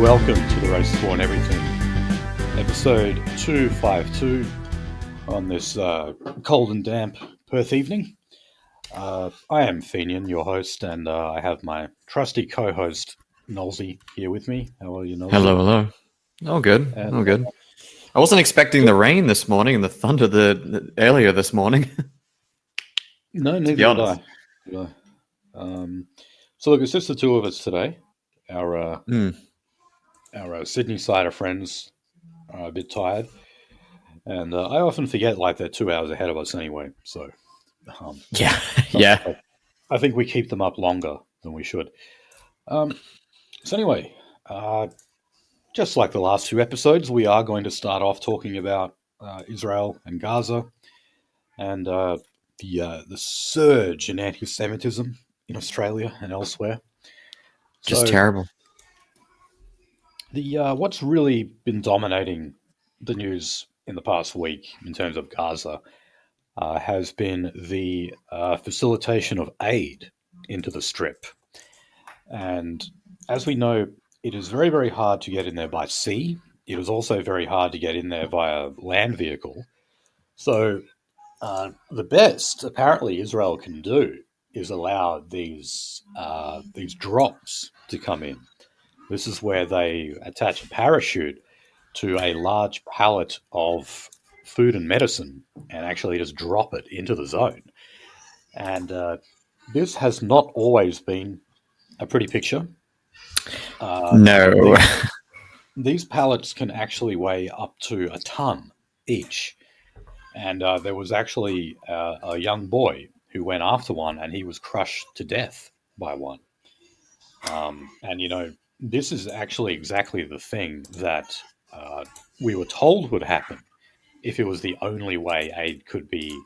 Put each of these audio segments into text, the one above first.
Welcome to the Race Spawn Everything, episode 252 on this cold and damp Perth evening. I am Fenian, your host, and I have my trusty co-host, Nolsey, here with me. How are you, Nolsey? Hello. All good. All good. I wasn't expecting the rain this morning and the thunder earlier this morning. No, neither did I. So look, it's just the two of us today. Our Sydney side of friends are a bit tired, and I often forget like they're 2 hours ahead of us anyway. So Yeah. I think we keep them up longer than we should. So anyway, just like the last two episodes, we are going to start off talking about Israel and Gaza and the surge in anti-Semitism in Australia and elsewhere. Just terrible. The what's really been dominating the news in the past week in terms of Gaza has been the facilitation of aid into the Strip. And as we know, it is very, very hard to get in there by sea. It is also very hard to get in there via land vehicle. So the best, apparently, Israel can do is allow these drops to come in. This is where they attach a parachute to a large pallet of food and medicine and actually just drop it into the zone. And this has not always been a pretty picture. No. These pallets can actually weigh up to a ton each. And there was actually a young boy who went after one and he was crushed to death by one. And, you know, this is actually exactly the thing that we were told would happen if it was the only way aid could be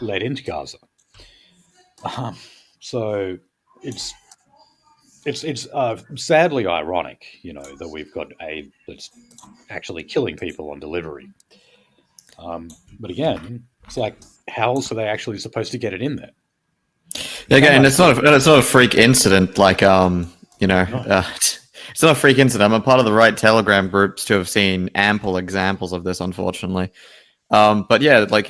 led into Gaza. So it's sadly ironic, you know, that we've got aid that's actually killing people on delivery. But again, it's like, how else are they actually supposed to get it in there? Again, it's not a freak incident. Like it's not a freak incident. I'm a part of the right Telegram groups to have seen ample examples of this, unfortunately. But yeah, like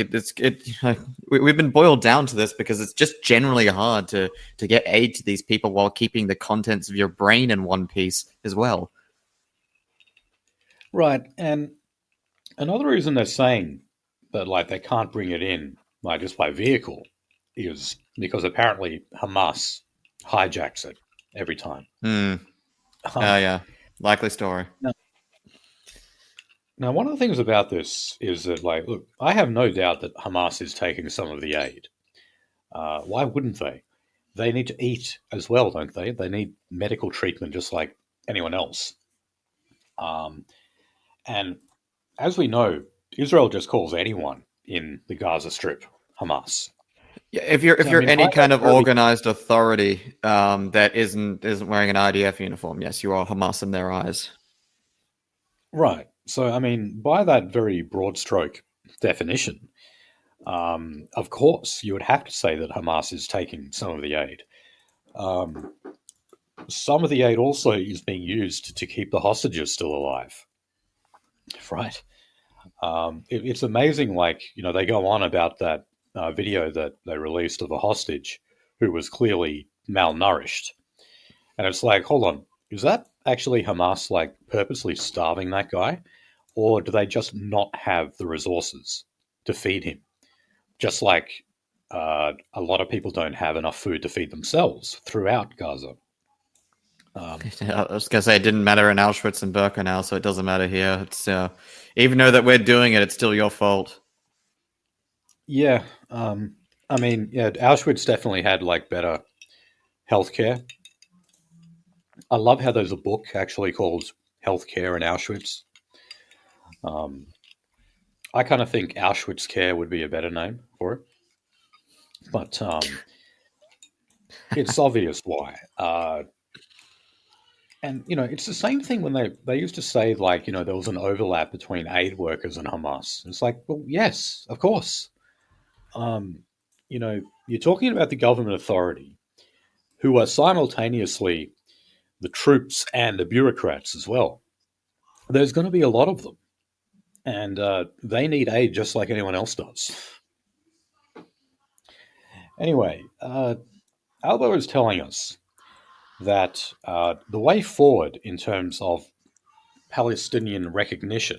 we've been boiled down to this because it's just generally hard to get aid to these people while keeping the contents of your brain in one piece as well. Right, and another reason they're saying that like they can't bring it in like just by vehicle is because apparently Hamas hijacks it every time. Yeah, likely story. Now, one of the things about this is that, like, look, I have no doubt that Hamas is taking some of the aid. Why wouldn't they? They need to eat as well, don't they? They need medical treatment just like anyone else. And as we know, Israel just calls anyone in the Gaza Strip Hamas. Yeah, if you're any kind of organized authority that isn't wearing an IDF uniform, yes, you are Hamas in their eyes. Right. So, I mean, by that very broad stroke definition, of course, you would have to say that Hamas is taking some of the aid. Some of the aid also is being used to keep the hostages still alive. Right. It's amazing, like, you know, they go on about that video that they released of a hostage who was clearly malnourished. And it's like, hold on, is that actually Hamas, like, purposely starving that guy? Or do they just not have the resources to feed him? Just like a lot of people don't have enough food to feed themselves throughout Gaza. I was going to say it didn't matter in Auschwitz and Birkenau, so it doesn't matter here. It's even though that we're doing it, it's still your fault. Yeah. I mean, yeah, Auschwitz definitely had like better healthcare. I love how there's a book actually called Healthcare in Auschwitz. I kind of think Auschwitz Care would be a better name for it. But it's obvious why. And, you know, it's the same thing when they used to say, like, you know, there was an overlap between aid workers and Hamas. It's like, well, yes, of course. You know, you're talking about the government authority who are simultaneously the troops and the bureaucrats as well. There's going to be a lot of them, and they need aid just like anyone else does. Anyway, Albo is telling us that the way forward in terms of Palestinian recognition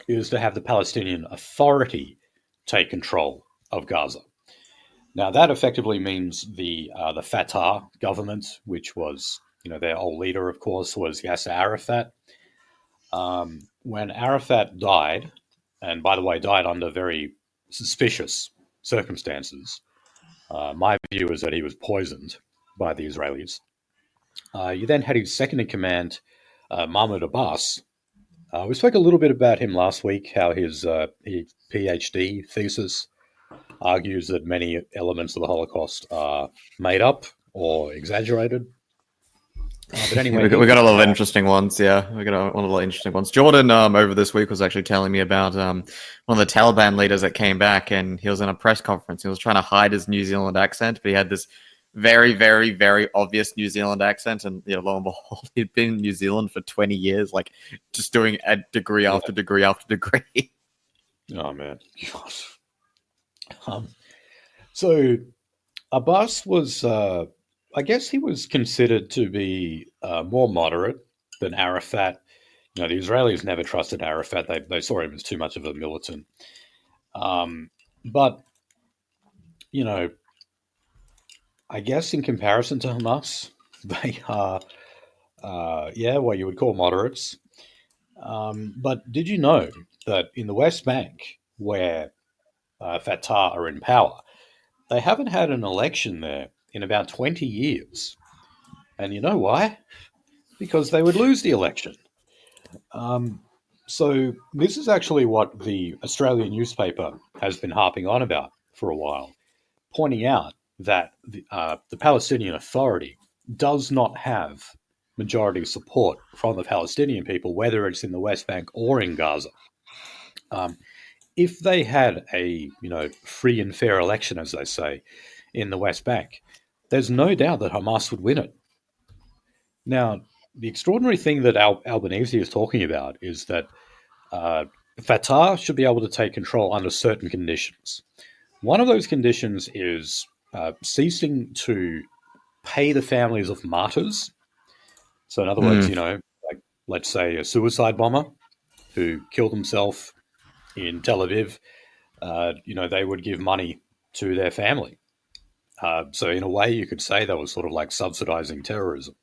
is to have the Palestinian Authority take control of Gaza. Now, that effectively means the Fatah government, which was, their old leader, of course, was Yasser Arafat. When Arafat died, and by the way, died under very suspicious circumstances, my view is that he was poisoned by the Israelis. You then had his second in command, Mahmoud Abbas. We spoke a little bit about him last week, how his PhD thesis argues that many elements of the Holocaust are made up or exaggerated. But anyway, we got a lot of interesting ones. Yeah, we got a lot of interesting ones. Jordan over this week was actually telling me about one of the Taliban leaders that came back, and he was in a press conference. He was trying to hide his New Zealand accent, but he had this very, very, very obvious New Zealand accent, and lo and behold, he'd been in New Zealand for 20 years, like just doing a degree after degree after degree. Oh man, God. So Abbas was, I guess, he was considered to be more moderate than Arafat. The Israelis never trusted Arafat; they saw him as too much of a militant. But I guess in comparison to Hamas, they are, what you would call moderates. But did you know that in the West Bank, where Fatah are in power, they haven't had an election there in about 20 years? And you know why? Because they would lose the election. So this is actually what the Australian newspaper has been harping on about for a while, pointing out that the Palestinian Authority does not have majority support from the Palestinian people, whether it's in the West Bank or in Gaza. If they had a free and fair election, as they say, in the West Bank, there's no doubt that Hamas would win it. Now, the extraordinary thing that Albanese is talking about is that Fatah should be able to take control under certain conditions. One of those conditions is ceasing to pay the families of martyrs. So in other words, like let's say a suicide bomber who killed himself in Tel Aviv, they would give money to their family. So in a way, you could say that was sort of like subsidizing terrorism.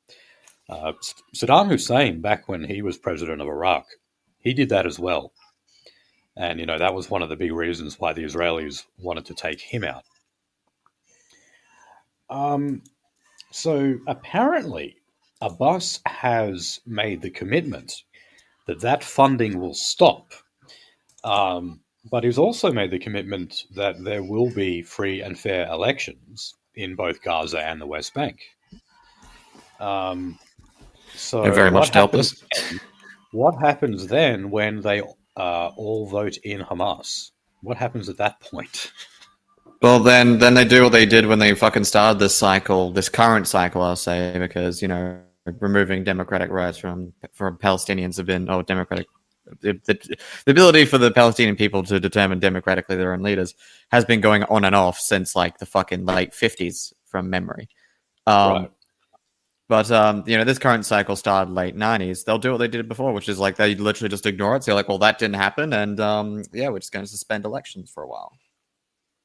Saddam Hussein, back when he was president of Iraq, he did that as well. And, that was one of the big reasons why the Israelis wanted to take him out. So apparently, Abbas has made the commitment that funding will stop. But he's also made the commitment that there will be free and fair elections in both Gaza and the West Bank. So I very much doubt this. What happens then when they all vote in Hamas? What happens at that point? Well, then they do what they did when they fucking started this cycle, this current cycle, I'll say, because removing democratic rights from Palestinians have been democratic. The ability for the Palestinian people to determine democratically their own leaders has been going on and off since like the fucking late 50s from memory. Right. But this current cycle started late 90s. They'll do what they did before, which is like they literally just ignore it. So you're like, well, that didn't happen, and we're just going to suspend elections for a while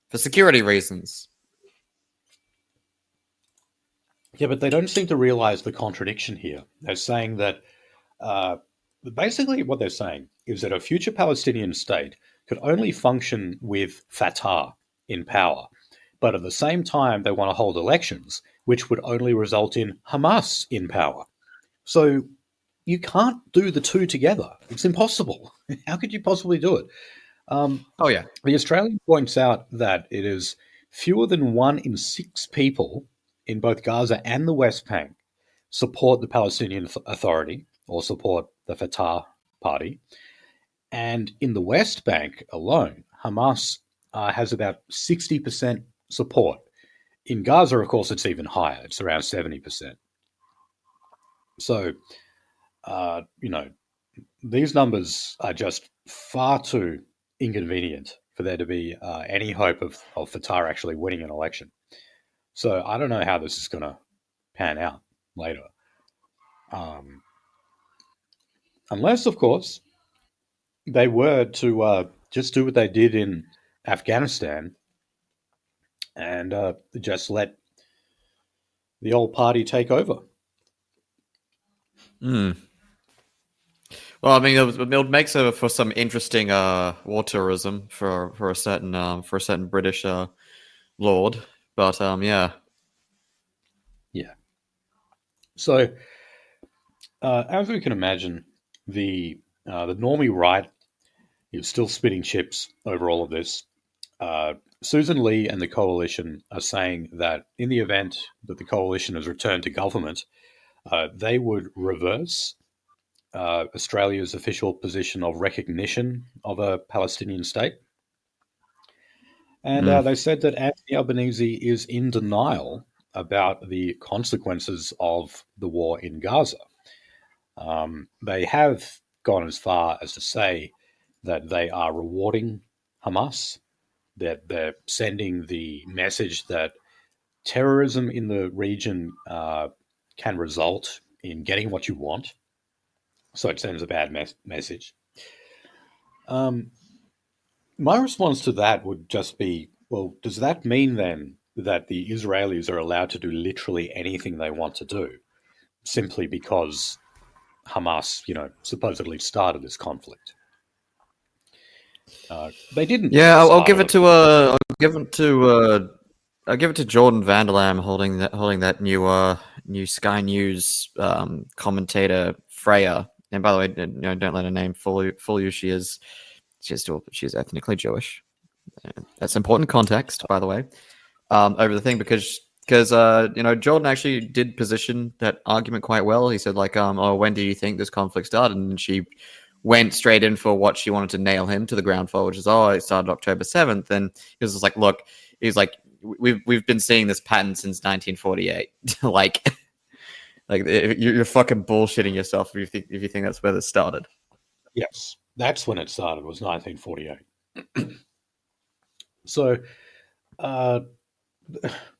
for security reasons. Yeah, but they don't seem to realize the contradiction here. They're saying that basically what they're saying is that a future Palestinian state could only function with Fatah in power. But at the same time, they want to hold elections, which would only result in Hamas in power. So you can't do the two together. It's impossible. How could you possibly do it? The Australian points out that it is fewer than 1 in 6 people in both Gaza and the West Bank support the Palestinian Authority or support the Fatah party. And in the West Bank alone, Hamas has about 60% support. In Gaza, of course, it's even higher. It's around 70%. So, these numbers are just far too inconvenient for there to be any hope of Fatah actually winning an election. So I don't know how this is going to pan out later. Um, Unless, of course, they were to just do what they did in Afghanistan and just let the old party take over. Hmm. Well, I mean, it makes for some interesting war tourism for a certain British lord, but yeah. Yeah. So, as we can imagine, the normie right is still spitting chips over all of this. Susan Lee and the coalition are saying that in the event that the coalition has returned to government, they would reverse Australia's official position of recognition of a Palestinian state. And Mm. they said that Anthony Albanese is in denial about the consequences of the war in Gaza. They have gone as far as to say that they are rewarding Hamas, that they're sending the message that terrorism in the region can result in getting what you want. So it sends a bad message. Um, my response to that would just be, well, does that mean then that the Israelis are allowed to do literally anything they want to do simply because Hamas, supposedly started this conflict? They didn't Yeah, I'll start give it. it to I'll give it to Jordan Vanderlam holding that new Sky News commentator Freya. And by the way, don't let her name fool you. She's ethnically Jewish. That's important context, by the way. Over the thing because Jordan actually did position that argument quite well. He said like oh, when do you think this conflict started? And she went straight in for what she wanted to nail him to the ground for, which is it started October 7th. And he was just like, look, he's like, we've been seeing this pattern since 1948. like you're fucking bullshitting yourself if you think that's where this started. Yes, that's when it started, was 1948. So, uh,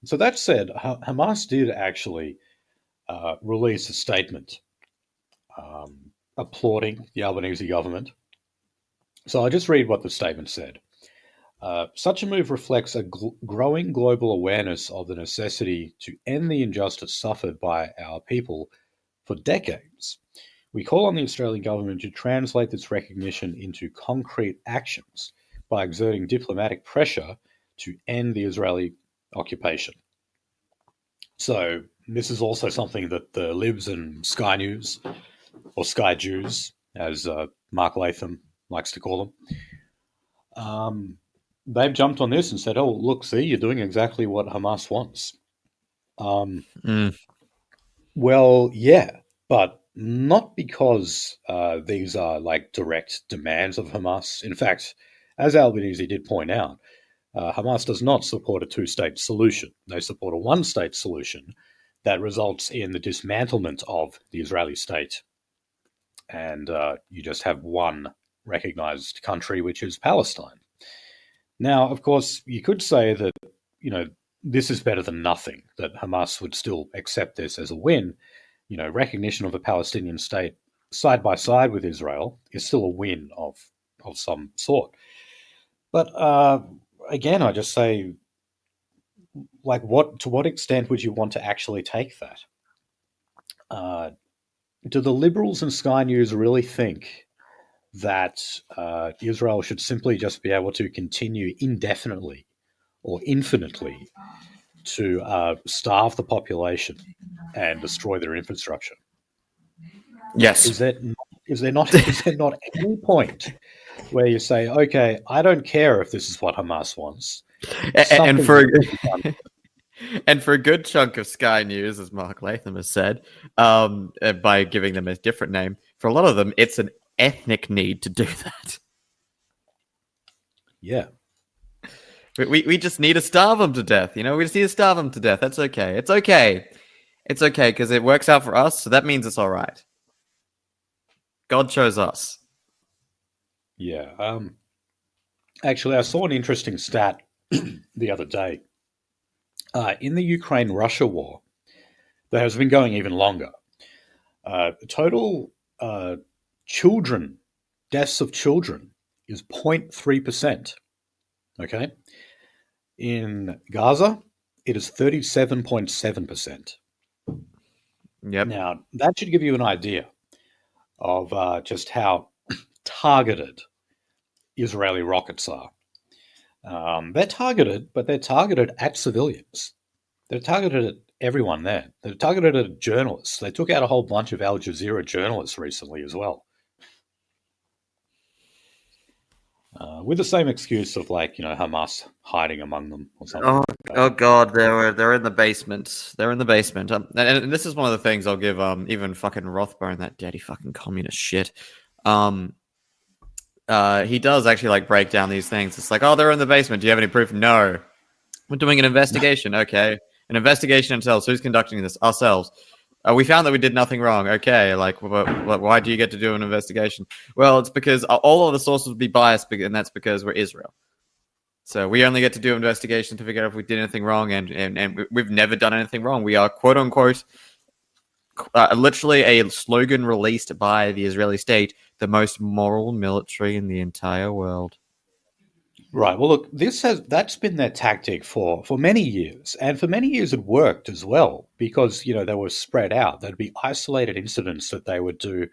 so that said, Hamas did actually release a statement applauding the Albanese government. So I'll just read what the statement said. Such a move reflects a growing global awareness of the necessity to end the injustice suffered by our people for decades. We call on the Australian government to translate this recognition into concrete actions by exerting diplomatic pressure to end the Israeli occupation. So, this is also something that the Libs and Sky News, or Sky Jews, as Mark Latham likes to call them, they've jumped on this and said, oh, look, see, you're doing exactly what Hamas wants. Mm. Well, yeah, but not because these are like direct demands of Hamas. In fact, as Albanese did point out, Hamas does not support a two-state solution. They support a one-state solution that results in the dismantlement of the Israeli state. And you just have one recognized country, which is Palestine. Now, of course, you could say that, this is better than nothing, that Hamas would still accept this as a win. Recognition of a Palestinian state side by side with Israel is still a win of some sort. But again, I just say, like, to what extent would you want to actually take that? Do the Liberals and Sky News really think that Israel should simply just be able to continue indefinitely or infinitely to starve the population and destroy their infrastructure? Yes. Is that is there not is there not any point where you say, okay, I don't care if this is what Hamas wants, And something for has to be done? and for a good chunk of Sky News, as Mark Latham has said, by giving them a different name, for a lot of them, it's an ethnic need to do that. Yeah, We just need to starve them to death. We just need to starve them to death. That's okay. It's okay. It's okay because it works out for us, so that means it's all right. God chose us. Yeah. Actually, I saw an interesting stat the other day. In the Ukraine-Russia war, that has been going even longer. Total children deaths of children is 0.3%. Okay, in Gaza, it is 37.7%. Yep. Now that should give you an idea of just how targeted Israeli rockets are. They're targeted, but they're targeted at civilians. They're targeted at everyone there. They're targeted at journalists. They took out a whole bunch of Al Jazeera journalists recently as well, with the same excuse of Hamas hiding among them or something Oh, like that. oh God, they're in the basement. They're in the basement. And this is one of the things I'll give even fucking Rothman, that dirty fucking communist shit. He does actually like break down these things. It's like, oh, they're in the basement. Do you have any proof? No. We're doing an investigation. Okay, an investigation ourselves. Who's conducting this? Ourselves. We found that we did nothing wrong. Okay, like, why do you get to do an investigation? Well, it's because all of the sources would be biased, and that's because we're Israel. So we only get to do an investigation to figure out if we did anything wrong, and we've never done anything wrong. We are, quote unquote, literally a slogan released by the Israeli state, the most moral military in the entire world. Right. Well, look, that's been their tactic for many years, and for many years it worked as well because they were spread out. There'd be isolated incidents that they would do.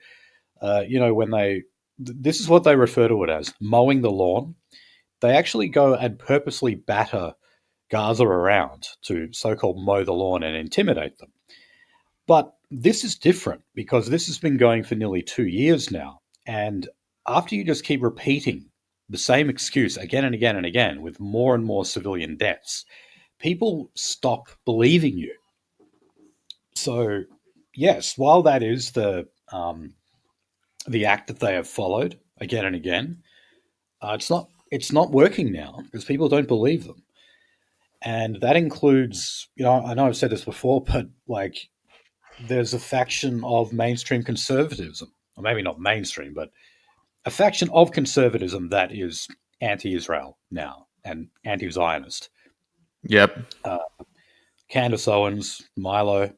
When this is what they refer to it as mowing the lawn. They actually go and purposely batter Gaza around to so-called mow the lawn and intimidate them. But this is different because this has been going for nearly 2 years now, and after you just keep repeating the same excuse again and again and again with more and more civilian deaths, people stop believing you. So, yes, while that is the act that they have followed again and again, it's not working now because people don't believe them, and that includes I know I've said this before, but like there's a faction of mainstream conservatism, or maybe not mainstream, but a faction of conservatism that is anti-Israel now and anti-Zionist. Yep. Candace Owens, Milo,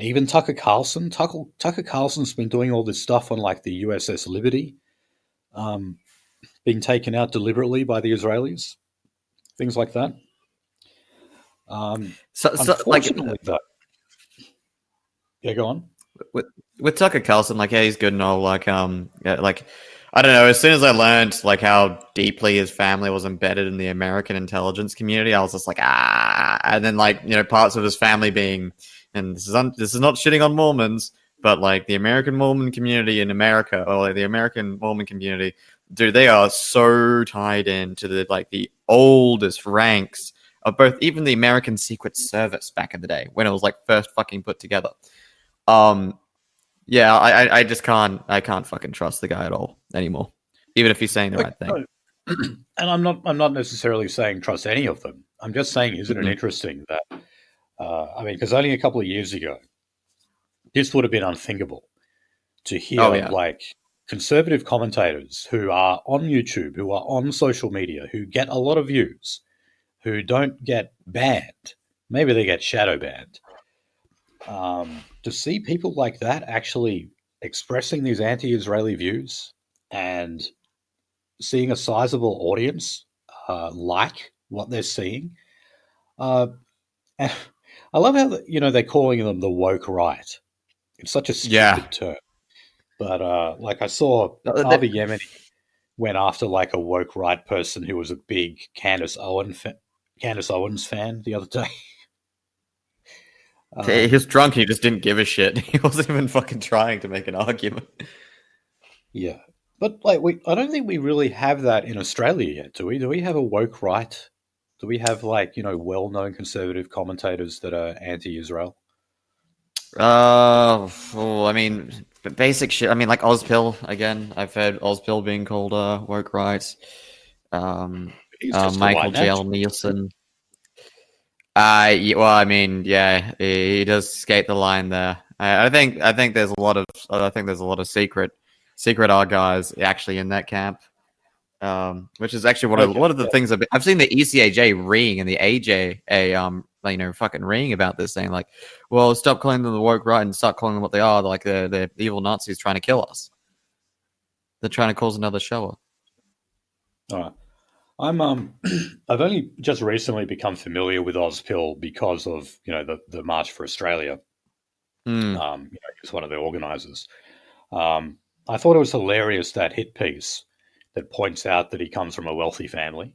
even Tucker Carlson. Tucker Carlson's been doing all this stuff on like the USS Liberty, being taken out deliberately by the Israelis, things like that. Unfortunately, though, yeah, go on. With Tucker Carlson, like, yeah, he's good and all. Like, yeah, like, I don't know. As soon as I learned like how deeply his family was embedded in the American intelligence community, I was just like, ah. And then like parts of his family being, and this is not shitting on Mormons, but like the American Mormon community in America, or like the American Mormon community, dude, they are so tied into the oldest ranks of both, even the American Secret Service back in the day when it was like first fucking put together. Yeah, I just can't fucking trust the guy at all anymore, even if he's saying the right thing. And I'm not necessarily saying trust any of them. I'm just saying, isn't it interesting that because only a couple of years ago, this would have been unthinkable to hear like conservative commentators who are on YouTube, who are on social media, who get a lot of views, who don't get banned. Maybe they get shadow banned. To see people like that actually expressing these anti-Israeli views and seeing a sizable audience like what they're seeing, I love how they're calling them the woke right. It's such a stupid term, but like I saw Avi Yemeni went after like a woke right person who was a big Candace Owens fan the other day. He was drunk. He just didn't give a shit. He wasn't even fucking trying to make an argument. Yeah, but like I don't think we really have that in Australia yet, do we? Do we have a woke right? Do we have like well-known conservative commentators that are anti-Israel? I mean, basic shit. I mean, like Ozpil again. I've heard Ozpil being called woke right. Michael J.L. Nielsen. Well, I mean, yeah, he does skate the line there. I think there's a lot of secret R guys actually in that camp. Which is actually Okay. one of the things I've seen the ECAJ reeing and the AJA fucking reeing about this, saying like, well, stop calling them the woke right and start calling them what they are. Like they're evil Nazis trying to kill us. They're trying to cause another shower. All right. I'm I've only just recently become familiar with Ozpil because of the March for Australia. Hmm. He's one of the organisers. I thought it was hilarious, that hit piece that points out that he comes from a wealthy family.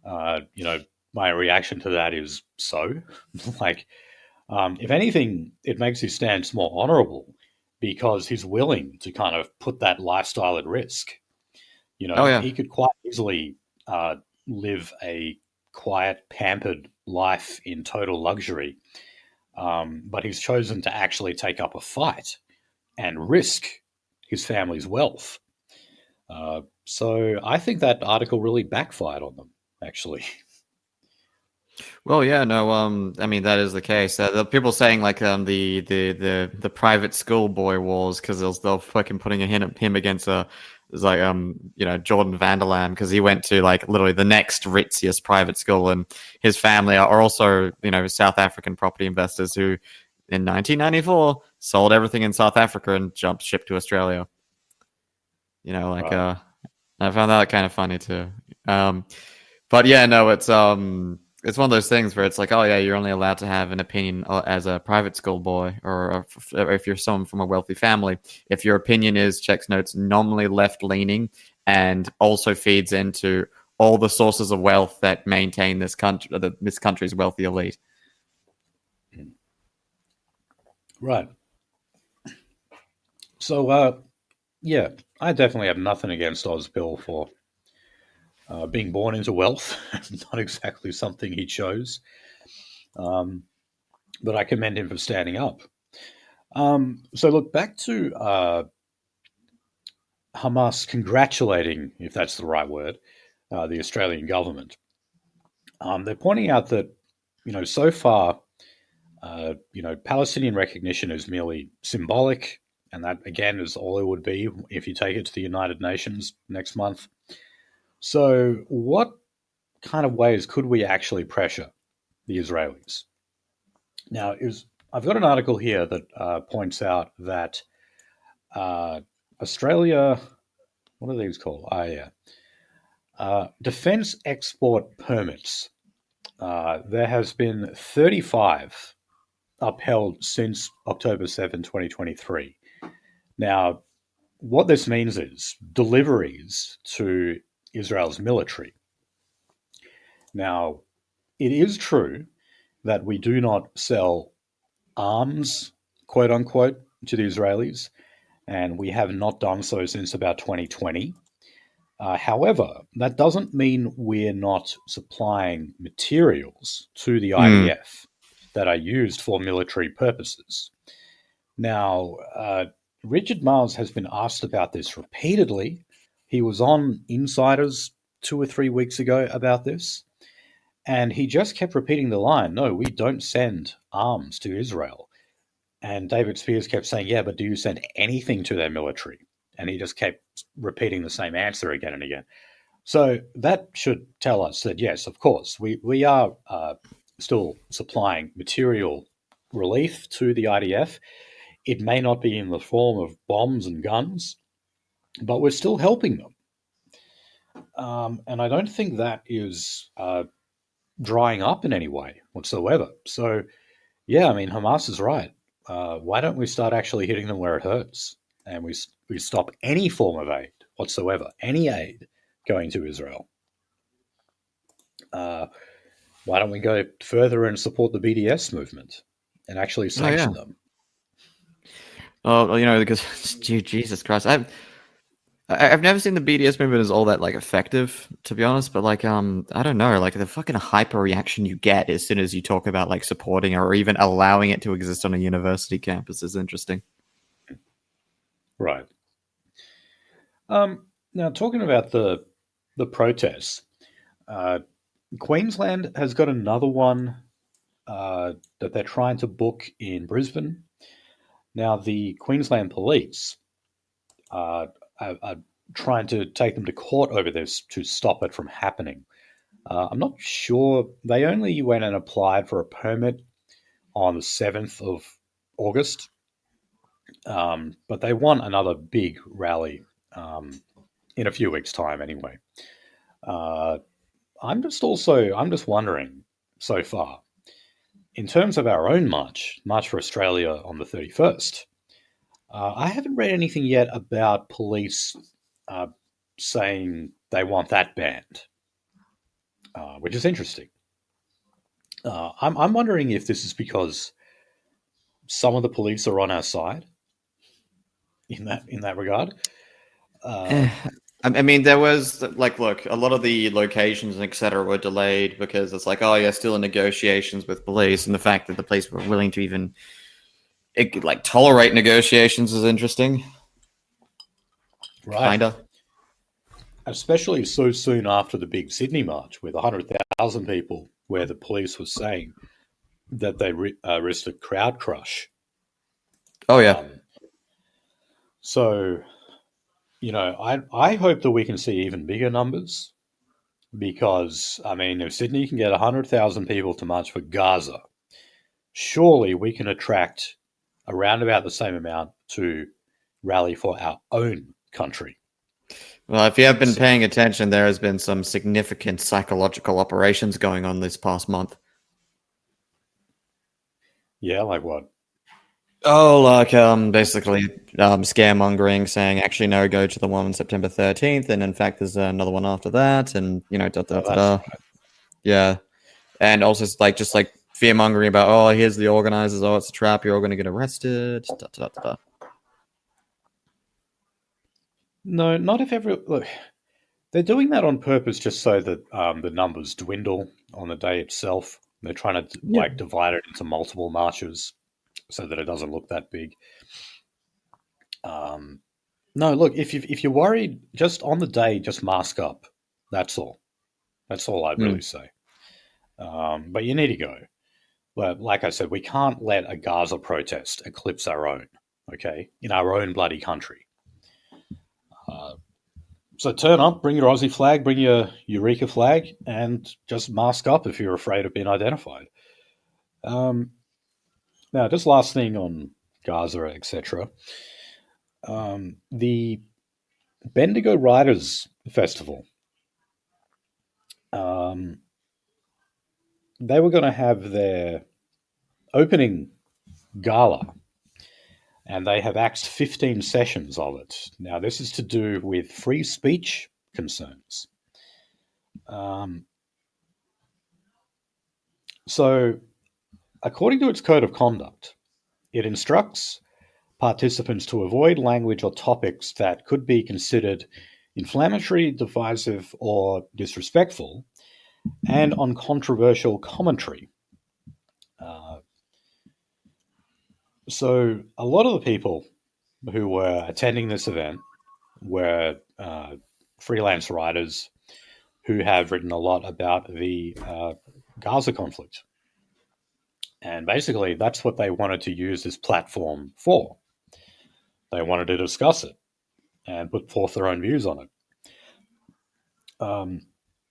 My reaction to that is so like, if anything, it makes his stance more honourable because he's willing to kind of put that lifestyle at risk. Oh yeah. He could quite easily live a quiet, pampered life in total luxury, but he's chosen to actually take up a fight and risk his family's wealth. So I think that article really backfired on them, actually. Well, yeah, no, I mean that is the case. The people saying like the private school boy wars because they'll fucking putting him against it's like Jordan Vanderlam because he went to like literally the next ritziest private school and his family are also South African property investors who in 1994 sold everything in South Africa and jumped ship to Australia. Right. I found that kind of funny too. But yeah, no, it's one of those things where it's like, oh yeah, you're only allowed to have an opinion as a private school boy, or if you're someone from a wealthy family. If your opinion is, checks notes, nominally left leaning, and also feeds into all the sources of wealth that maintain this country's wealthy elite. Right. So, yeah, I definitely have nothing against Ozpil for being born into wealth. Not exactly something he chose, um, but I commend him for standing up. So, look, back to Hamas congratulating, if that's the right word, the Australian government. They're pointing out that, so far, Palestinian recognition is merely symbolic, and that, again, is all it would be if you take it to the United Nations next month. So, what kind of ways could we actually pressure the Israelis? Now, I've got an article here that points out that uh, Australia, what are these called? Yeah. Defense export permits. There has been 35 upheld since October 7, 2023. Now, what this means is deliveries to Israel's military. Now, it is true that we do not sell arms, quote unquote, to the Israelis, and we have not done so since about 2020. However, that doesn't mean we're not supplying materials to the Mm. IDF that are used for military purposes. Now, Richard Marles has been asked about this repeatedly. He was on Insiders 2 or 3 weeks ago about this, and he just kept repeating the line, no, we don't send arms to Israel. And David Spears kept saying, yeah, but do you send anything to their military? And he just kept repeating the same answer again and again. So that should tell us that, yes, of course, we are still supplying material relief to the IDF. It may not be in the form of bombs and guns, but we're still helping them. And I don't think that is drying up in any way whatsoever. So, yeah, I mean, Hamas is right. Why don't we start actually hitting them where it hurts, and we stop any form of aid whatsoever, any aid going to Israel? Uh, why don't we go further and support the BDS movement and actually Oh yeah. sanction them? Oh, because Jesus Christ, I've never seen the BDS movement as all that like effective, to be honest. But like, I don't know, like the fucking hyper reaction you get as soon as you talk about like supporting or even allowing it to exist on a university campus is interesting. Right. Now, talking about the protests, uh, Queensland has got another one that they're trying to book in Brisbane. Now, the Queensland police are trying to take them to court over this to stop it from happening. I'm not sure. They only went and applied for a permit on the 7th of August, but they want another big rally in a few weeks' time anyway. I'm just wondering so far, in terms of our own March for Australia on the 31st, I haven't read anything yet about police saying they want that banned, which is interesting. I'm wondering if this is because some of the police are on our side in that regard. I mean, there was like, look, a lot of the locations and etc. were delayed because it's like, oh yeah, still in negotiations with police, and the fact that the police were willing to even like tolerate negotiations is interesting. Right. Kinda. Especially so soon after the big Sydney march with 100,000 people, where the police was saying that they risked a crowd crush. Oh yeah. So, I hope that we can see even bigger numbers because, I mean, if Sydney can get 100,000 people to march for Gaza, surely we can attract around about the same amount to rally for our own country. Well, if you have been paying attention, there has been some significant psychological operations going on this past month. Yeah, like what? Oh, like basically scaremongering, saying actually no, go to the one on September 13th, and in fact there's another one after that, and Right. Yeah, and also like just like fear mongering about, oh, here's the organizers, oh, it's a trap, you're all going to get arrested. No, not if look. They're doing that on purpose, just so that the numbers dwindle on the day itself. They're trying to divide it into multiple marches so that it doesn't look that big. No, look, if you're worried, just on the day, just mask up. That's all. That's all I'd really say. But you need to go. But like I said, we can't let a Gaza protest eclipse our own. Okay, in our own bloody country. So turn up, bring your Aussie flag, bring your Eureka flag, and just mask up if you're afraid of being identified. Now, just last thing on Gaza, etc. The Bendigo Writers Festival. They were going to have their opening gala, and they have axed 15 sessions of it. Now, this is to do with free speech concerns. So, according to its code of conduct, it instructs participants to avoid language or topics that could be considered inflammatory, divisive, or disrespectful, and on controversial commentary. So a lot of the people who were attending this event were freelance writers who have written a lot about the Gaza conflict. And basically, that's what they wanted to use this platform for. They wanted to discuss it and put forth their own views on it.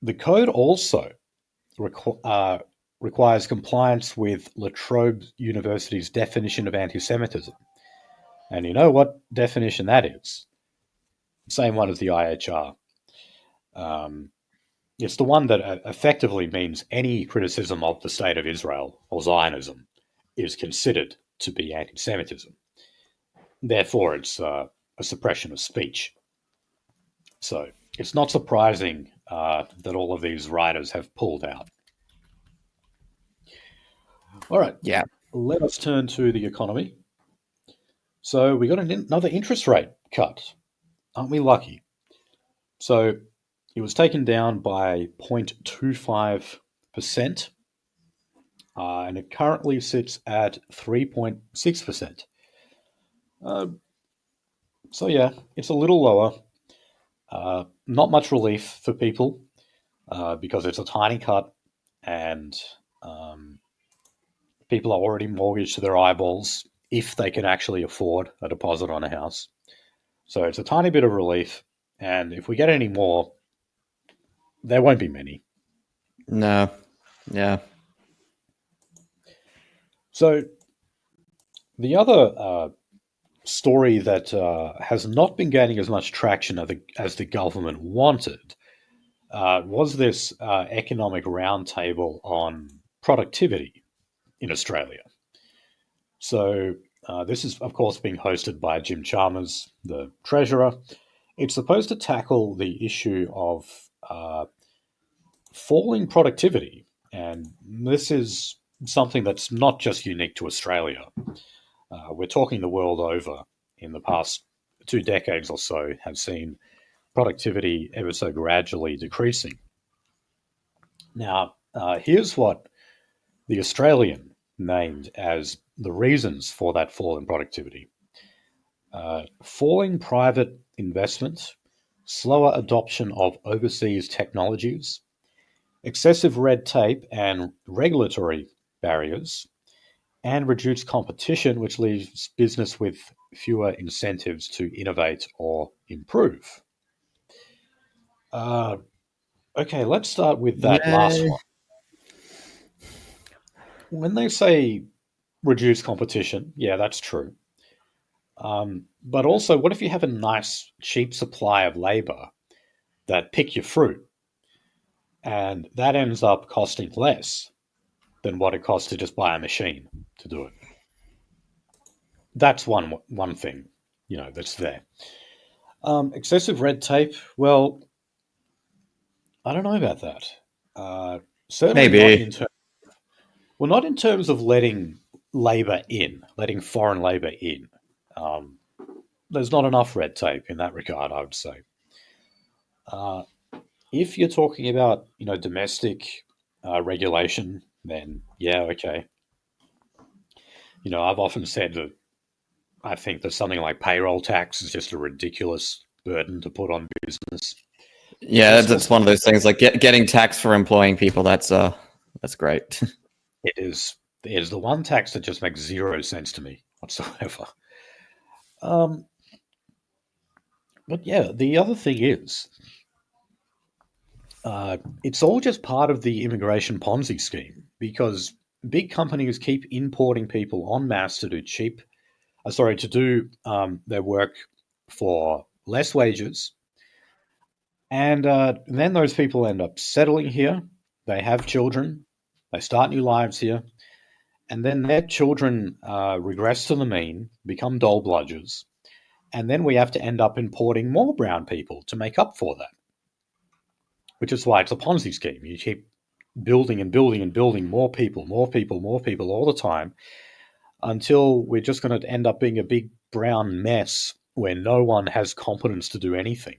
The code also requires compliance with La Trobe University's definition of anti-Semitism. And you know what definition that is? Same one as the IHR. It's the one that effectively means any criticism of the state of Israel or Zionism is considered to be anti-Semitism. Therefore, it's a suppression of speech. So it's not surprising that all of these writers have pulled out. All right. Yeah. Let us turn to the economy. So we got another interest rate cut. Aren't we lucky? So it was taken down by 0.25%, and it currently sits at 3.6%. So yeah, it's a little lower. Not much relief for people because it's a tiny cut, and People are already mortgaged to their eyeballs if they can actually afford a deposit on a house. So it's a tiny bit of relief. And if we get any more, there won't be many. No. Yeah. So the other story that has not been gaining as much traction as the government wanted was this economic roundtable on productivity in Australia. So this is, of course, being hosted by Jim Chalmers, the Treasurer. It's supposed to tackle the issue of falling productivity. And this is something that's not just unique to Australia. We're talking the world over in the past 2 decades or so have seen productivity ever so gradually decreasing. Now, here's what the Australian named as the reasons for that fall in productivity. Falling private investment, slower adoption of overseas technologies, excessive red tape and regulatory barriers, and reduced competition, which leaves business with fewer incentives to innovate or improve. Uh, okay, let's start with that last Yeah. one. When they say reduce competition, yeah, that's true. But also, what if you have a nice, cheap supply of labor that pick your fruit, and that ends up costing less than what it costs to just buy a machine to do it? That's one thing, that's there. Excessive red tape. Well, I don't know about that. Certainly not Maybe. in terms. Well, not in terms of letting labor in, letting foreign labor in. Um, there's not enough red tape in that regard, I would say. Uh, if you're talking about, domestic regulation, then yeah, okay. I've often said that I think that something like payroll tax is just a ridiculous burden to put on business. Yeah, Just for that's one of those things like getting tax for employing people. That's great. it is the one tax that just makes zero sense to me whatsoever. Um, but yeah, the other thing is, it's all just part of the immigration Ponzi scheme because big companies keep importing people en masse to do their work for less wages, and then those people end up settling here. They have children, they start new lives here, and then their children regress to the mean, become dole bludgers, and then we have to end up importing more brown people to make up for that, which is why it's a Ponzi scheme. You keep building and building and building more people, more people, more people all the time until we're just going to end up being a big brown mess where no one has competence to do anything.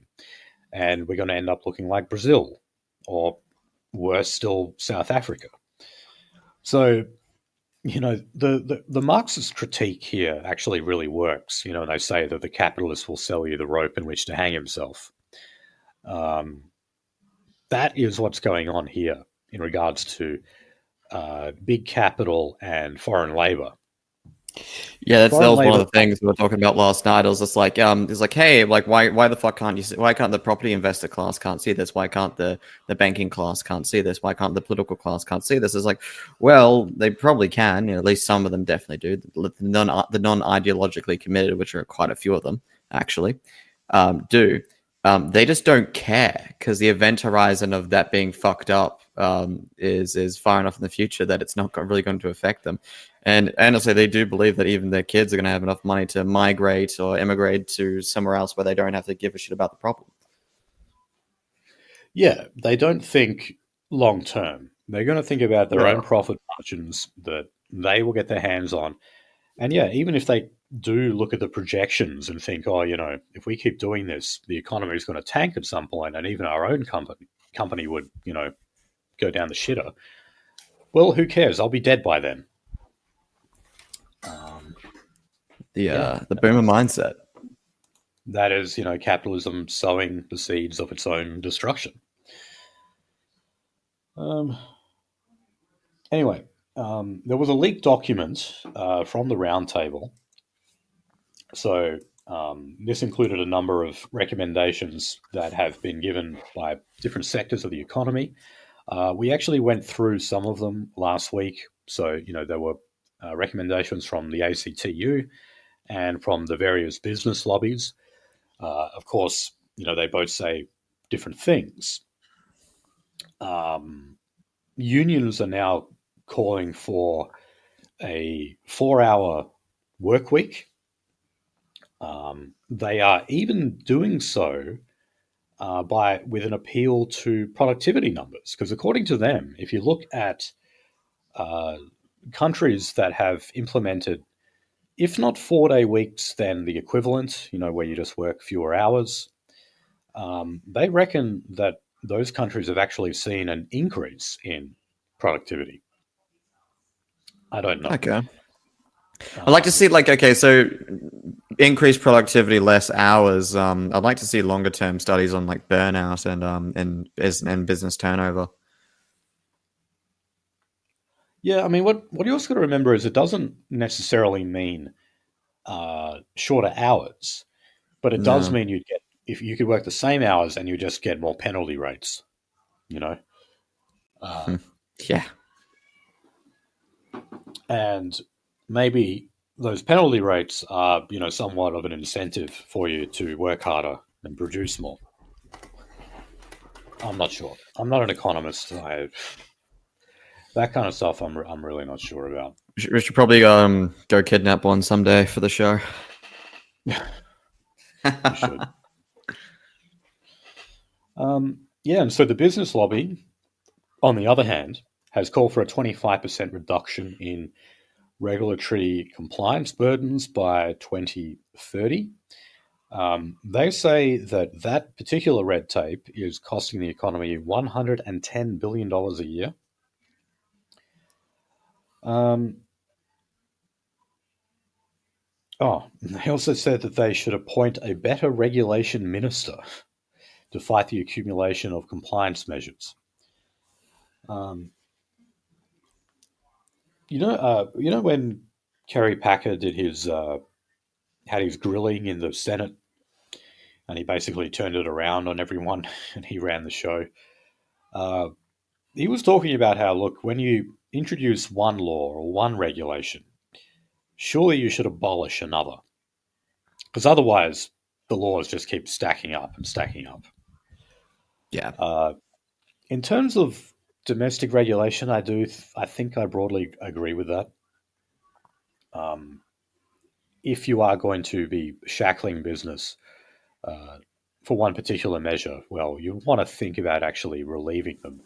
And we're going to end up looking like Brazil or worse still, South Africa. So, the Marxist critique here actually really works. They say that the capitalist will sell you the rope in which to hang himself. Um, that is what's going on here in regards to big capital and foreign labor. Yeah, that Foreign was one of labor, the things we were talking about last night. It was just like, it's like, hey, like, why the fuck can't you? Why can't the property investor class can't see this? Why can't the banking class can't see this? Why can't the political class can't see this? It's like, well, they probably can. At least some of them definitely do. The non ideologically committed, which are quite a few of them actually, do. They just don't care because the event horizon of that being fucked up is far enough in the future that it's not really going to affect them. And honestly, they do believe that even their kids are going to have enough money to migrate or immigrate to somewhere else where they don't have to give a shit about the problem. yeah, they don't think long term. They're going to think about their own No. profit margins that they will get their hands on. And yeah, even if they do look at the projections and think, oh, if we keep doing this, the economy is going to tank at some point, and even our own company would, go down the shitter. Well, who cares? I'll be dead by then. Yeah, The boomer mindset. that is, capitalism sowing the seeds of its own destruction. Um, anyway, There was a leaked document from the roundtable. So this included a number of recommendations that have been given by different sectors of the economy. We actually went through some of them last week. So, there were recommendations from the ACTU and from the various business lobbies. Of course, they both say different things. Unions are now calling for a 4-hour work week. They are even doing so with an appeal to productivity numbers, because according to them, if you look at countries that have implemented, if not 4-day weeks, then the equivalent, where you just work fewer hours, they reckon that those countries have actually seen an increase in productivity. I don't know. Okay. I'd like to see so increased productivity, less hours. I'd like to see longer term studies on like burnout and business turnover. Yeah, I mean, what you also got to remember is it doesn't necessarily mean shorter hours, but it does No. mean you'd get, if you could work the same hours and you just get more penalty rates, you know. Yeah. And maybe those penalty rates are, somewhat of an incentive for you to work harder and produce more. I'm not sure. I'm not an economist. That kind of stuff I'm really not sure about. We should probably go kidnap one someday for the show. You should. Yeah, and so the business lobby, on the other hand, has called for a 25% reduction in regulatory compliance burdens by 2030. They say that particular red tape is costing the economy $110 billion a year. They also said that they should appoint a better regulation minister to fight the accumulation of compliance measures. When Kerry Packer did had his grilling in the Senate, and he basically turned it around on everyone, and he ran the show. He was talking about how, look, when you introduce one law or one regulation, surely you should abolish another, because otherwise the laws just keep stacking up and stacking up. Yeah. In terms of domestic regulation, I think I broadly agree with that. If you are going to be shackling business for one particular measure, well, you want to think about actually relieving them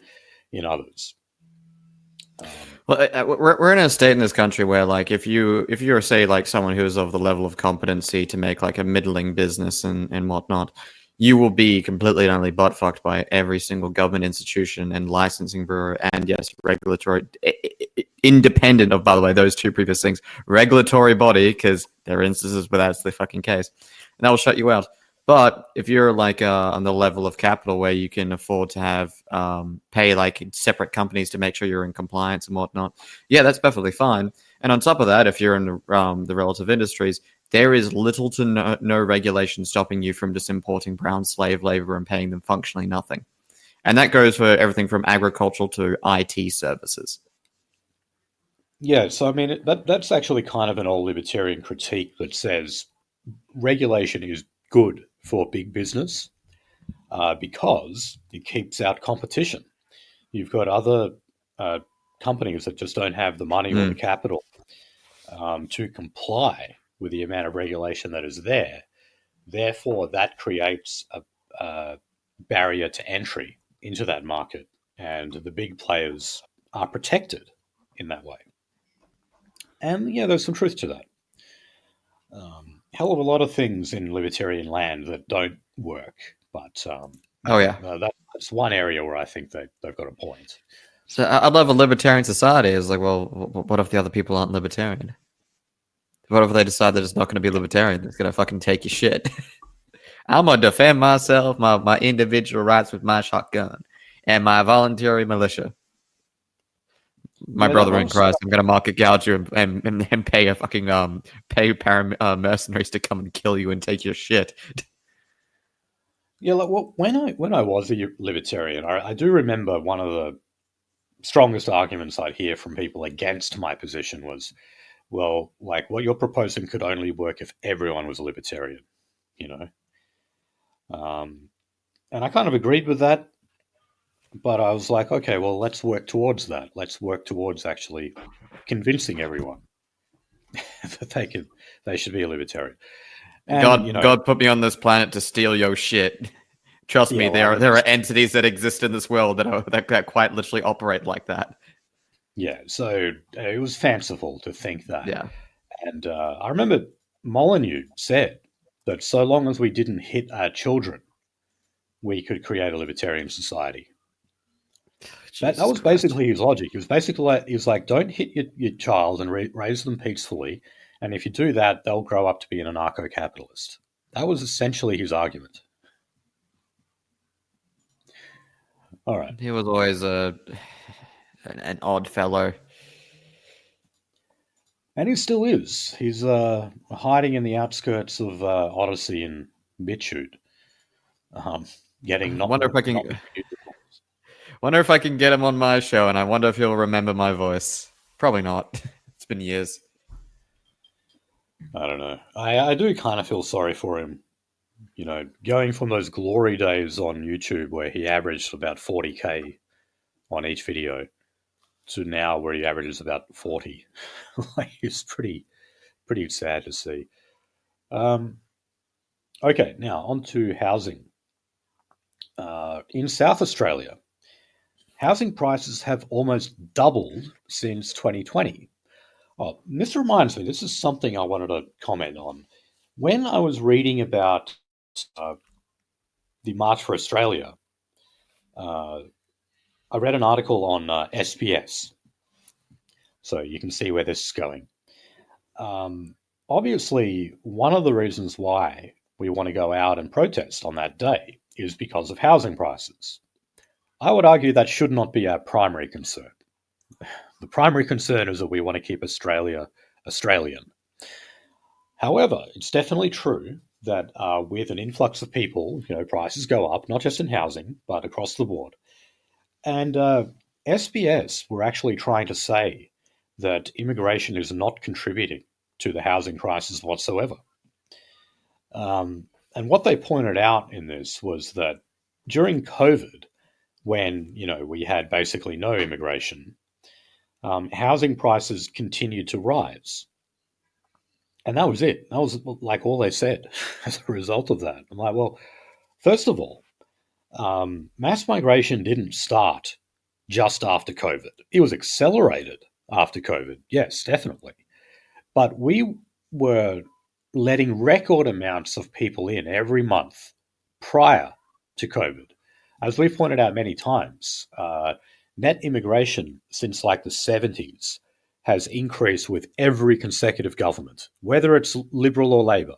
in others. Well, we're in a state in this country where, like, if you're say like someone who is of the level of competency to make like a middling business and whatnot, you will be completely and utterly butt fucked by every single government institution and licensing bureau and yes, regulatory, independent of, by the way, those two previous things, regulatory body, because there are instances where that's the fucking case, and that will shut you out. But if you're like on the level of capital where you can afford to have pay like separate companies to make sure you're in compliance and whatnot, yeah, that's perfectly fine. And on top of that, if you're in the relative industries, there is little to no regulation stopping you from just importing brown slave labor and paying them functionally nothing. And that goes for everything from agricultural to IT services. Yeah, so I mean, that's actually kind of an old libertarian critique that says regulation is good for big business because it keeps out competition. You've got other companies that just don't have the money or the capital to comply with the amount of regulation that is there. Therefore, that creates a barrier to entry into that market, and the big players are protected in that way. And yeah, there's some truth to that. Hell of a lot of things in libertarian land that don't work, but Oh yeah, that's one area where I think they've got a point. so I'd love a libertarian society. Is like, well, what if the other people aren't libertarian? What if they decide that it's not going to be libertarian? It's going to fucking take your shit. I'm going to defend myself, my individual rights with my shotgun and my voluntary militia. My Yeah, that brother in was Christ, I'm gonna market gouge you and pay a fucking mercenaries to come and kill you and take your shit. yeah. Like when I was a libertarian, I do remember one of the strongest arguments I'd hear from people against my position was, well, like what you're proposing could only work if everyone was a libertarian, you know. Um, and I kind of agreed with that, but I was like, okay, well, let's work towards that. Let's work towards actually convincing everyone that they should be a libertarian. And God put me on this planet to steal your shit. Trust yeah, me, well, there are entities that exist in this world that quite literally operate like that. yeah. So it was fanciful to think that. Yeah. And I remember Molyneux said that so long as we didn't hit our children, we could create a libertarian society. That Jesus was Christ. basically his logic. He was like, don't hit your child and raise them peacefully, and if you do that, they'll grow up to be an anarcho-capitalist. That was essentially his argument. All right, He was always an odd fellow. and he still is. He's hiding in the outskirts of Odyssey and BitChute, um, getting not Wonder if I can not. wonder if I can get him on my show, and I wonder if he'll remember my voice. Probably not. It's been years. I don't know. I do kind of feel sorry for him. Going from those glory days on YouTube where he averaged about 40K on each video to now where he averages about 40. Like, it's pretty sad to see. Um, okay, now on to housing. In South Australia, housing prices have almost doubled since 2020. Oh, this reminds me, this is something I wanted to comment on. When I was reading about uh, the March for Australia, uh, I read an article on SPS, so you can see where this is going. Um, Obviously, one of the reasons why we want to go out and protest on that day is because of housing prices. I would argue that should not be our primary concern. The primary concern is that we want to keep Australia Australian. However, it's definitely true that with an influx of people, prices go up, not just in housing, but across the board. And SBS were actually trying to say that immigration is not contributing to the housing crisis whatsoever. And what they pointed out in this was that during COVID, when we had basically no immigration, housing prices continued to rise, and that was it. That was like all they said as a result of that. I'm like, well, first of all, mass migration didn't start just after COVID. It was accelerated after COVID. Yes, definitely. But we were letting record amounts of people in every month prior to COVID. As we've pointed out many times, net immigration since like the 70s has increased with every consecutive government, whether it's Liberal or Labor.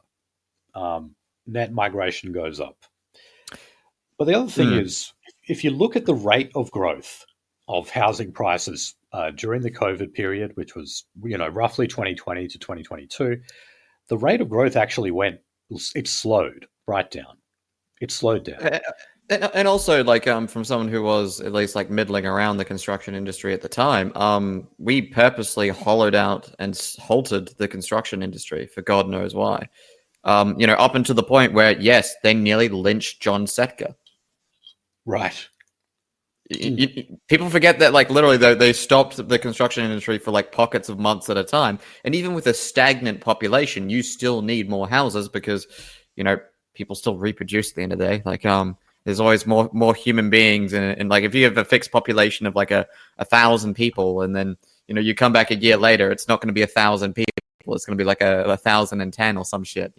Net migration goes up. But the other thing is, if you look at the rate of growth of housing prices during the COVID period, which was roughly 2020 to 2022, the rate of growth actually it slowed right down. It slowed down. And also, like, from someone who was at least like middling around the construction industry at the time, we purposely hollowed out and halted the construction industry for God knows why. Up until the point where, yes, they nearly lynched John Setka. Right. People forget that, like, literally, they stopped the construction industry for like pockets of months at a time. And even with a stagnant population, you still need more houses because, people still reproduce at the end of the day. Like, there's always more human beings, and like if you have a fixed population of like a 1,000 people, and then you come back a year later, it's not going to be 1,000 people. It's going to be like a 1,010 or some shit.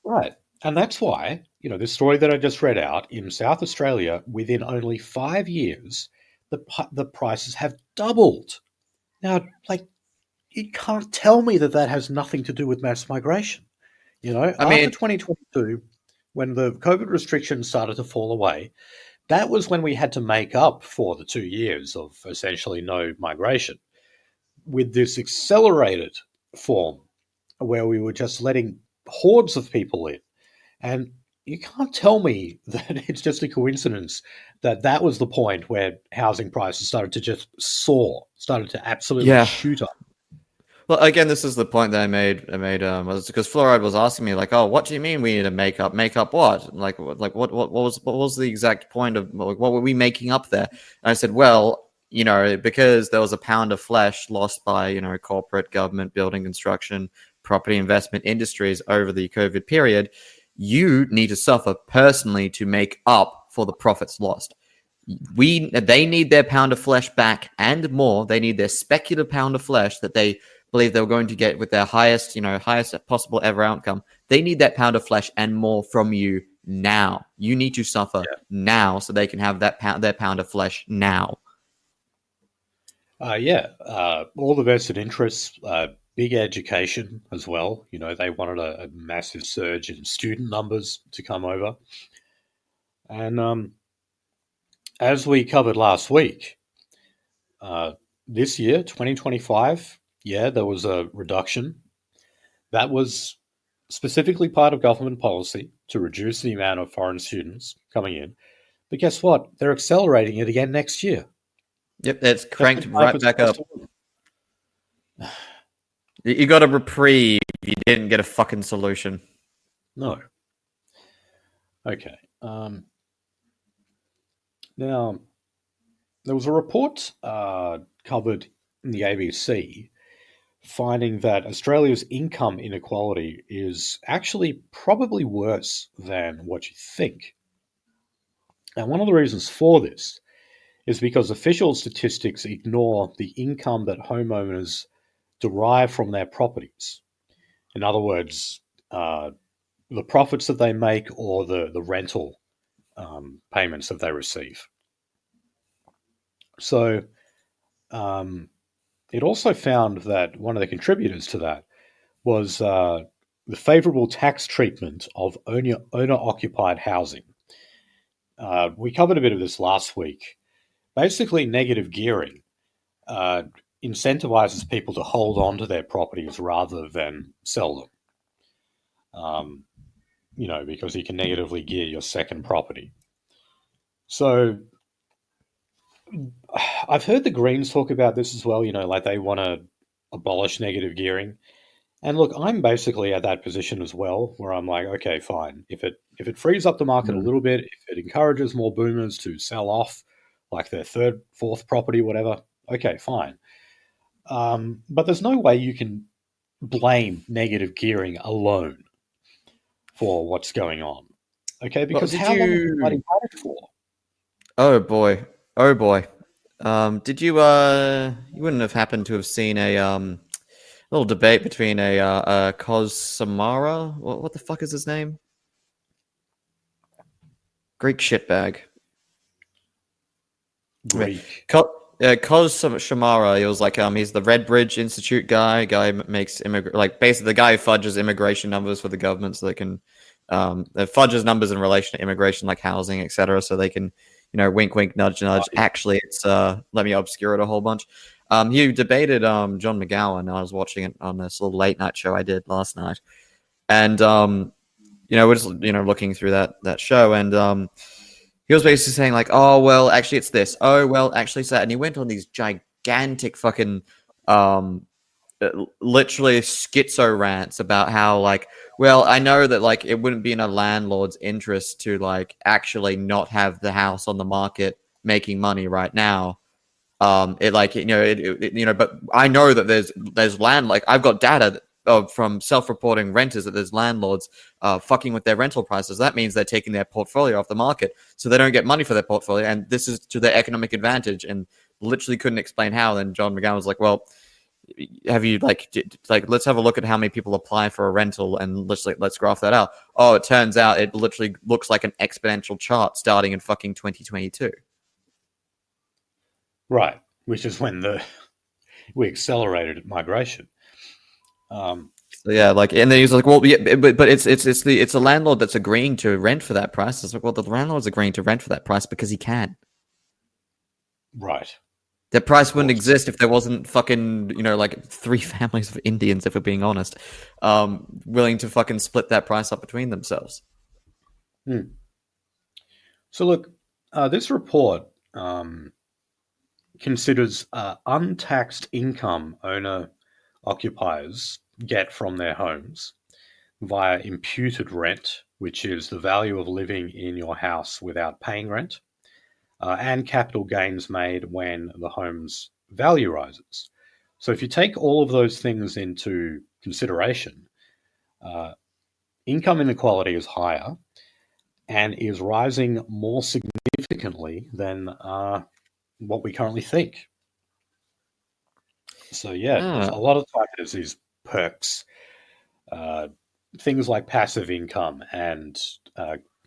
Right. And that's why, this story that I just read out in South Australia, within only 5 years, the prices have doubled. Now, like, you can't tell me that has nothing to do with mass migration. I After mean, 2022, when the COVID restrictions started to fall away, that was when we had to make up for the 2 years of essentially no migration with this accelerated form where we were just letting hordes of people in. And you can't tell me that it's just a coincidence that that was the point where housing prices started to just soar, started to absolutely Yeah. shoot up. Well, again, this is the point that I made was because Fluoride was asking me like, "Oh, what do you mean we need to make up? Make up what? What was the exact point of what were we making up there?" And I said, "Well, because there was a pound of flesh lost by corporate, government, building construction, property investment industries over the COVID period, you need to suffer personally to make up for the profits lost." They need their pound of flesh back and more. They need their speculative pound of flesh that they believe they were going to get with their highest possible ever outcome. They need that pound of flesh and more from you now. You need to suffer now so they can have their pound of flesh now. All the vested interests, big education as well. They wanted a massive surge in student numbers to come over. And as we covered last week, this year, 2025, there was a reduction. That was specifically part of government policy to reduce the amount of foreign students coming in. But guess what? They're accelerating it again next year. Yep, it's cranked right back up. You got a reprieve. You didn't get a fucking solution. No. Okay. Now, there was a report covered in the ABC finding that Australia's income inequality is actually probably worse than what you think. And one of the reasons for this is because official statistics ignore the income that homeowners derive from their properties. In other words, the profits that they make or the rental payments that they receive. So it also found that one of the contributors to that was the favourable tax treatment of owner-occupied housing. We covered a bit of this last week. Basically, negative gearing incentivizes people to hold on to their properties rather than sell them. Because you can negatively gear your second property. So I've heard the Greens talk about this as well, like they want to abolish negative gearing. And look, I'm basically at that position as well, where I'm like, okay, fine. If it frees up the market a little bit, if it encourages more boomers to sell off like their third, fourth property, whatever, okay, fine. But there's no way you can blame negative gearing alone for what's going on. Okay, because how long have you bloody had it for? Oh boy. Did you wouldn't have happened to have seen a little debate between a Cos Samara? What the fuck is his name? Greek shitbag. Greek. Cos Shamara, he was like he's the Redbridge Institute guy. Makes basically the guy who fudges immigration numbers for the government so they can fudges numbers in relation to immigration, like housing, etc. So they can, wink, wink, nudge, nudge. Actually, it's let me obscure it a whole bunch. He debated John McGowan. I was watching it on this little late night show I did last night, and we're just looking through that show, and he was basically saying like, oh well, actually it's this. Oh well, actually it's that, and he went on these gigantic fucking literally schizo rants about how like, well, I know that like it wouldn't be in a landlord's interest to like actually not have the house on the market making money right now. But I know that there's land, like I've got data from self-reporting renters that there's landlords fucking with their rental prices. That means they're taking their portfolio off the market, so they don't get money for their portfolio, and this is to their economic advantage. And literally couldn't explain how. Then John McGowan was like, well, have you let's have a look at how many people apply for a rental and let's graph that out. Oh, it turns out it literally looks like an exponential chart starting in fucking 2022. Right, which is when we accelerated migration. So yeah, like, and then he's like, well, yeah, but it's the landlord that's agreeing to rent for that price. It's like, well, the landlord's agreeing to rent for that price because he can. Right. That price Of wouldn't course. exist if there wasn't fucking, like 3 families of Indians, if we're being honest, willing to fucking split that price up between themselves. Hmm. So look, this report considers untaxed income owner occupiers get from their homes via imputed rent, which is the value of living in your house without paying rent, and capital gains made when the home's value rises. So if you take all of those things into consideration, uh, income inequality is higher and is rising more significantly than what we currently think. So yeah, a Ah, lot of the time there's these perks, uh, things like passive income and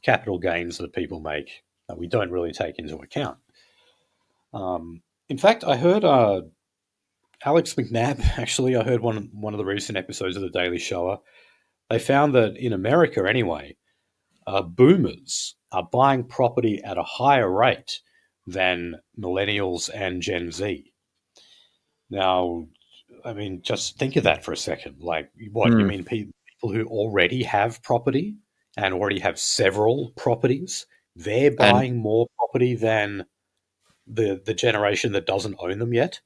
capital gains that people make that we don't really take into account. In fact, I heard Alex McNabb. Actually, I heard one of the recent episodes of the Daily Show. They found that in America, anyway, boomers are buying property at a higher rate than millennials and Gen Z. Now, I mean, just think of that for a second. Like, what you hmm. mean? People who already have property and already have several properties, they're And buying more property than the generation that doesn't own them yet.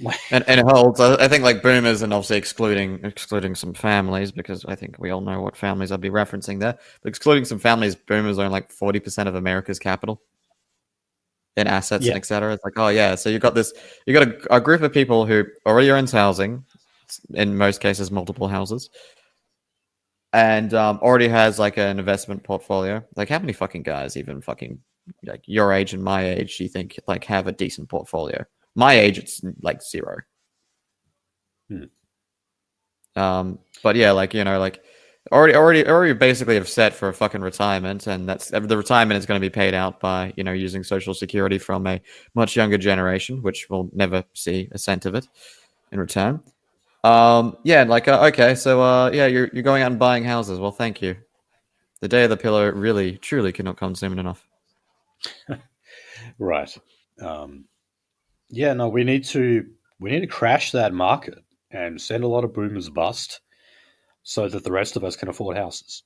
Like, and it holds. I think like boomers, and obviously excluding some families, because I think we all know what families I'd be referencing there. But excluding some families, boomers own like 40% of America's capital in assets and yeah, etc. It's like, oh yeah, so you got a group of people who already owns housing, in most cases multiple houses, and already has like an investment portfolio. Like, how many fucking guys, even fucking like your age and my age, do you think like have a decent portfolio? My age, it's like zero. hmm, But yeah, like like already basically have set for a fucking retirement, and that's the retirement is going to be paid out by using social security from a much younger generation, which will never see a cent of it in return. Yeah, like okay, so yeah, you're going out and buying houses. Well, thank you. The day of the pillow really truly could not come soon enough. right. Um, yeah, no, we need to crash that market and send a lot of boomers bust so that the rest of us can afford houses.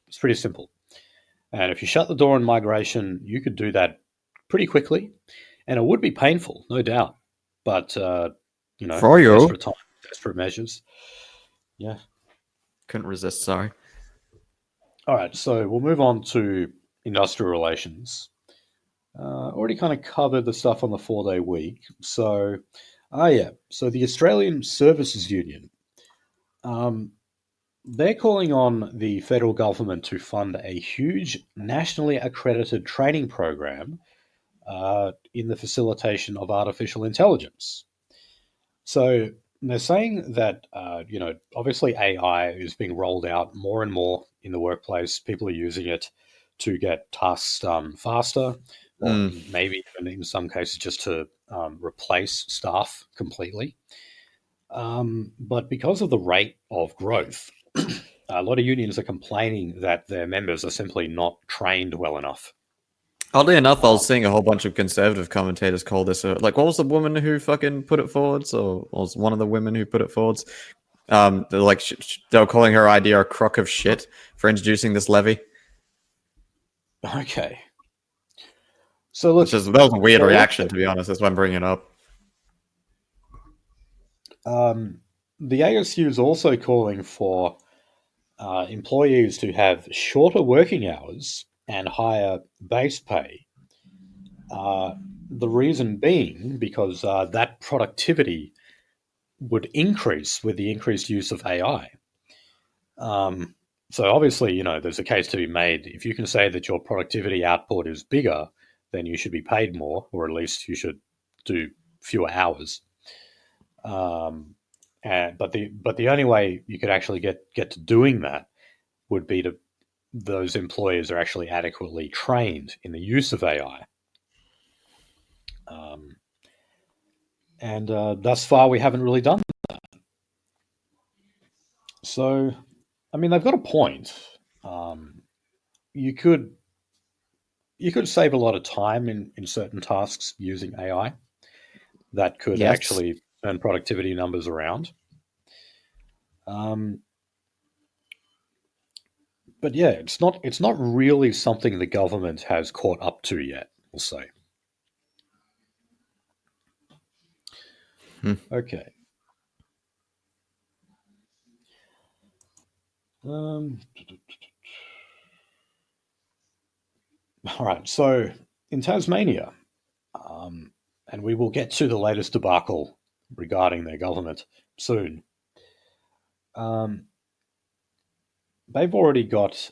It's pretty simple. And if you shut the door on migration, you could do that pretty quickly, and it would be painful, no doubt. But For you. desperate time, desperate measures. Yeah. Couldn't resist. Sorry. All right. So we'll move on to industrial relations. Already kind of covered the stuff on the 4-day week. So, yeah. So the Australian Services Union, um, they're calling on the federal government to fund a huge nationally accredited training program in the facilitation of artificial intelligence. So they're saying that obviously AI is being rolled out more and more in the workplace. People are using it to get tasks done faster, or Mm. maybe even in some cases just to replace staff completely. But because of the rate of growth, a lot of unions are complaining that their members are simply not trained well enough. Oddly enough, I Um, was seeing a whole bunch of conservative commentators call this like, what was the woman who fucking put it forwards, or was one of the women who put it forwards? They're like they were calling her idea a crock of shit for introducing this levy, okay, so which look, is that was a weird they're reaction also to be honest. That's why I'm bringing it up. um, the ASU is also calling for employees to have shorter working hours and higher base pay. Uh, the reason being because that productivity would increase with the increased use of AI. Um, so obviously, there's a case to be made. If you can say that your productivity output is bigger, then you should be paid more, or at least you should do fewer hours. But the only way you could actually get to doing that would be to those employers are actually adequately trained in the use of AI. Um, and thus far, we haven't really done. So, I mean, they've got a point. Um, you could save a lot of time in certain tasks using AI that could Yes. actually turn productivity numbers around. Um, but yeah, it's not really something the government has caught up to yet. We'll say. Hmm. Okay. Um, all right. So in Tasmania, um, and we will get to the latest debacle regarding their government soon. Um, they've already got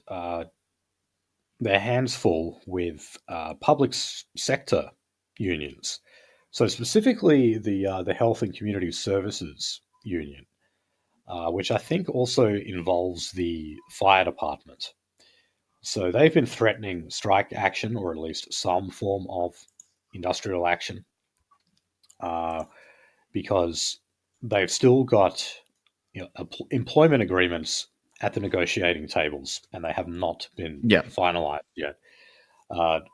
their hands full with public sector unions. So specifically, the Health and Community Services Union, which I think also involves the fire department. So they've been threatening strike action, or at least some form of industrial action, uh, because they've still got employment agreements at the negotiating tables, and they have not been Yeah. finalised yet.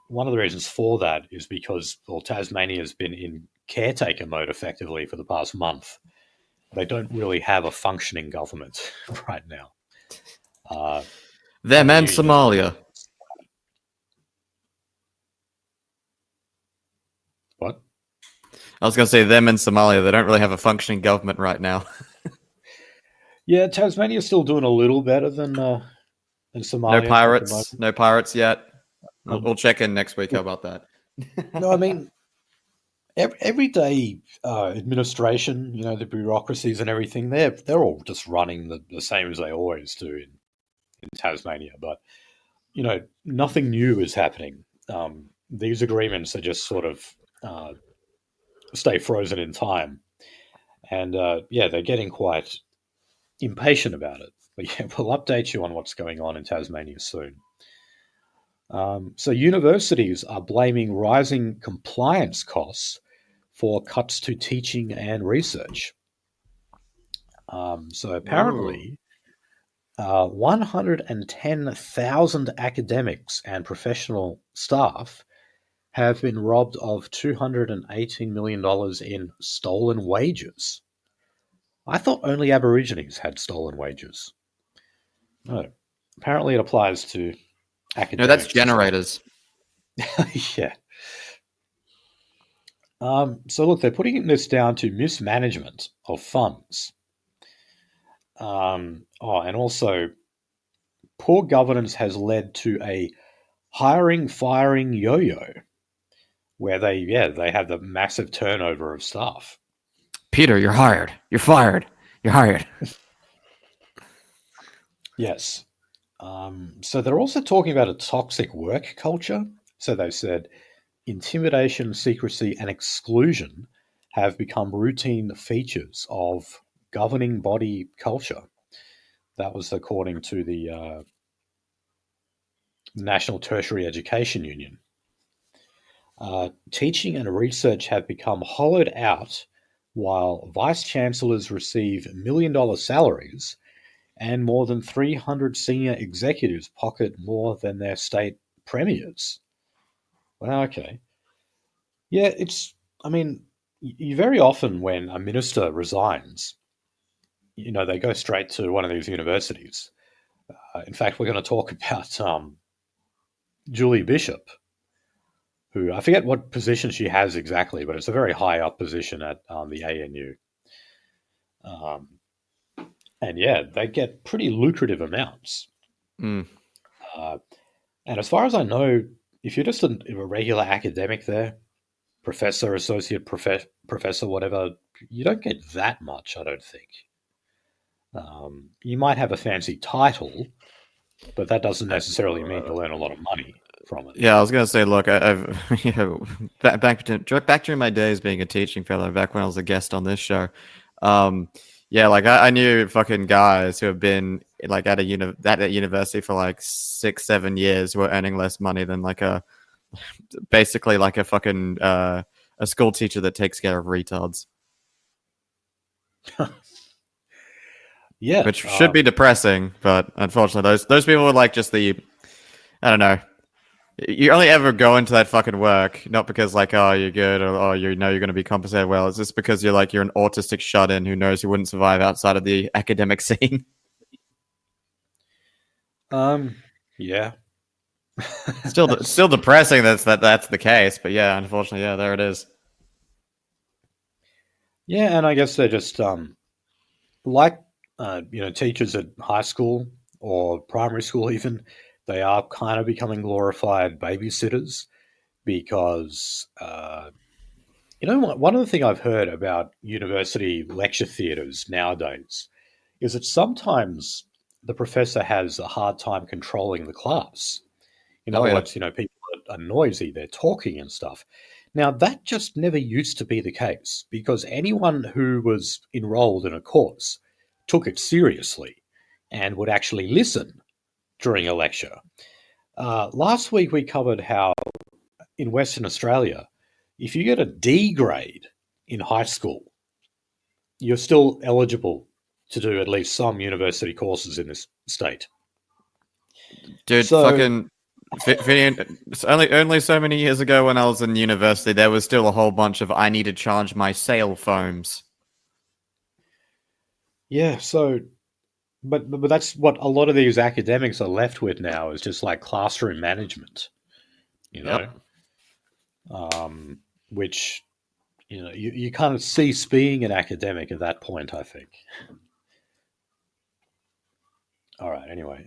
One of the reasons for that is because, well, Tasmania has been in caretaker mode effectively for the past month. They don't really have a functioning government right now. Them And the and union is Somalia. what? I was going to say them and Somalia. They don't really have a functioning government right now. Yeah, Tasmania's still doing a little better than No Somalia at the moment. pirates. No pirates yet. We'll, Um, we'll check in next week. How about that? no, I mean everyday administration, the bureaucracies and everything. They're all just running the same as they always do in Tasmania. But nothing new is happening. These agreements are just sort of uh, stay frozen in time, and yeah, they're getting quite impatient about it. But yeah, we'll update you on what's going on in Tasmania soon. So universities are blaming rising compliance costs for cuts to teaching and research. So Ooh. apparently, 110,000 academics and professional staff have been robbed of $218 million in stolen wages. I thought only Aborigines had stolen wages. No, apparently it applies to No, that's academics as well. generators. Yeah. So look, they're putting this down to mismanagement of funds. And also poor governance has led to a hiring firing yo-yo, where they have the massive turnover of staff. Peter, you're hired. You're fired. You're hired. Yes. So they're also talking about a toxic work culture. So they said intimidation, secrecy, and exclusion have become routine features of governing body culture. That was according to the National Tertiary Education Union. Teaching and research have become hollowed out while vice chancellors receive $1 million salaries and more than 300 senior executives pocket more than their state premiers. Well, okay. Yeah, I mean, you very often when a minister resigns, they go straight to one of these universities. In fact, we're going to talk about Julie Bishop, who I forget what position she has exactly, but it's a very high up position at the ANU. Um, and yeah, they get pretty lucrative amounts. Mm. Uh, and as far as I know, if you're just a regular academic there, professor, associate professor, whatever, you don't get that much, I don't think. You might have a fancy title, but that doesn't necessarily mean you earn a lot of money from it. Yeah, I was gonna say, look, I've back during my days being a teaching fellow, back when I was a guest on this show. Um, yeah, like I knew fucking guys who have been like at a university for like 6-7 years who are earning less money than like basically like a fucking a school teacher that takes care of retards. Yeah. which should be depressing, but unfortunately, those people are like just the I don't know. You only ever go into that fucking work not because like oh you're good or oh you know you're going to be compensated well. It's just because you're an autistic shut-in who knows you wouldn't survive outside of the academic scene. Yeah. Still depressing that's the case, but yeah, unfortunately, yeah, there it is. Yeah, and I guess they're just like teachers at high school or primary school even. They are kind of becoming glorified babysitters because one of the things I've heard about university lecture theatres nowadays is that sometimes the professor has a hard time controlling the class. In Oh other yeah. words, people are noisy, they're talking and stuff. Now, that just never used to be the case because anyone who was enrolled in a course took it seriously and would actually listen during a lecture. Last week, we covered how in Western Australia, if you get a D grade in high school, you're still eligible to do at least some university courses in this state. Dude, So, fucking only so many years ago when I was in university, there was still a whole bunch of I need to charge my sail foams. yeah, but that's what a lot of these academics are left with now is just like classroom management, you know, Yep. um, which you kind of cease being an academic at that point. I think. All right. Anyway,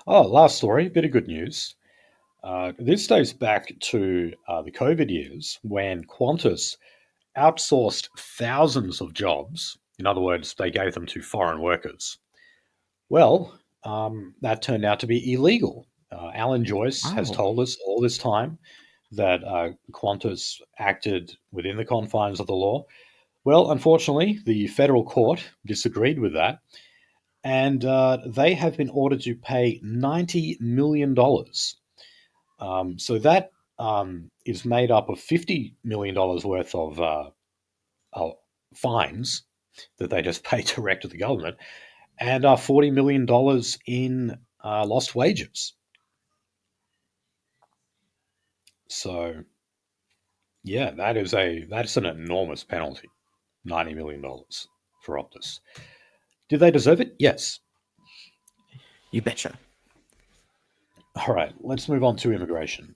last story. Bit of good news. This dates back to the COVID years when Qantas outsourced thousands of jobs. In other words, they gave them to foreign workers. Well, that turned out to be illegal. Alan Joyce has Oh. told us all this time that Qantas acted within the confines of the law. Well, unfortunately, the federal court disagreed with that, and they have been ordered to pay $90 million. So that is made up of $50 million worth of fines that they just pay direct to the government, and $40 million in lost wages. So yeah, that's an enormous penalty, $90 million for Optus. Did they deserve it? Yes. You betcha. All right, let's move on to immigration.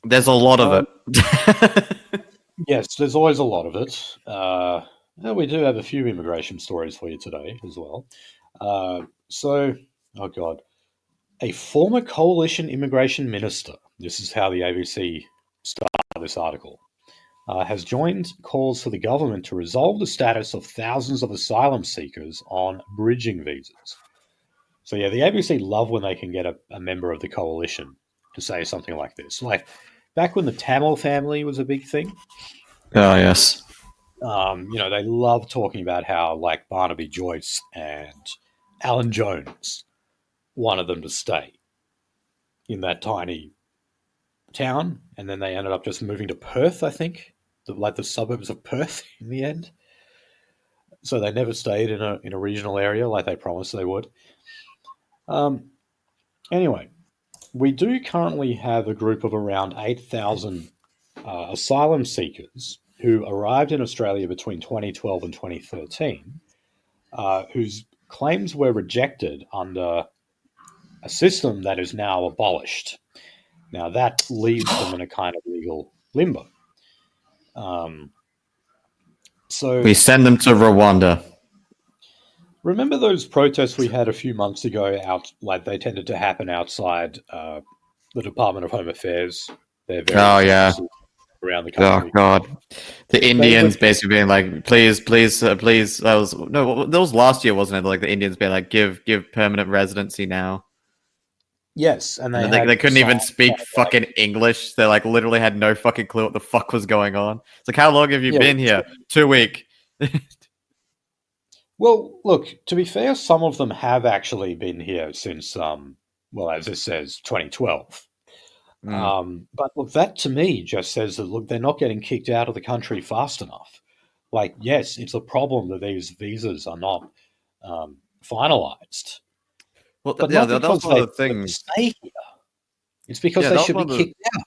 There's a lot of Um, it. yes, there's always a lot of it. We do have a few immigration stories for you today as well. So, oh God, a former coalition immigration minister, this is how the ABC started this article, has joined calls for the government to resolve the status of thousands of asylum seekers on bridging visas. So, yeah, the ABC love when they can get a member of the coalition to say something like this. Like back when the Tamil family was a big thing, Oh yes. they love talking about how, like, Barnaby Joyce and Alan Jones wanted them to stay in that tiny town, and then they ended up just moving to Perth, I think, like the suburbs of Perth in the end. So they never stayed in a regional area like they promised they would. Um, anyway, we do currently have a group of around 8,000 asylum seekers who arrived in Australia between 2012 and 2013, whose claims were rejected under a system that is now abolished. Now, that leaves them in a kind of legal limbo. Um, We so, send them to Rwanda. remember those protests we had a few months ago out, like they tended to happen outside the Department of Home Affairs, their Oh various yeah. offices around the Oh country. god. The They were, Indians basically being like, please, please, please. That was last year, wasn't it? Like the Indians being like, give permanent residency now. yes, and And they then they had couldn't signs even speak like, fucking English. They like literally had no fucking clue what the fuck was going on. It's like, how long have you yeah. been here? 2 weeks. Well, look, to be fair, some of them have actually been here since, well, as it says, 2012. Mm. But look, that to me just says that, look, they're not getting kicked out of the country fast enough. Like, yes, it's a problem that these visas are not finalized, Well, but yeah, not that was because one of they the deserve to things. stay here. It's because Yeah, they that was should be one of the. kicked out.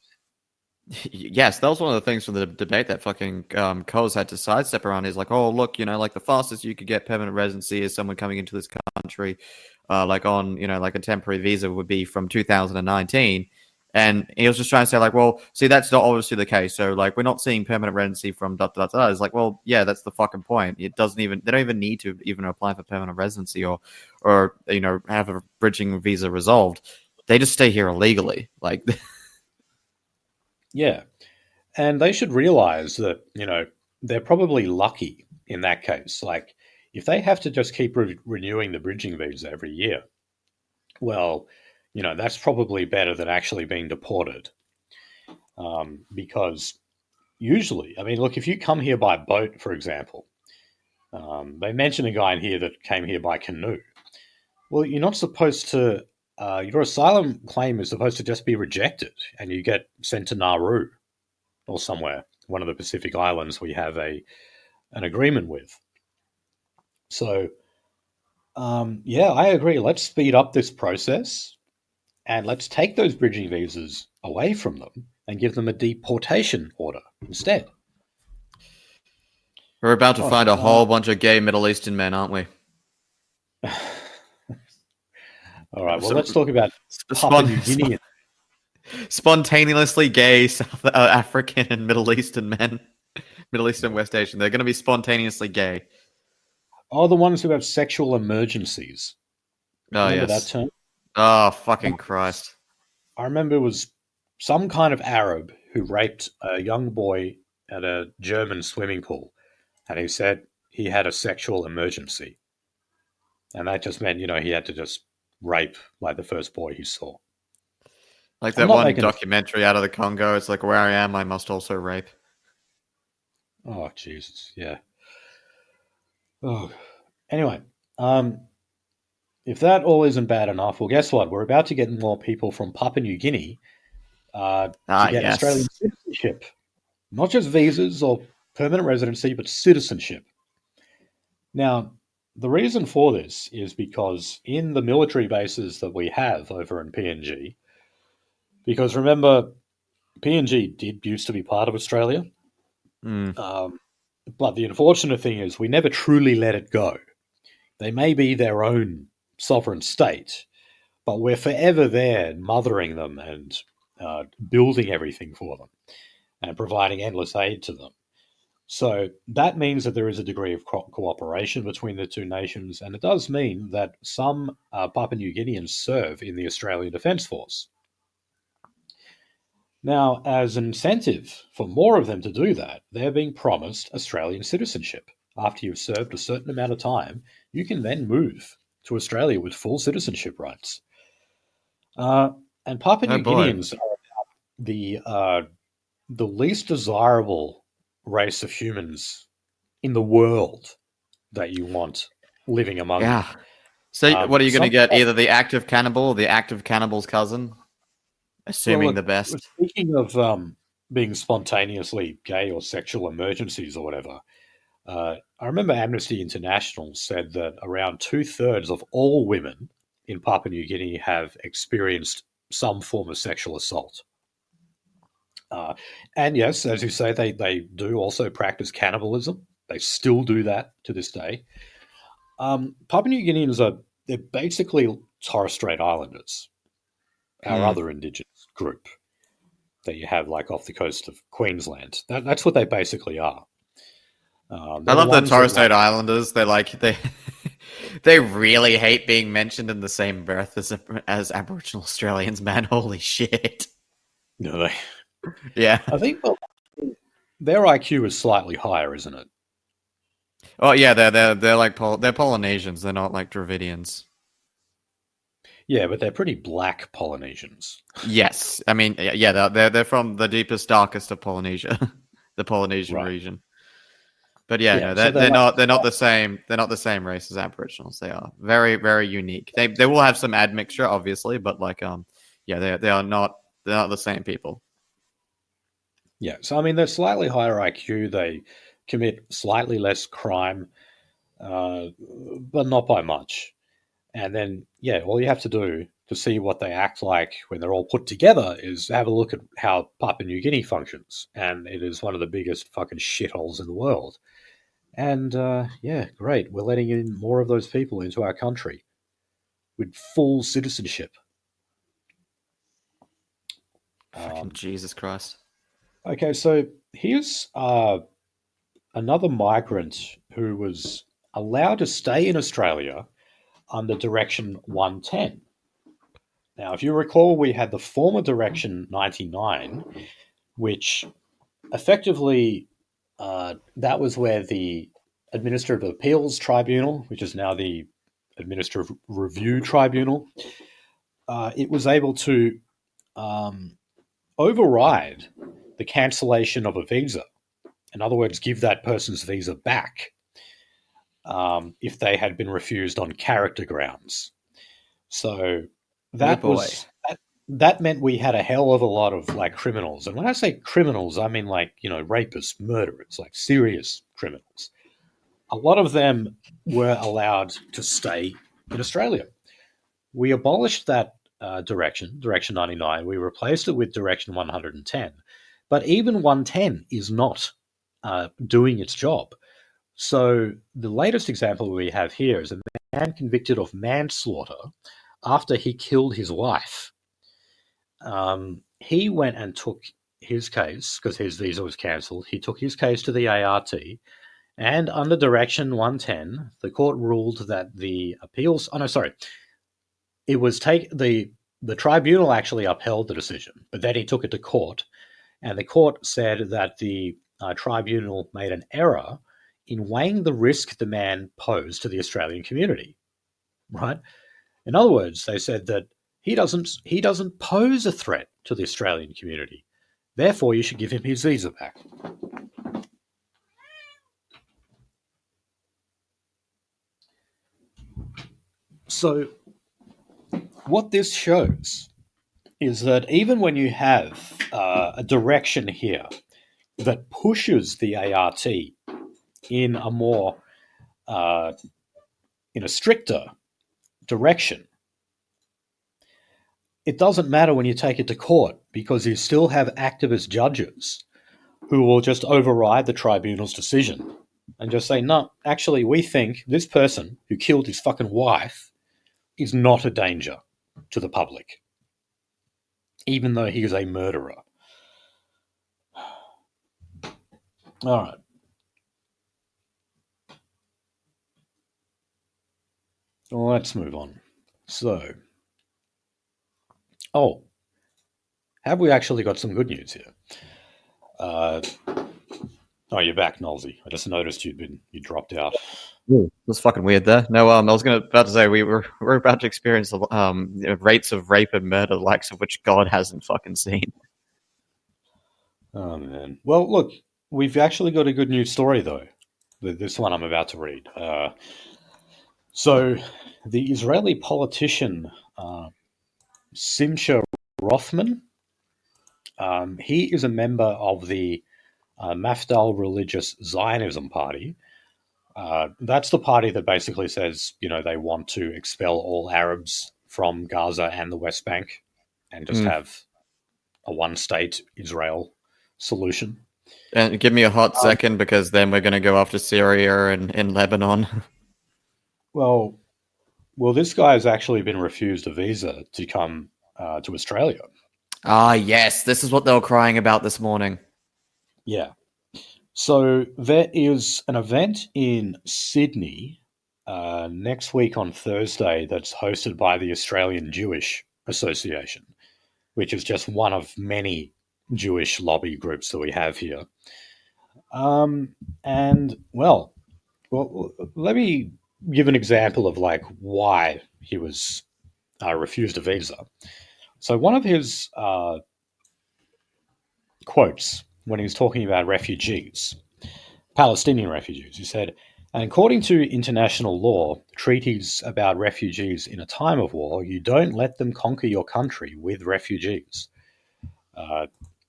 Yes, that was one of the things from the debate that fucking Coles had to sidestep around. He's like, oh, look, like the fastest you could get permanent residency is someone coming into this country, like on, like a temporary visa would be from 2019. And he was just trying to say, like, well, see, that's not obviously the case. So, like, we're not seeing permanent residency from dot dot dot. It's like, well, yeah, that's the fucking point. It doesn't even, they don't even need to even apply for permanent residency or have a bridging visa resolved. They just stay here illegally. Like, Yeah. And they should realize that, they're probably lucky in that case. Like, if they have to just keep renewing the bridging visa every year, well, that's probably better than actually being deported. Because usually, I mean, look, if you come here by boat, for example, they mentioned a guy in here that came here by canoe. Well, you're not supposed to, your asylum claim is supposed to just be rejected and you get sent to Nauru or somewhere, one of the Pacific Islands we have an agreement with. So, yeah, I agree. Let's speed up this process and let's take those bridging visas away from them and give them a deportation order instead. we're about to Oh, find a whole bunch of gay Middle Eastern men, aren't we? all right. Well, So, let's talk about Papua spon- New Guinea. spontaneously gay South African and Middle Eastern men, Middle Eastern West Asian. They're going to be spontaneously gay. Oh, the ones who have sexual emergencies. Oh Remember that yes. term? Oh fucking Christ. I remember it was some kind of Arab who raped a young boy at a German swimming pool, and he said he had a sexual emergency, and that just meant he had to just rape like the first boy he saw. Like I'm that not one making a documentary out of the Congo. It's like, where I am, I must also rape. oh Jesus, yeah. Oh, anyway, um, if that all isn't bad enough, well, guess what? We're about to get more people from Papua New Guinea to Ah get yes. Australian citizenship, not just visas or permanent residency, but citizenship. Now, the reason for this is because in the military bases that we have over in PNG, because remember, PNG did used to be part of Australia, Mm. um, but the unfortunate thing is we never truly let it go. They may be their own sovereign state, but we're forever there mothering them and building everything for them and providing endless aid to them. So that means that there is a degree of cooperation between the two nations, and it does mean that some Papua New Guineans serve in the Australian Defence Force. Now, as an incentive for more of them to do that, they're being promised Australian citizenship. After you've served a certain amount of time, you can then move to Australia with full citizenship rights. Uh, and Papua Oh New boy. Guineans are the least desirable race of humans in the world that you want living among you. Yeah. So what are you going to Some get? Either the active cannibal or the active cannibal's cousin? well, Assuming the look, best. speaking of being spontaneously gay or sexual emergencies or whatever, I remember Amnesty International said that around two-thirds of all women in Papua New Guinea have experienced some form of sexual assault. Uh, and yes, as you say, they do also practice cannibalism. They still do that to this day. Papua New Guineans they're basically Torres Strait Islanders, our Hmm. other indigenous group that you have like off the coast of Queensland. That's what they basically are. I They're the love the ones that Torres like Strait Islanders. They they really hate being mentioned in the same breath as Aboriginal Australians. Man, holy shit. they. Yeah. I think well, their IQ is slightly higher, isn't it? Oh yeah, they're like they're Polynesians. They're not like Dravidians. Yeah, but they're pretty black Polynesians. Yes, I mean yeah, they're from the deepest, darkest of Polynesia, the Polynesian Right. region. But yeah, Yeah, no, so they're like they're not the same. They're not the same race as Aboriginals. They are very very unique. They will have some admixture, obviously, but like yeah, they are not the same people. yeah. So I mean, they're slightly higher IQ. They commit slightly less crime, but not by much. And then, yeah, all you have to do to see what they act like when they're all put together is have a look at how Papua New Guinea functions. And it is one of the biggest fucking shitholes in the world. And yeah, great. We're letting in more of those people into our country with full citizenship. Fucking Jesus Christ. Okay, so here's another migrant who was allowed to stay in Australia under Direction 110. Now, if you recall, we had the former Direction 99, which effectively that was where the Administrative Appeals Tribunal, which is now the Administrative Review Tribunal, it was able to override the cancellation of a visa. In other words, give that person's visa back if they had been refused on character grounds. So that that meant we had a hell of a lot of like criminals. And when I say criminals, I mean like, rapists, murderers, like serious criminals. A lot of them were allowed to stay in Australia. We abolished that Direction 99. We replaced it with Direction 110. But even 110 is not doing its job. So the latest example we have here is a man convicted of manslaughter after he killed his wife. He went and took his case, because his visa was cancelled, he took his case to the ART, and under Direction 110, the court ruled that the appeals... Oh, no, sorry. It was the tribunal actually upheld the decision, but then he took it to court, and the court said that the tribunal made an error in weighing the risk the man posed to the Australian community, right? In other words, they said that he doesn't pose a threat to the Australian community. Therefore, you should give him his visa back. So, what this shows is that even when you have a direction here that pushes the ART in a more in a stricter direction, it doesn't matter when you take it to court, because you still have activist judges who will just override the tribunal's decision and just say, no, actually, we think this person who killed his fucking wife is not a danger to the public, even though he is a murderer. All right. Let's move on. So, have we actually got some good news here? You're back, Nolsey. I just noticed you dropped out. It was fucking weird there. No, I was about to say we're about to experience rates of rape and murder, the likes of which God hasn't fucking seen. Oh man. Well, look, we've actually got a good news story though. This one I'm about to read. So, the Israeli politician Simcha Rothman, he is a member of the Mafdal Religious Zionism Party. That's the party that basically says, they want to expel all Arabs from Gaza and the West Bank and just have a one-state Israel solution. And give me a hot second, because then we're going to go after Syria and Lebanon. Well, this guy has actually been refused a visa to come to Australia. Ah, yes. This is what they were crying about this morning. Yeah. So there is an event in Sydney next week on Thursday that's hosted by the Australian Jewish Association, which is just one of many Jewish lobby groups that we have here. And, well, let me give an example of like why he was refused a visa. So one of his quotes when he was talking about refugees, Palestinian refugees, he said, "And according to international law, treaties about refugees in a time of war, you don't let them conquer your country with refugees."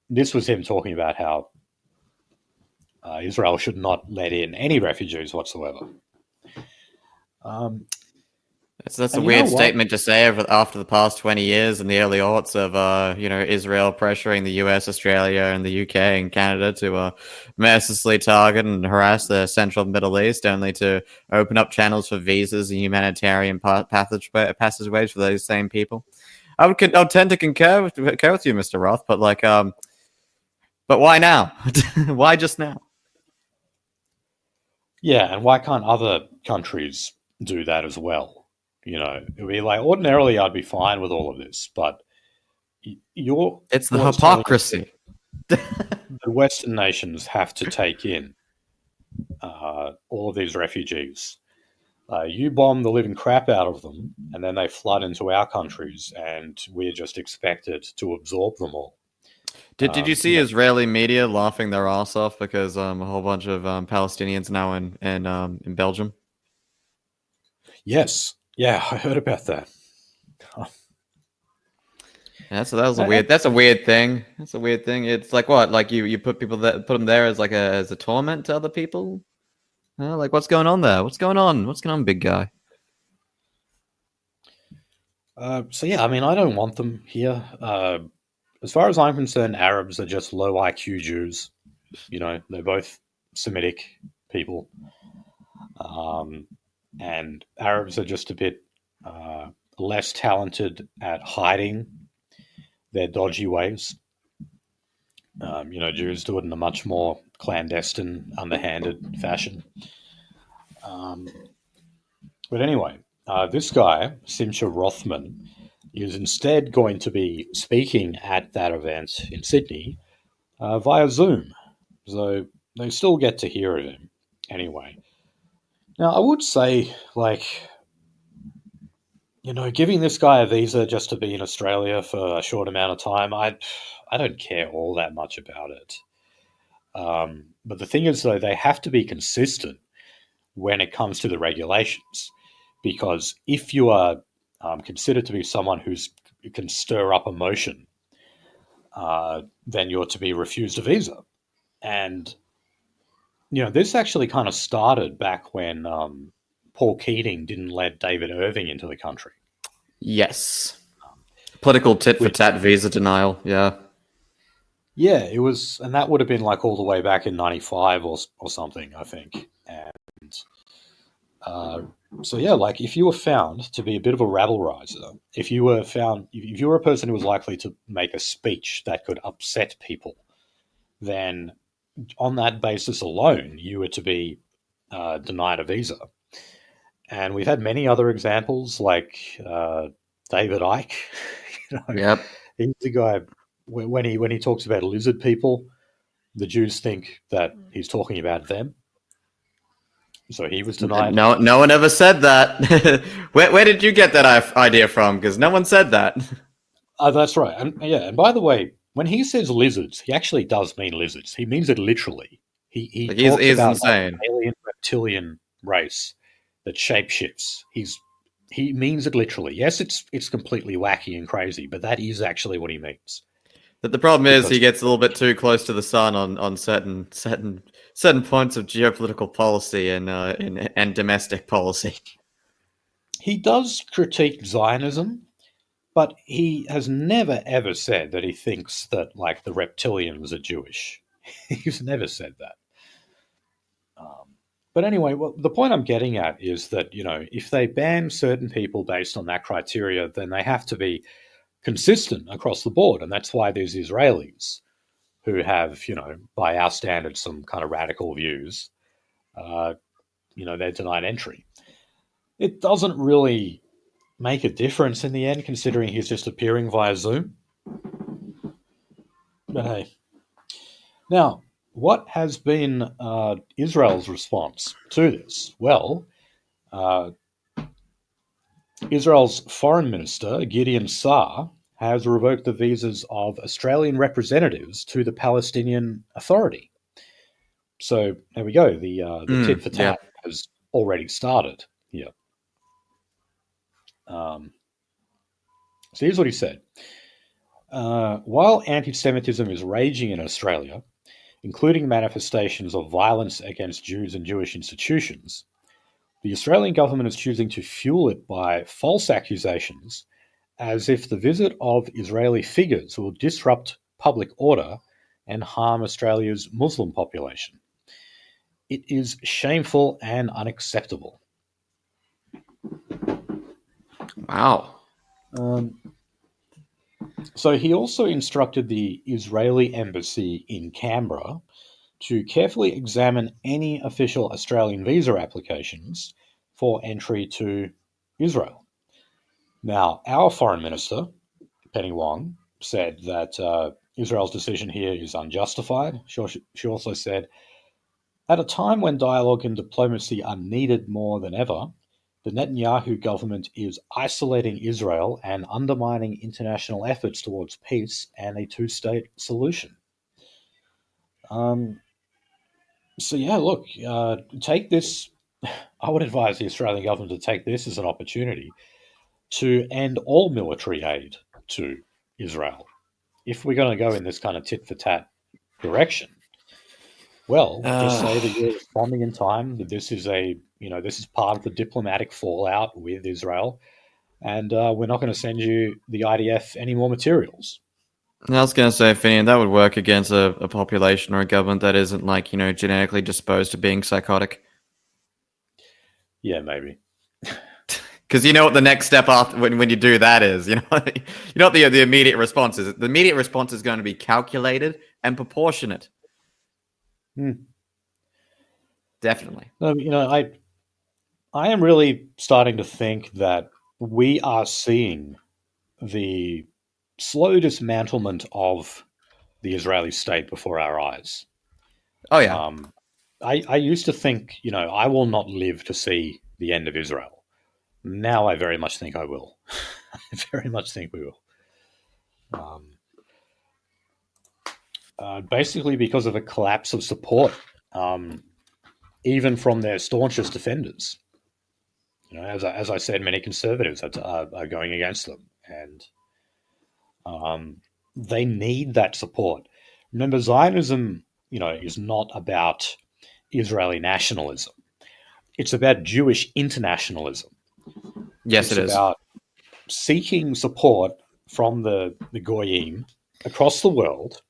This was him talking about how Israel should not let in any refugees whatsoever. That's a And you know weird what? statement to say after the past 20 years and the early aughts of, Israel pressuring the US, Australia, and the UK and Canada to mercilessly target and harass the central Middle East, only to open up channels for visas and humanitarian passageways for those same people. I would tend to concur with you, Mr. Roth, but but why now? Why just now? Yeah, and why can't other countries do that as well? It'd be like ordinarily I'd be fine with all of this, but you're It's the always telling us that hypocrisy. the Western nations have to take in all of these refugees. You bomb the living crap out of them, and then they flood into our countries, and we're just expected to absorb them all. Did you Um, see you know, Israeli media laughing their ass off because a whole bunch of Palestinians now in Belgium? yes, yeah, I heard about that. Yeah, so that was a And weird. That's a weird thing. That's a weird thing. It's like what? Like you put people that put them there as as a torment to other people. Like what's going on there? What's going on? What's going on, big guy? so yeah, I mean, I don't want them here. As far as I'm concerned, Arabs are just low IQ Jews. They're both Semitic people, um, and Arabs are just a bit less talented at hiding their dodgy ways. Jews do it in a much more clandestine, underhanded fashion. Um, but anyway, this guy, Simcha Rothman, is instead going to be speaking at that event in Sydney via Zoom. So they still get to hear of him anyway. Now, I would say, giving this guy a visa just to be in Australia for a short amount of time, I don't care all that much about it. But the thing is, though, they have to be consistent when it comes to the regulations, because if you are considered to be someone who can stir up emotion, then you're to be refused a visa. And this actually kind of started back when Paul Keating didn't let David Irving into the country. Yes, political tit for Which, tat visa denial. Yeah. yeah, it was, and that would have been like all the way back in '95 or something, I think. And uh, so yeah, like if you were found to be a bit of a rabble riser, if you were a person who was likely to make a speech that could upset people, then on that basis alone, you were to be denied a visa. And we've had many other examples, like David Icke. Yep. He's the guy when he talks about lizard people, the Jews think that he's talking about them. So he was denied. No one ever said that. Where did you get that idea from? Because no one said that. That's right. And yeah, and by the way, when he says lizards, he actually does mean lizards. He means it literally. He Like talks he's about like insane. an alien reptilian race that shapeshifts. He means it literally. Yes, it's completely wacky and crazy, but that is actually what he means. But the problem is Because he gets a little bit too close to the sun on certain points of geopolitical policy and domestic policy. he does critique Zionism, but he has never ever said that he thinks that like the reptilians are Jewish. He's never said that. Um, but anyway, well, the point I'm getting at is that if they ban certain people based on that criteria, then they have to be consistent across the board, and that's why there's Israelis who have, by our standards, some kind of radical views. Uh, they're denied entry. It doesn't really make a difference in the end, considering he's just appearing via Zoom. But hey, now what has been Israel's response to this? Well, uh, Israel's foreign minister, Gideon Saar, has revoked the visas of Australian representatives to the Palestinian Authority. So there we go. The tit for Yeah. tat has already started here. Um, so here's what he said. While anti Semitism is raging in Australia, including manifestations of violence against Jews and Jewish institutions, the Australian government is choosing to fuel it by false accusations as if the visit of Israeli figures will disrupt public order and harm Australia's Muslim population. It is shameful and unacceptable. Wow. So he also instructed the Israeli embassy in Canberra to carefully examine any official Australian visa applications for entry to Israel. Now, our foreign minister, Penny Wong, said that Israel's decision here is unjustified. She also said, at a time when dialogue and diplomacy are needed more than ever, the Netanyahu government is isolating Israel and undermining international efforts towards peace and a two-state solution. So yeah, look, take this. I would advise the Australian government to take this as an opportunity to end all military aid to Israel. If we're going to go in this kind of tit-for-tat direction, well, just say that you're responding in time, that this is this is part of the diplomatic fallout with Israel, and we're not going to send you, the IDF, any more materials. I was going to say, Finian, that would work against a population or a government that isn't genetically disposed to being psychotic. Yeah, maybe. Because you know what the next step after when you do that is, you know what the immediate response is. The immediate response is going to be calculated and proportionate. Definitely. I am really starting to think that we are seeing the slow dismantlement of the Israeli state before our eyes. Oh yeah. I used to think, I will not live to see the end of Israel. Now I very much think I will. I very much think we will. Basically because of a collapse of support, even from their staunchest defenders. As I said, many conservatives are going against them, and they need that support. Remember, Zionism, is not about Israeli nationalism. It's about Jewish internationalism. Yes, it is. It's about seeking support from the Goyim across the world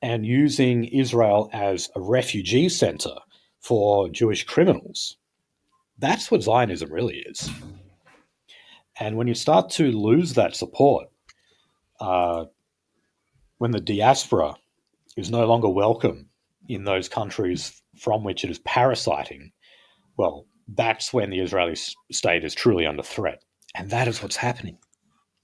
and using Israel as a refugee center for Jewish criminals. That's what Zionism really is. And when you start to lose that support, when the diaspora is no longer welcome in those countries from which it is parasiting, well, that's when the Israeli state is truly under threat. And that is what's happening.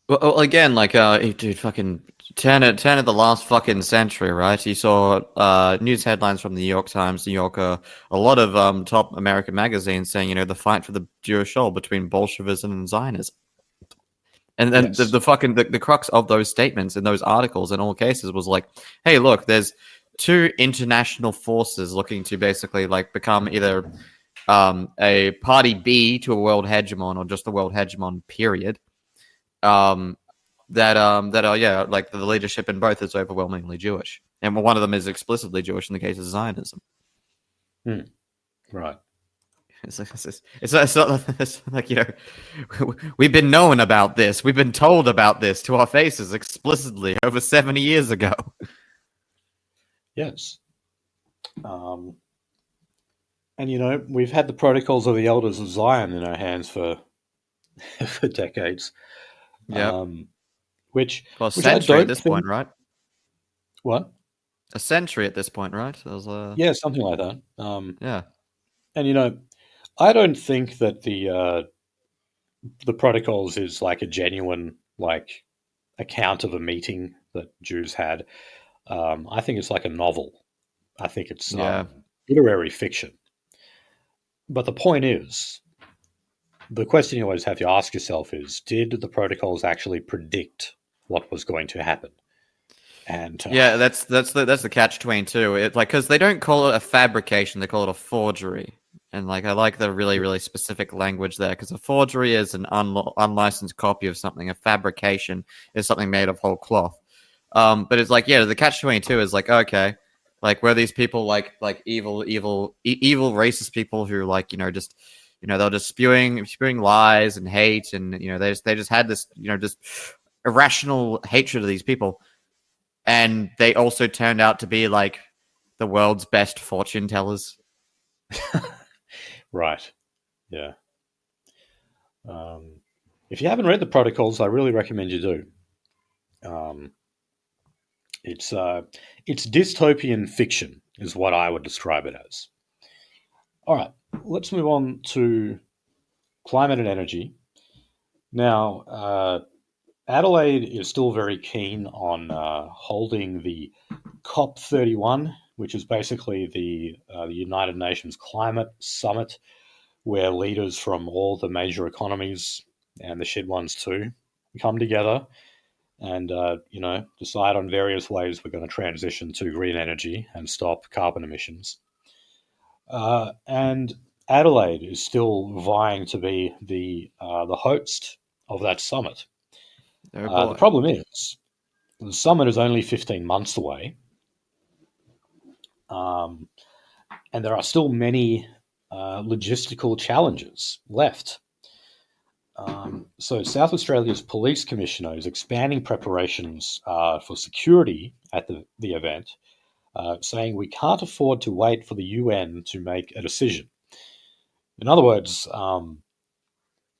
Well, again, dude, fucking turn it the last fucking century, right? You saw news headlines from the New York Times, New Yorker, a lot of top American magazines saying, the fight for the Jewish soul between Bolshevism and Zionism. And then Yes. the crux of those statements in those articles in all cases was like, hey, look, there's two international forces looking to basically become either a party B to a world hegemon or just a world hegemon, period. That are the leadership in both is overwhelmingly Jewish, and one of them is explicitly Jewish in the case of Zionism. Right. It's like we've been known about this, we've been told about this to our faces explicitly over 70 years ago. Yes. And we've had the protocols of the elders of Zion in our hands for decades. Yeah. Which a century at this point, right? What? A century at this point, right? Yeah, something like that. Yeah. And I don't think that the protocols is like a genuine account of a meeting that Jews had. I think it's like a novel. I think it's literary fiction. But the point is, the question you always have to ask yourself is, did the protocols actually predict what was going to happen? And that's the catch-22. Because they don't call it a fabrication, they call it a forgery. And I like the really, really specific language there, because a forgery is an unlicensed copy of something. A fabrication is something made of whole cloth. But it's the catch-22 is okay, Like, were these people like evil racist people who like just they're just spewing lies and hate, and they just had this just irrational hatred of these people, and they also turned out to be like the world's best fortune tellers. Right. Yeah. If you haven't read the protocols, I really recommend you do. Um, it's dystopian fiction, is what I would describe it as. All right, let's move on to climate and energy. Now, Adelaide is still very keen on holding the COP31, which is basically the United Nations Climate Summit, where leaders from all the major economies and the shit ones too come together and decide on various ways we're going to transition to green energy and stop carbon emissions. And Adelaide is still vying to be the host of that summit. Oh, the problem is the summit is only 15 months away, and there are still many logistical challenges left. So South Australia's Police Commissioner is expanding preparations for security at the event, saying we can't afford to wait for the UN to make a decision. In other words, the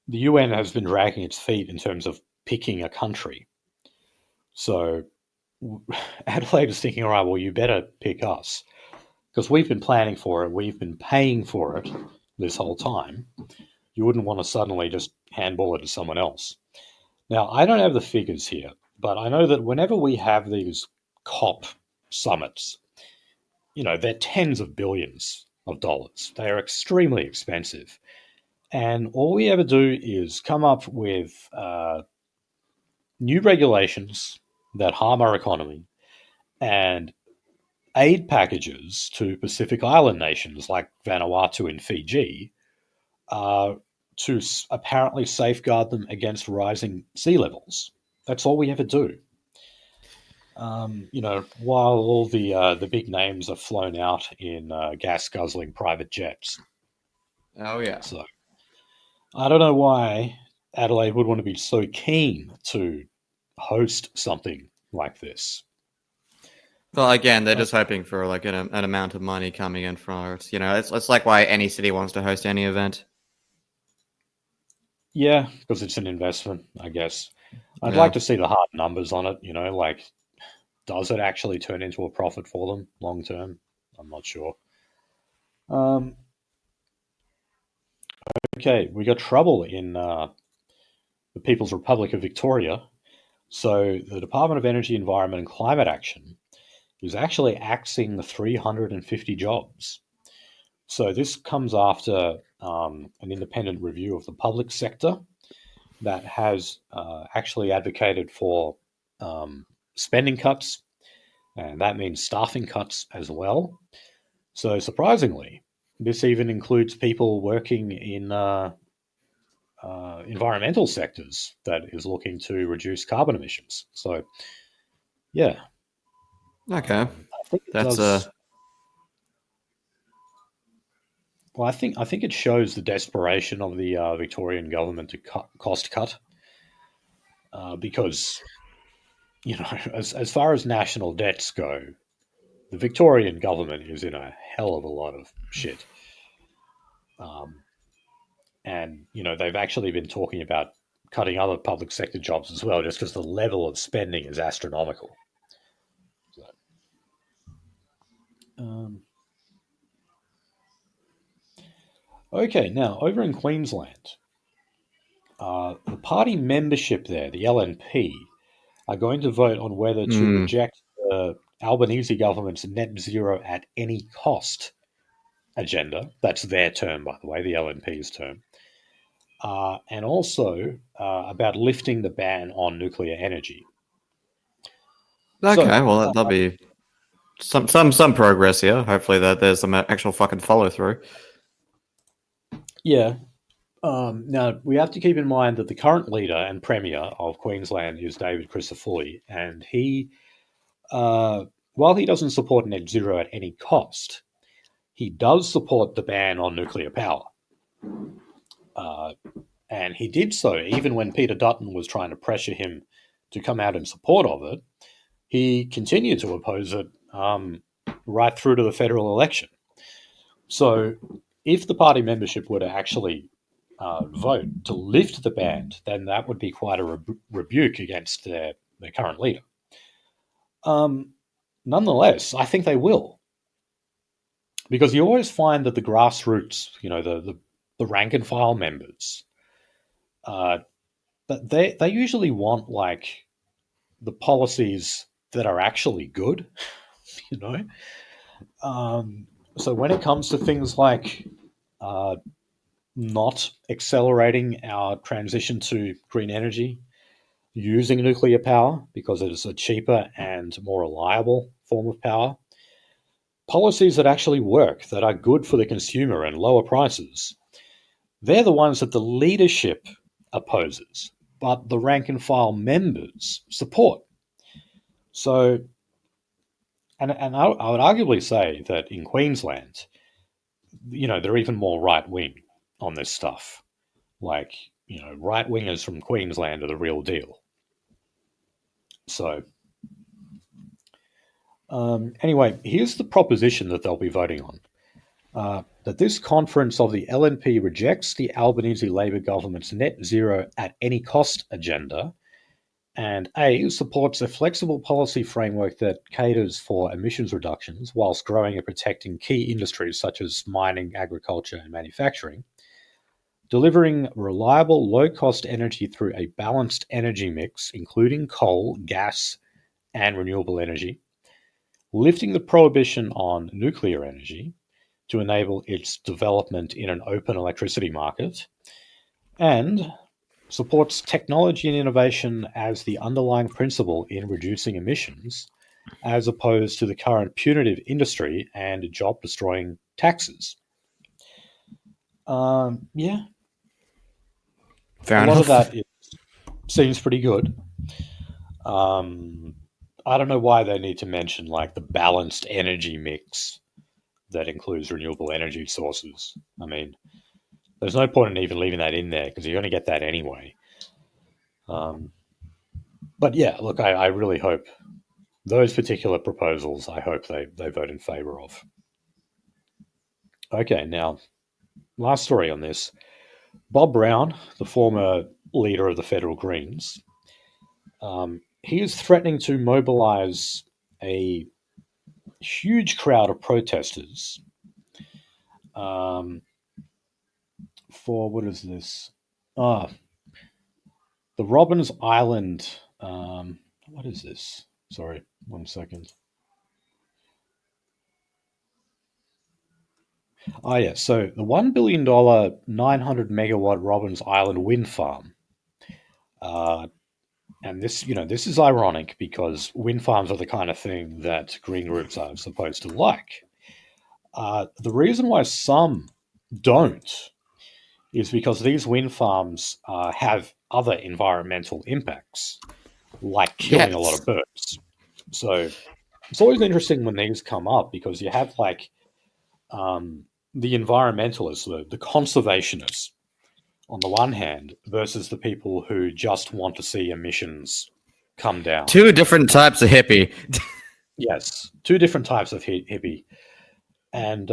UN has been dragging its feet in terms of picking a country. So Adelaide is thinking, all right, well, you better pick us, because we've been planning for it, we've been paying for it this whole time. You wouldn't want to suddenly just handball it to someone else. Now, I don't have the figures here, but I know that whenever we have these COP summits, they're tens of billions of dollars. They are extremely expensive. And all we ever do is come up with new regulations that harm our economy and aid packages to Pacific Island nations like Vanuatu and Fiji to apparently safeguard them against rising sea levels. That's all we ever do. While all the big names are flown out in gas guzzling private jets. Oh yeah. So I don't know why Adelaide would want to be so keen to host something like this. Well, again, they're just hoping for like an amount of money coming in from it. It's like why any city wants to host any event. Yeah, because it's an investment, I guess. I'd Yeah. like to see the hard numbers on it. Like, does it actually turn into a profit for them long term? I'm not sure. Okay, we got trouble in the People's Republic of Victoria. So the Department of Energy, Environment and Climate Action is actually axing the 350 jobs. So this comes after an independent review of the public sector that has actually advocated for spending cuts, and that means staffing cuts as well. So surprisingly, this even includes people working in environmental sectors that is looking to reduce carbon emissions. So, yeah. Okay. I think it That's does. Well, I think it shows the desperation of the Victorian government to cost cut, because as far as national debts go, the Victorian government is in a hell of a lot of shit. And they've actually been talking about cutting other public sector jobs as well, just because the level of spending is astronomical. So, okay, now over in Queensland, the party membership there, the LNP, are going to vote on whether to reject the Albanese government's net zero at any cost agenda. That's their term, by the way, the LNP's term. And also about lifting the ban on nuclear energy. okay. So, Well, that'll be some progress here. Hopefully, that there's some actual fucking follow through. yeah. Now, we have to keep in mind that the current leader and premier of Queensland is David Crisafulli, and he while he doesn't support net zero at any cost, he does support the ban on nuclear power. And he did so even when Peter Dutton was trying to pressure him to come out in support of it. He continued to oppose it right through to the federal election. So if the party membership were to actually vote to lift the ban, then that would be quite a rebuke against their current leader. Nonetheless, I think they will. Because you always find that the grassroots, the rank and file members, but they usually want like the policies that are actually good, you know. So when it comes to things like not accelerating our transition to green energy, using nuclear power because it is a cheaper and more reliable form of power, policies that actually work, that are good for the consumer and lower prices, they're the ones that the leadership opposes, but the rank and file members support. So, and I would arguably say that in Queensland, they're even more right wing on this stuff. Like, right wingers from Queensland are the real deal. So, anyway, here's the proposition that they'll be voting on. That this conference of the LNP rejects the Albanese Labor government's net zero at any cost agenda, and A, supports a flexible policy framework that caters for emissions reductions whilst growing and protecting key industries such as mining, agriculture, and manufacturing, delivering reliable, low-cost energy through a balanced energy mix, including coal, gas, and renewable energy, lifting the prohibition on nuclear energy to enable its development in an open electricity market, and supports technology and innovation as the underlying principle in reducing emissions, as opposed to the current punitive industry and job-destroying taxes. Yeah. Fair a enough. lot of that seems pretty good. I don't know why they need to mention like the balanced energy mix that includes renewable energy sources. I mean, there's no point in even leaving that in there because you're going to get that anyway. But yeah, look, I really hope those particular proposals, I hope they vote in favour of. Okay, now, last story on this. Bob Brown, the former leader of the Federal Greens, he is threatening to mobilise a huge crowd of protesters for, what is this? The Robbins Island. What is this? Sorry, 1 second. Oh, yeah. So the $1 billion 900 megawatt Robbins Island wind farm. And this is ironic because wind farms are the kind of thing that green groups are supposed to like. The reason why some don't is because these wind farms have other environmental impacts, like killing a lot of birds. So it's always interesting when these come up because you have like the environmentalists, the conservationists on the one hand versus the people who just want to see emissions come down. Two different types of hippie. Yes, two different types of hippie. And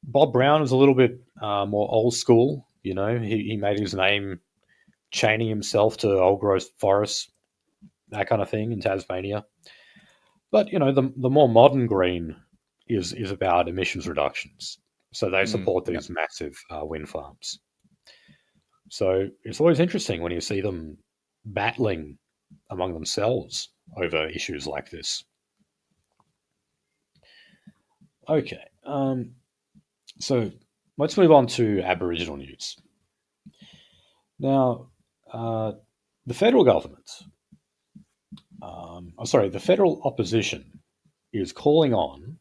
Bob Brown is a little bit more old school. He made his name chaining himself to old growth forests, that kind of thing in Tasmania. But, the more modern green is about emissions reductions. So they support these massive wind farms. So it's always interesting when you see them battling among themselves over issues like this. Okay, so let's move on to Aboriginal news. Now, the federal government, the federal opposition is calling on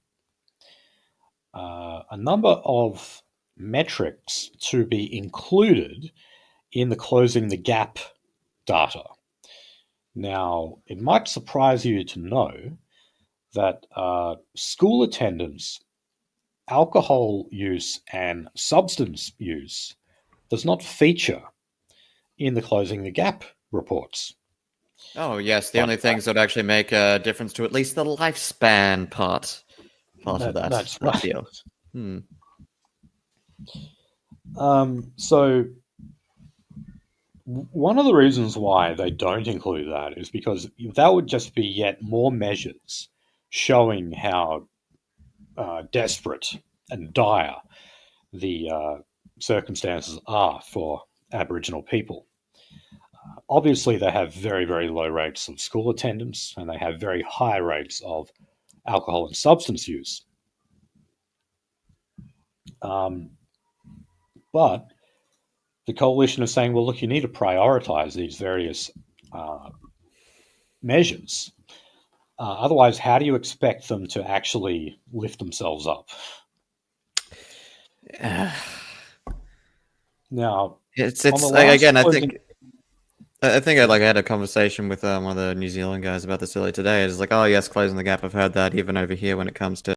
a number of metrics to be included in the Closing the Gap data. Now, it might surprise you to know that school attendance, alcohol use, and substance use does not feature in the Closing the Gap reports. Oh, yes, the only things that actually make a difference to at least the lifespan part of That's that right. deal. Hmm. So one of the reasons why they don't include that is because that would just be yet more measures showing how desperate and dire the circumstances are for Aboriginal people. Obviously, they have very, very low rates of school attendance and they have very high rates of alcohol and substance use. Um, but the coalition is saying, well, look, you need to prioritize these various uh, measures. Otherwise, how do you expect them to actually lift themselves up? Now, It's on the it's last again. closing, I think yeah, I had a conversation with one of the New Zealand guys about this earlier today. It's like, oh yes, closing the gap. I've heard that even over here when it comes to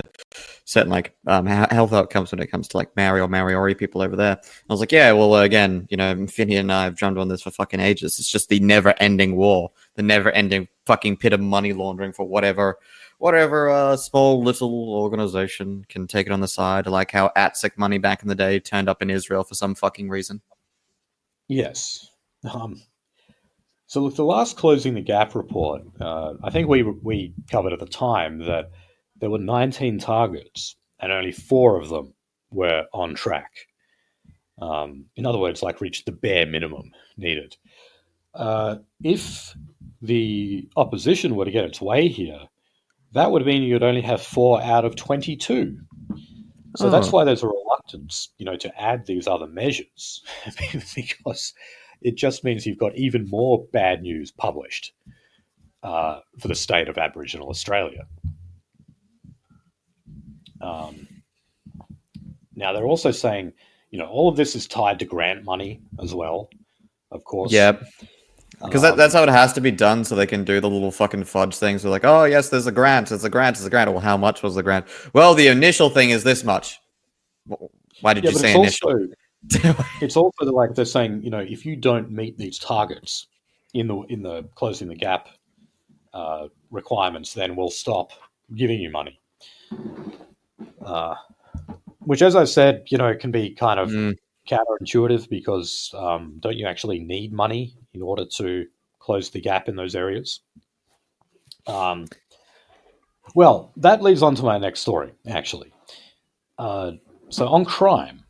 certain like health outcomes when it comes to like Maori or Maori people over there. I was like, yeah, well, again, Finney and I have drummed on this for fucking ages. It's just the never-ending war, the never-ending fucking pit of money laundering for whatever small little organization can take it on the side, like how ATSIC money back in the day turned up in Israel for some fucking reason. yes. So, look, the last closing the gap report, I think we covered at the time that there were 19 targets and only four of them were on track. In other words, like reached the bare minimum needed. If the opposition were to get its way here, that would mean you'd only have 4 out of 22. So that's Oh. why there's a reluctance, to add these other measures, because it just means you've got even more bad news published for the state of Aboriginal Australia. Um, Now they're also saying, all of this is tied to grant money as well, of course. Yeah, because that's Um, how it has to be done, so they can do the little fucking fudge things. They're like, oh yes, there's a grant, there's a grant, there's a grant. Well, how much was the grant? Well, the initial thing is this much. Why did yeah, you but say initial? it's also like they're saying, if you don't meet these targets in the closing the gap requirements, then we'll stop giving you money. Uh, which, as I said, can be kind of Mm. counterintuitive because don't you actually need money in order to close the gap in those areas? Um, well, that leads on to my next story, actually. Uh, so, on crime,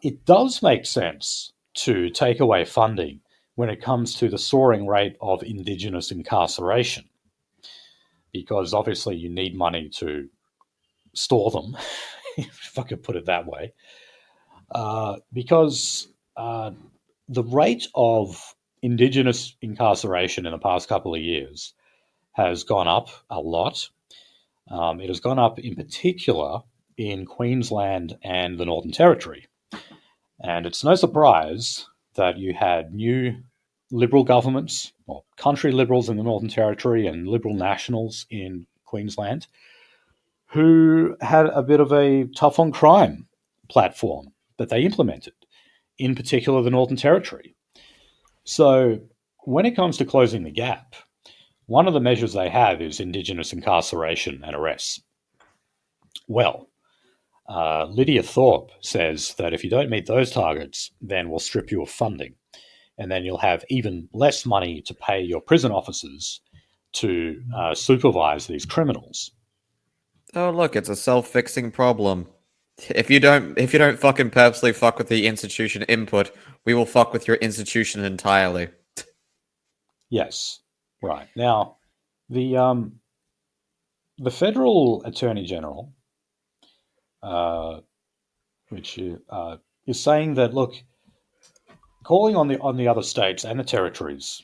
it does make sense to take away funding when it comes to the soaring rate of Indigenous incarceration, because obviously you need money to store them, if I could put it that way. Because the rate of Indigenous incarceration in the past couple of years has gone up a lot. It has gone up in particular in Queensland and the Northern Territory. And it's no surprise that you had new Liberal governments, or country Liberals in the Northern Territory and Liberal Nationals in Queensland, who had a bit of a tough on crime platform that they implemented, in particular the Northern Territory. So when it comes to closing the gap, one of the measures they have is Indigenous incarceration and arrests. Well, Lydia Thorpe says that if you don't meet those targets, then we'll strip you of funding. And then you'll have even less money to pay your prison officers to supervise these criminals. Oh look, it's a self-fixing problem. If you don't fucking purposely fuck with the institution input, we will fuck with your institution entirely. Yes, right. Now, the federal attorney general, uh, which is saying that, look, calling on the other states and the territories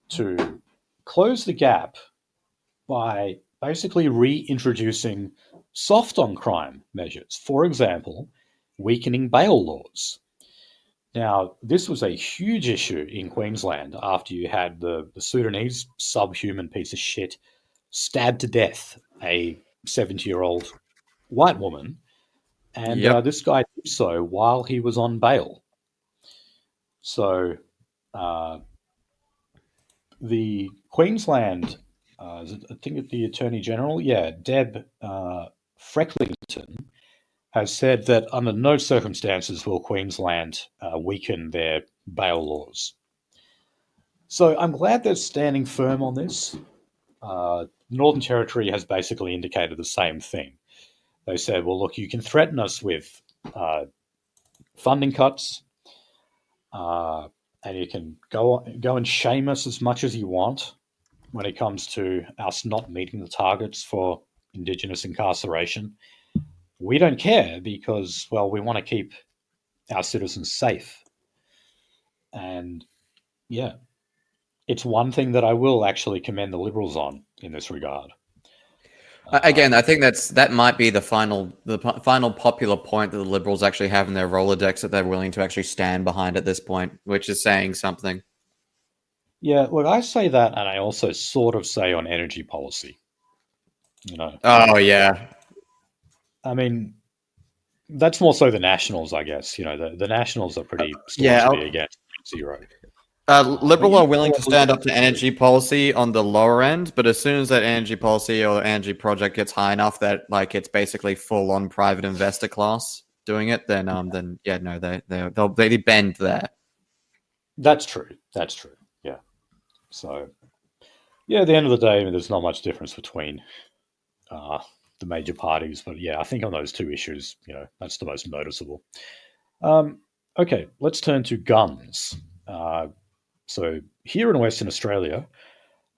to close the gap by basically reintroducing soft on crime measures. For example, weakening bail laws. Now, this was a huge issue in Queensland after you had the Sudanese subhuman piece of shit stabbed to death a 70-year-old white woman, and Yep. this guy did so while he was on bail. So uh, the Queensland, I think the Attorney General, yeah, Deb Frecklington, has said that under no circumstances will Queensland weaken their bail laws. So I'm glad they're standing firm on this. Northern Territory has basically indicated the same thing. They said, well, look, you can threaten us with uh, funding cuts, uh, and you can go and shame us as much as you want when it comes to us not meeting the targets for Indigenous incarceration. We don't care because, well, we want to keep our citizens safe. And yeah, it's one thing that I will actually commend the Liberals on in this regard. Again, I think that might be the final popular point that the Liberals actually have in their Rolodex that they're willing to actually stand behind at this point, which is saying something. Yeah, look, I say that, and I also sort of say on energy policy. Oh yeah. I mean, that's more so the Nationals, I guess. The Nationals are pretty staunchly against zero. Liberal are willing to stand up to energy policy on the lower end, but as soon as that energy policy or energy project gets high enough that like it's basically full on private investor class doing it, then yeah, no, they bend there. That's true. Yeah. So yeah, at the end of the day, I mean, there's not much difference between the major parties, but yeah, I think on those two issues, that's the most noticeable. Okay, let's turn to guns. So here in Western Australia,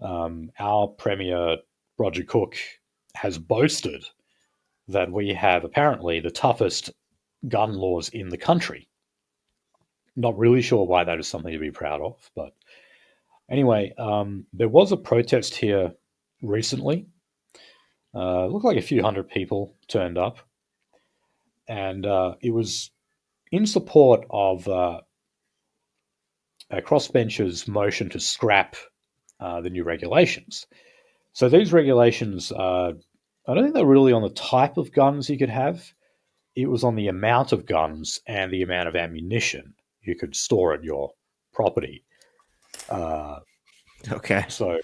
our Premier, Roger Cook, has boasted that we have apparently the toughest gun laws in the country. Not really sure why that is something to be proud of, but anyway, there was a protest here recently. Looked like a few hundred people turned up, and it was in support of a crossbencher's motion to scrap the new regulations. So these regulations, I don't think they're really on the type of guns you could have. It was on the amount of guns and the amount of ammunition you could store at your property. Okay. So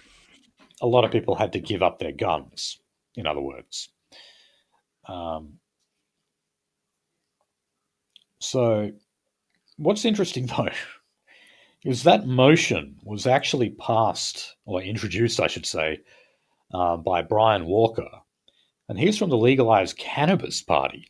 a lot of people had to give up their guns, in other words. So what's interesting, though, is that motion was actually passed, or introduced, I should say, by Brian Walker, and he's from the Legalized Cannabis Party.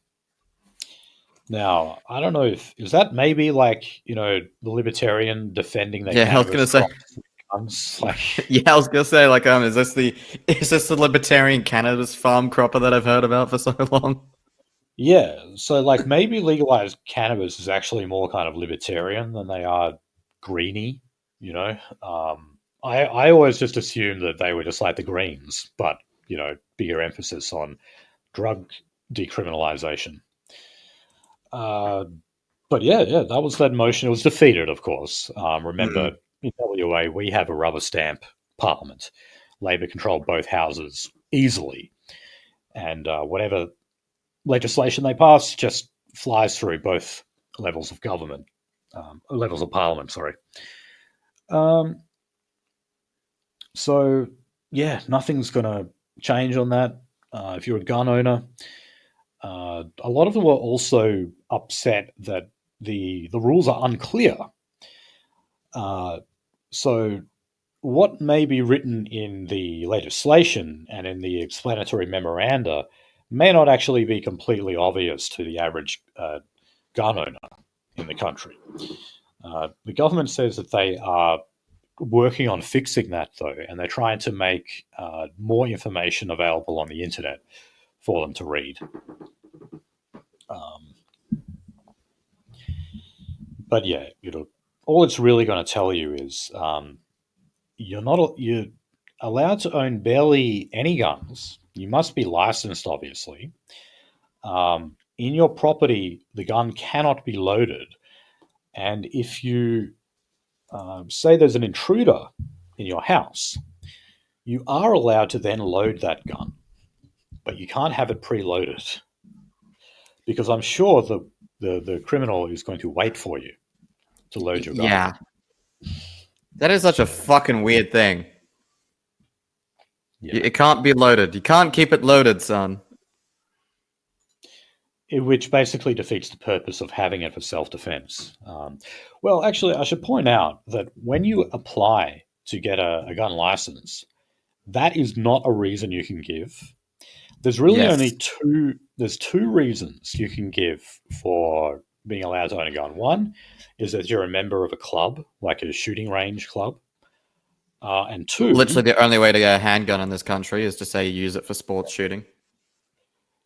Now, I don't know is that maybe like the libertarian defending their Yeah, I was cannabis gonna say. guns? Like, Yeah, I was gonna say like is this the libertarian cannabis farm cropper that I've heard about for so long? yeah, so like maybe legalized cannabis is actually more kind of libertarian than they are greeny. I always just assumed that they were just like the Greens, but bigger emphasis on drug decriminalization. But yeah, that was that motion. It was defeated, of course. Remember, in WA, we have a rubber stamp parliament. Labor controlled both houses easily. And whatever legislation they pass just flies through both levels of government, levels of parliament, sorry. So, yeah, nothing's going to change on that. If you're a gun owner, a lot of them were also upset that the rules are unclear. So what may be written in the legislation and in the explanatory memoranda may not actually be completely obvious to the average gun owner in the country. The government says that they are working on fixing that, though, and they're trying to make more information available on the internet for them to read. But yeah, all it's really going to tell you is you're allowed to own barely any guns. You must be licensed, obviously. In your property, the gun cannot be loaded, and if you say there's an intruder in your house, you are allowed to then load that gun, but you can't have it preloaded because I'm sure the criminal is going to wait for you to load your gun. Yeah. That is such a fucking weird thing. Yeah. It can't be loaded. You can't keep it loaded, son. Which basically defeats the purpose of having it for self-defense. Well, actually, I should point out that when you apply to get a gun license, that is not a reason you can give. There's really Yes. only two reasons you can give for being allowed to own a gun. One is that you're a member of a club, like a shooting range club. And two... Literally the only way to get a handgun in this country is to say you use it for sports shooting.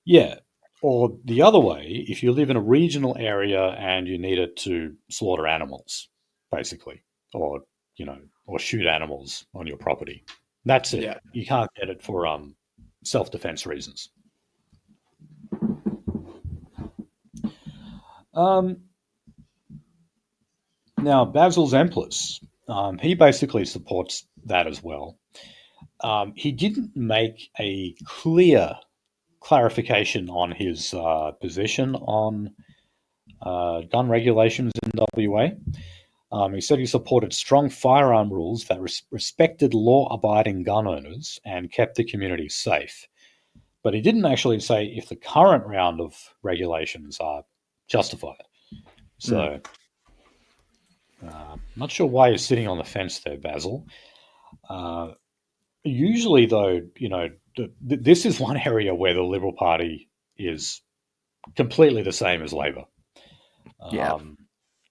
Yeah. Or the other way, if you live in a regional area and you need it to slaughter animals, basically, or shoot animals on your property. That's it. Yeah. You can't get it for self-defense reasons. Now, Basil Zemplis, he basically supports that as well. He didn't make a clear clarification on his position on gun regulations in WA. He said he supported strong firearm rules that respected law-abiding gun owners and kept the community safe. But he didn't actually say if the current round of regulations are justified. So, not sure why you're sitting on the fence there, Basil. Usually, though, this is one area where the Liberal Party is completely the same as Labor. Yeah.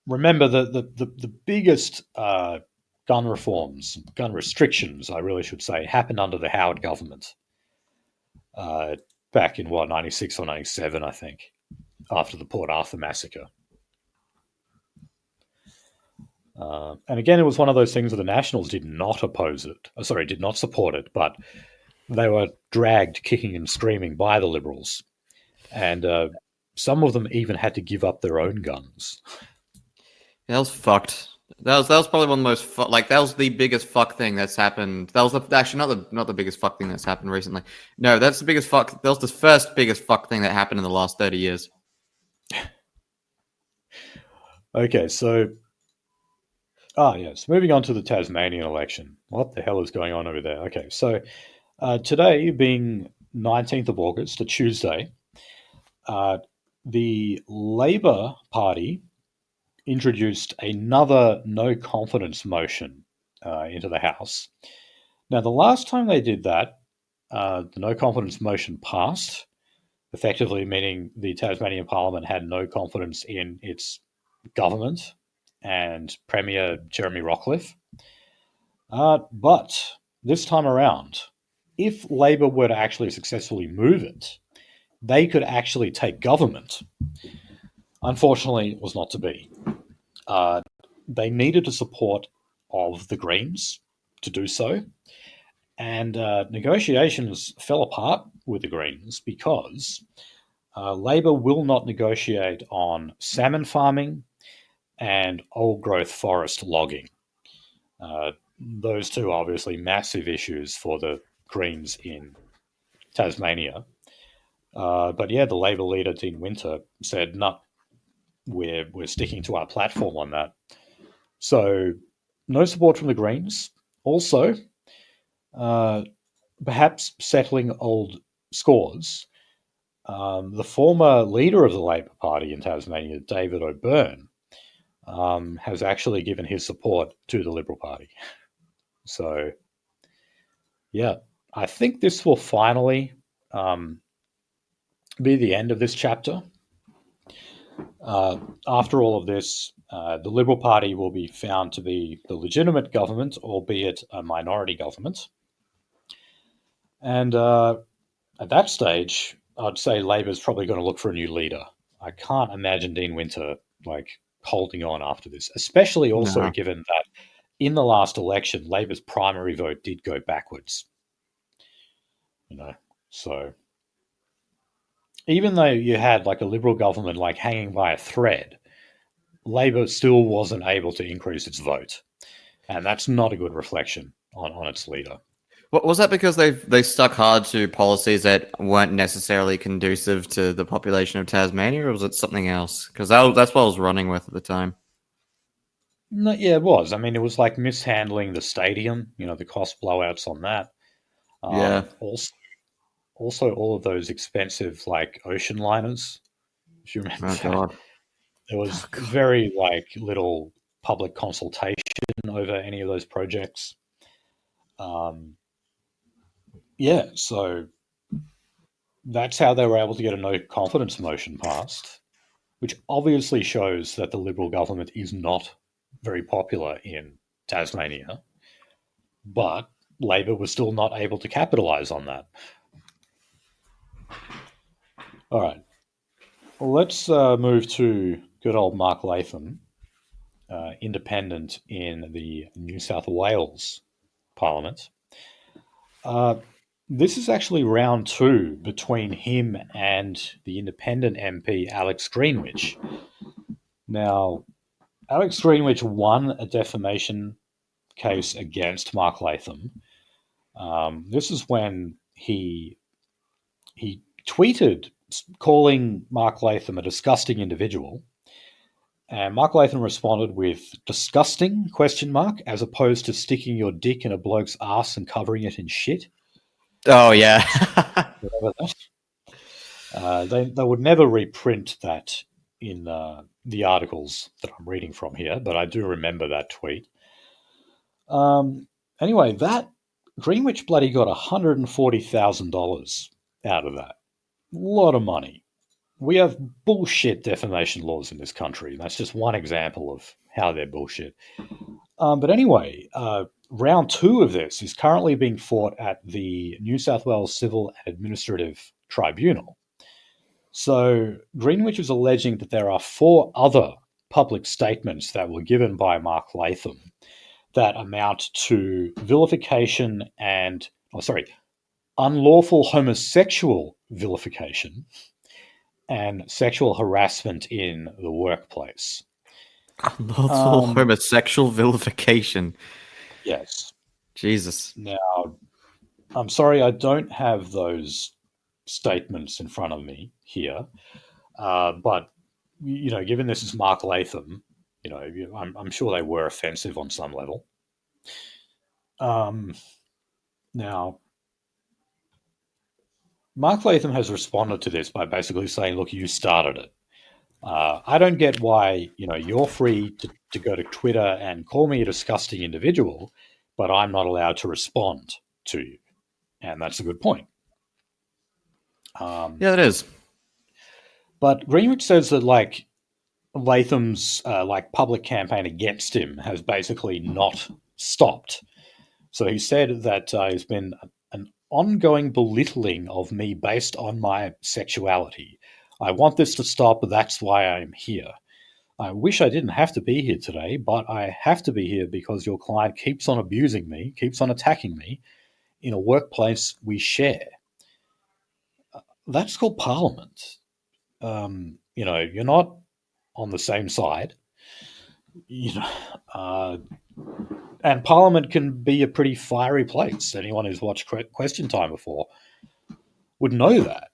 Remember, the biggest gun reforms, gun restrictions, I really should say, happened under the Howard government back in, 96 or 97, I think, after the Port Arthur massacre. And again, it was one of those things where the Nationals did not support it, but they were dragged kicking and screaming by the Liberals. And some of them even had to give up their own guns. That was fucked. That was probably one of the most that was the biggest fuck thing that's happened. That was actually not the biggest fuck thing that's happened recently. No, that's the biggest fuck. That was the first biggest fuck thing that happened in the last 30 years. Okay, so yes, moving on to the Tasmanian election. What the hell is going on over there? Okay, so today being 19th of August, a Tuesday, the Labor Party introduced another no confidence motion into the House. Now, the last time they did that, the no confidence motion passed, effectively meaning the Tasmanian Parliament had no confidence in its government and Premier Jeremy Rockcliffe. But this time around, if Labor were to actually successfully move it, they could actually take government. Unfortunately, it was not to be. They needed the support of the Greens to do so, and negotiations fell apart with the Greens because Labor will not negotiate on salmon farming and old-growth forest logging. Those two are obviously massive issues for the Greens in Tasmania. But yeah, the Labor leader, Dean Winter, said, no, we're sticking to our platform on that. So no support from the Greens. Also, perhaps settling old scores, the former leader of the Labor Party in Tasmania, David O'Byrne, has actually given his support to the Liberal Party. So, yeah, I think this will finally be the end of this chapter. After all of this, the Liberal Party will be found to be the legitimate government, albeit a minority government. And at that stage, I'd say Labor's probably going to look for a new leader. I can't imagine Dean Winter holding on after this, especially also given that in the last election, Labor's primary vote did go backwards. So even though you had a Liberal government hanging by a thread, Labor still wasn't able to increase its vote. And that's not a good reflection on its leader. What was that? Because they stuck hard to policies that weren't necessarily conducive to the population of Tasmania, or was it something else? Because that's what I was running with at the time. No, yeah, it was. I mean, it was like mishandling the stadium, the cost blowouts on that. Yeah. Also all of those expensive like ocean liners. If you remember Oh that, god. there Oh was god. very like little public consultation over any of those projects. Um, yeah, so that's how they were able to get a no confidence motion passed, which obviously shows that the Liberal government is not very popular in Tasmania, but Labor was still not able to capitalise on that. All right, well, let's move to good old Mark Latham, independent in the New South Wales Parliament. Uh, this is actually round two between him and the independent MP Alex Greenwich. Now, Alex Greenwich won a defamation case against Mark Latham. This is when he tweeted calling Mark Latham a disgusting individual, and Mark Latham responded with "disgusting?" question mark, as opposed to sticking your dick in a bloke's ass and covering it in shit. Oh yeah. Remember that? They would never reprint that in the articles that I'm reading from here, but I do remember that tweet. Anyway, that Greenwich bloody got $140,000 out of that. A lot of money. We have bullshit defamation laws in this country. That's just one example of how they're bullshit. But anyway, round two of this is currently being fought at the New South Wales Civil and Administrative Tribunal. So Greenwich is alleging that there are four other public statements that were given by Mark Latham that amount to vilification and, unlawful homosexual vilification and sexual harassment in the workplace. Unlawful homosexual vilification. Yes. Jesus. Now, I'm sorry, I don't have those statements in front of me here, but given this is Mark Latham, I'm sure they were offensive on some level. Now, Mark Latham has responded to this by basically saying, "Look, you started it. I don't get why you're free to go to Twitter and call me a disgusting individual, but I'm not allowed to respond to you." And that's a good point. Yeah, it is. But Greenwich says that Latham's public campaign against him has basically not stopped. So he said that there's been an ongoing belittling of me based on my sexuality. I want this to stop. That's why I'm here. I wish I didn't have to be here today, but I have to be here because your client keeps on abusing me, keeps on attacking me in a workplace we share. That's called Parliament. You're not on the same side. You know, uh, and Parliament can be a pretty fiery place. Anyone who's watched Question Time before would know that.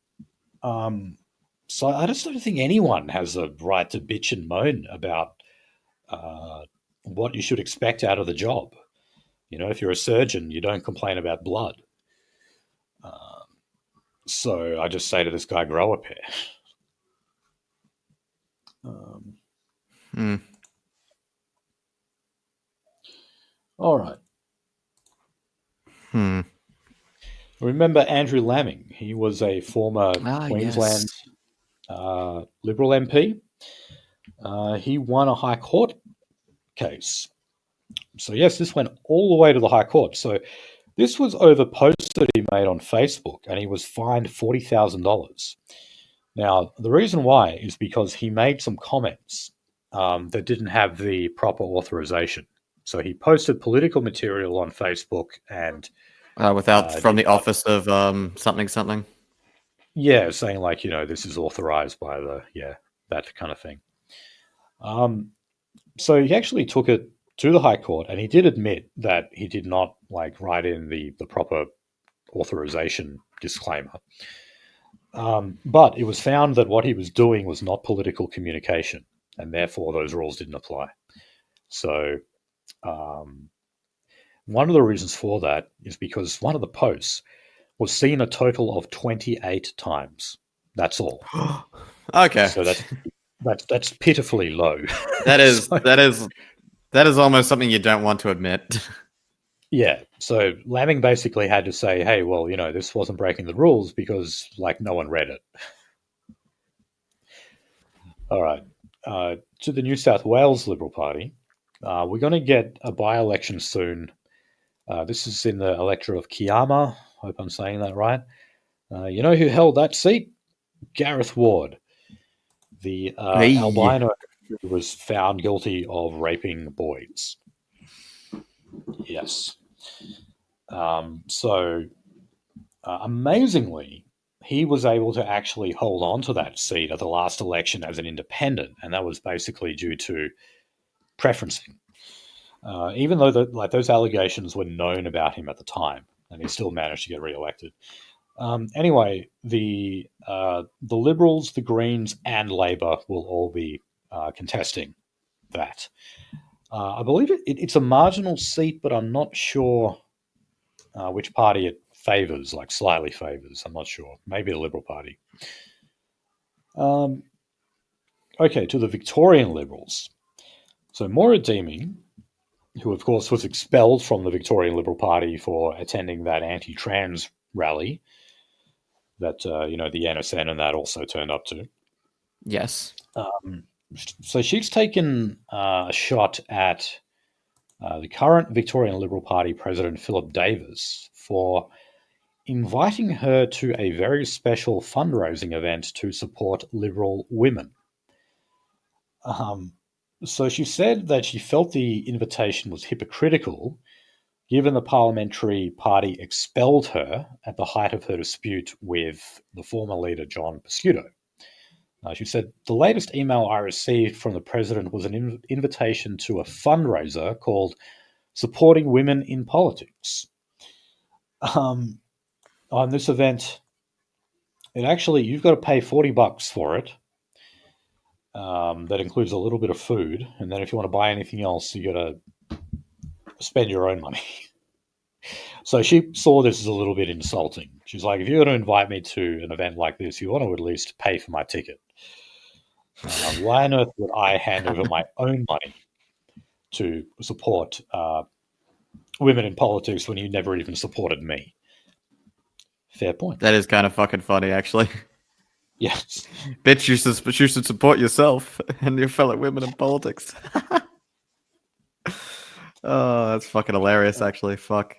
So I just don't think anyone has a right to bitch and moan about what you should expect out of the job. If you're a surgeon, you don't complain about blood. So I just say to this guy, grow a pair. All right. Remember Andrew Laming? He was a former Queensland Liberal MP. He won a High Court case. So yes, this went all the way to the High Court. So this was over posts that he made on Facebook, and he was fined $40,000. Now, the reason why is because he made some comments that didn't have the proper authorization. So he posted political material on Facebook and from the office of something something. Yeah, saying this is authorized by that kind of thing. So he actually took it to the High Court, and he did admit that he did not like write in the proper authorization disclaimer. But it was found that what he was doing was not political communication, and therefore those rules didn't apply. So one of the reasons for that is because one of the posts was seen a total of 28 times. That's all. Okay. So that's pitifully low. That is So- that is almost something you don't want to admit. Yeah. So Lamming basically had to say, hey, well, this wasn't breaking the rules because, like, no one read it. All right. To the New South Wales Liberal Party, we're going to get a by-election soon. This is in the electorate of Kiama. Hope I'm saying that right. You know who held that seat? Gareth Ward, the Hey. albino who was found guilty of raping boys. Yes. Amazingly, he was able to actually hold on to that seat at the last election as an independent, and that was basically due to preferencing. Even though those allegations were known about him at the time, and he still managed to get re-elected. Anyway, the Liberals, the Greens, and Labor will all be contesting that. I believe it's a marginal seat, but I'm not sure which party it favours, like slightly favours. I'm not sure. Maybe the Liberal Party. Okay, to the Victorian Liberals. So Maura Deeming, who of course was expelled from the Victorian Liberal Party for attending that anti-trans rally that the NSN and that also turned up to. Yes. So she's taken a shot at the current Victorian Liberal Party President Philip Davis for inviting her to a very special fundraising event to support Liberal women. So she said that she felt the invitation was hypocritical, given the parliamentary party expelled her at the height of her dispute with the former leader, John Pescuto. She said, the latest email I received from the president was an invitation to a fundraiser called Supporting Women in Politics. On this event, you've got to pay $40 for it. That includes a little bit of food. And then if you want to buy anything else, you got to spend your own money. So she saw this as a little bit insulting. She's like, if you're going to invite me to an event like this, you want to at least pay for my ticket. Why on earth would I hand over my own money to support women in politics when you never even supported me? Fair point. That is kind of fucking funny, actually. Yes. Bitch, you should support yourself and your fellow women in politics. Oh, that's fucking hilarious, actually. Fuck.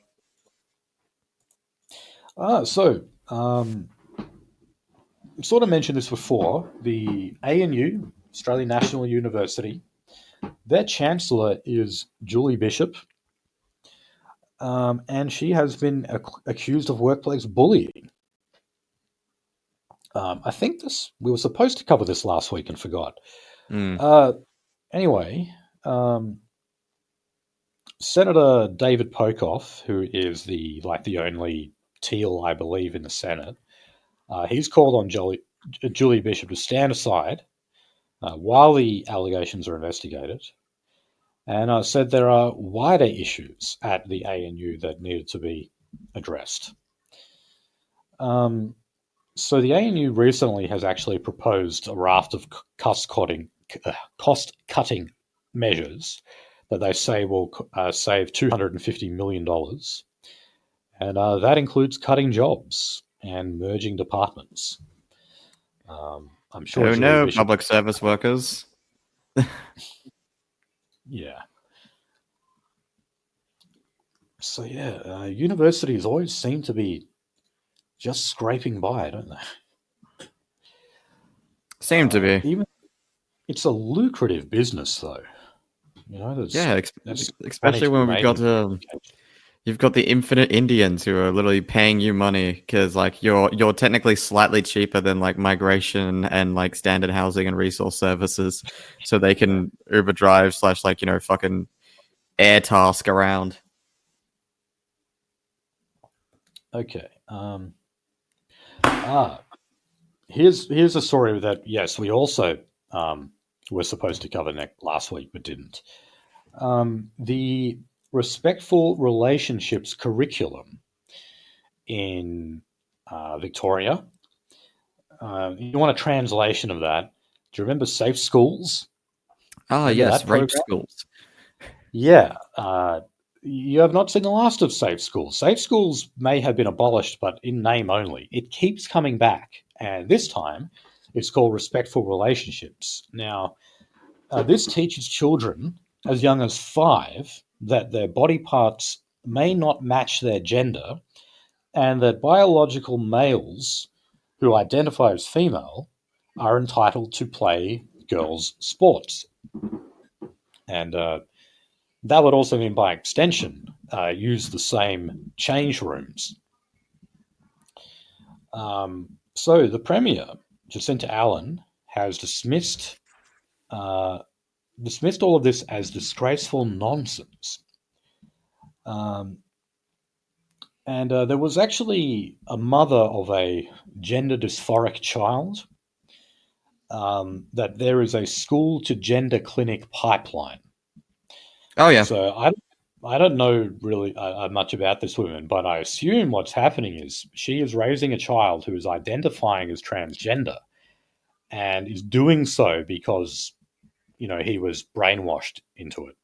Sort of mentioned this before. The ANU, Australian National University, their chancellor is Julie Bishop, and she has been accused of workplace bullying. I think we were supposed to cover this last week and forgot. Anyway, Senator David Pocock, who is the only Teal, I believe, in the Senate, he's called on Julie Bishop to stand aside while the allegations are investigated, and said there are wider issues at the ANU that needed to be addressed. So the ANU recently has actually proposed a raft of cost-cutting measures that they say will save $250 million. And that includes cutting jobs and merging departments. I'm sure. Oh no, public service workers. Yeah. So yeah, universities always seem to be just scraping by, don't they? Seem to be. It's a lucrative business, though. Especially when you've got the infinite Indians who are literally paying you money because you're technically slightly cheaper than migration and standard housing and resource services, so they can Uber drive / fucking air task around. Okay. Here's a story that, yes, we also were supposed to cover last week but didn't. The respectful relationships curriculum in Victoria. You want a translation of that? Do you remember Safe Schools? Ah, Remember yes, that rape program? schools. Yeah. You have not seen the last of Safe Schools. Safe Schools may have been abolished, but in name only. It keeps coming back, and this time it's called Respectful Relationships. Now, this teaches children as young as 5 that their body parts may not match their gender, and that biological males who identify as female are entitled to play girls' sports. And that would also mean, by extension, use the same change rooms. So the Premier, Jacinta Allen, has dismissed all of this as disgraceful nonsense. Um, and there was actually a mother of a gender dysphoric child, that there is a school to gender clinic pipeline. Oh yeah. So I don't know really much about this woman, but I assume what's happening is she is raising a child who is identifying as transgender and is doing so because he was brainwashed into it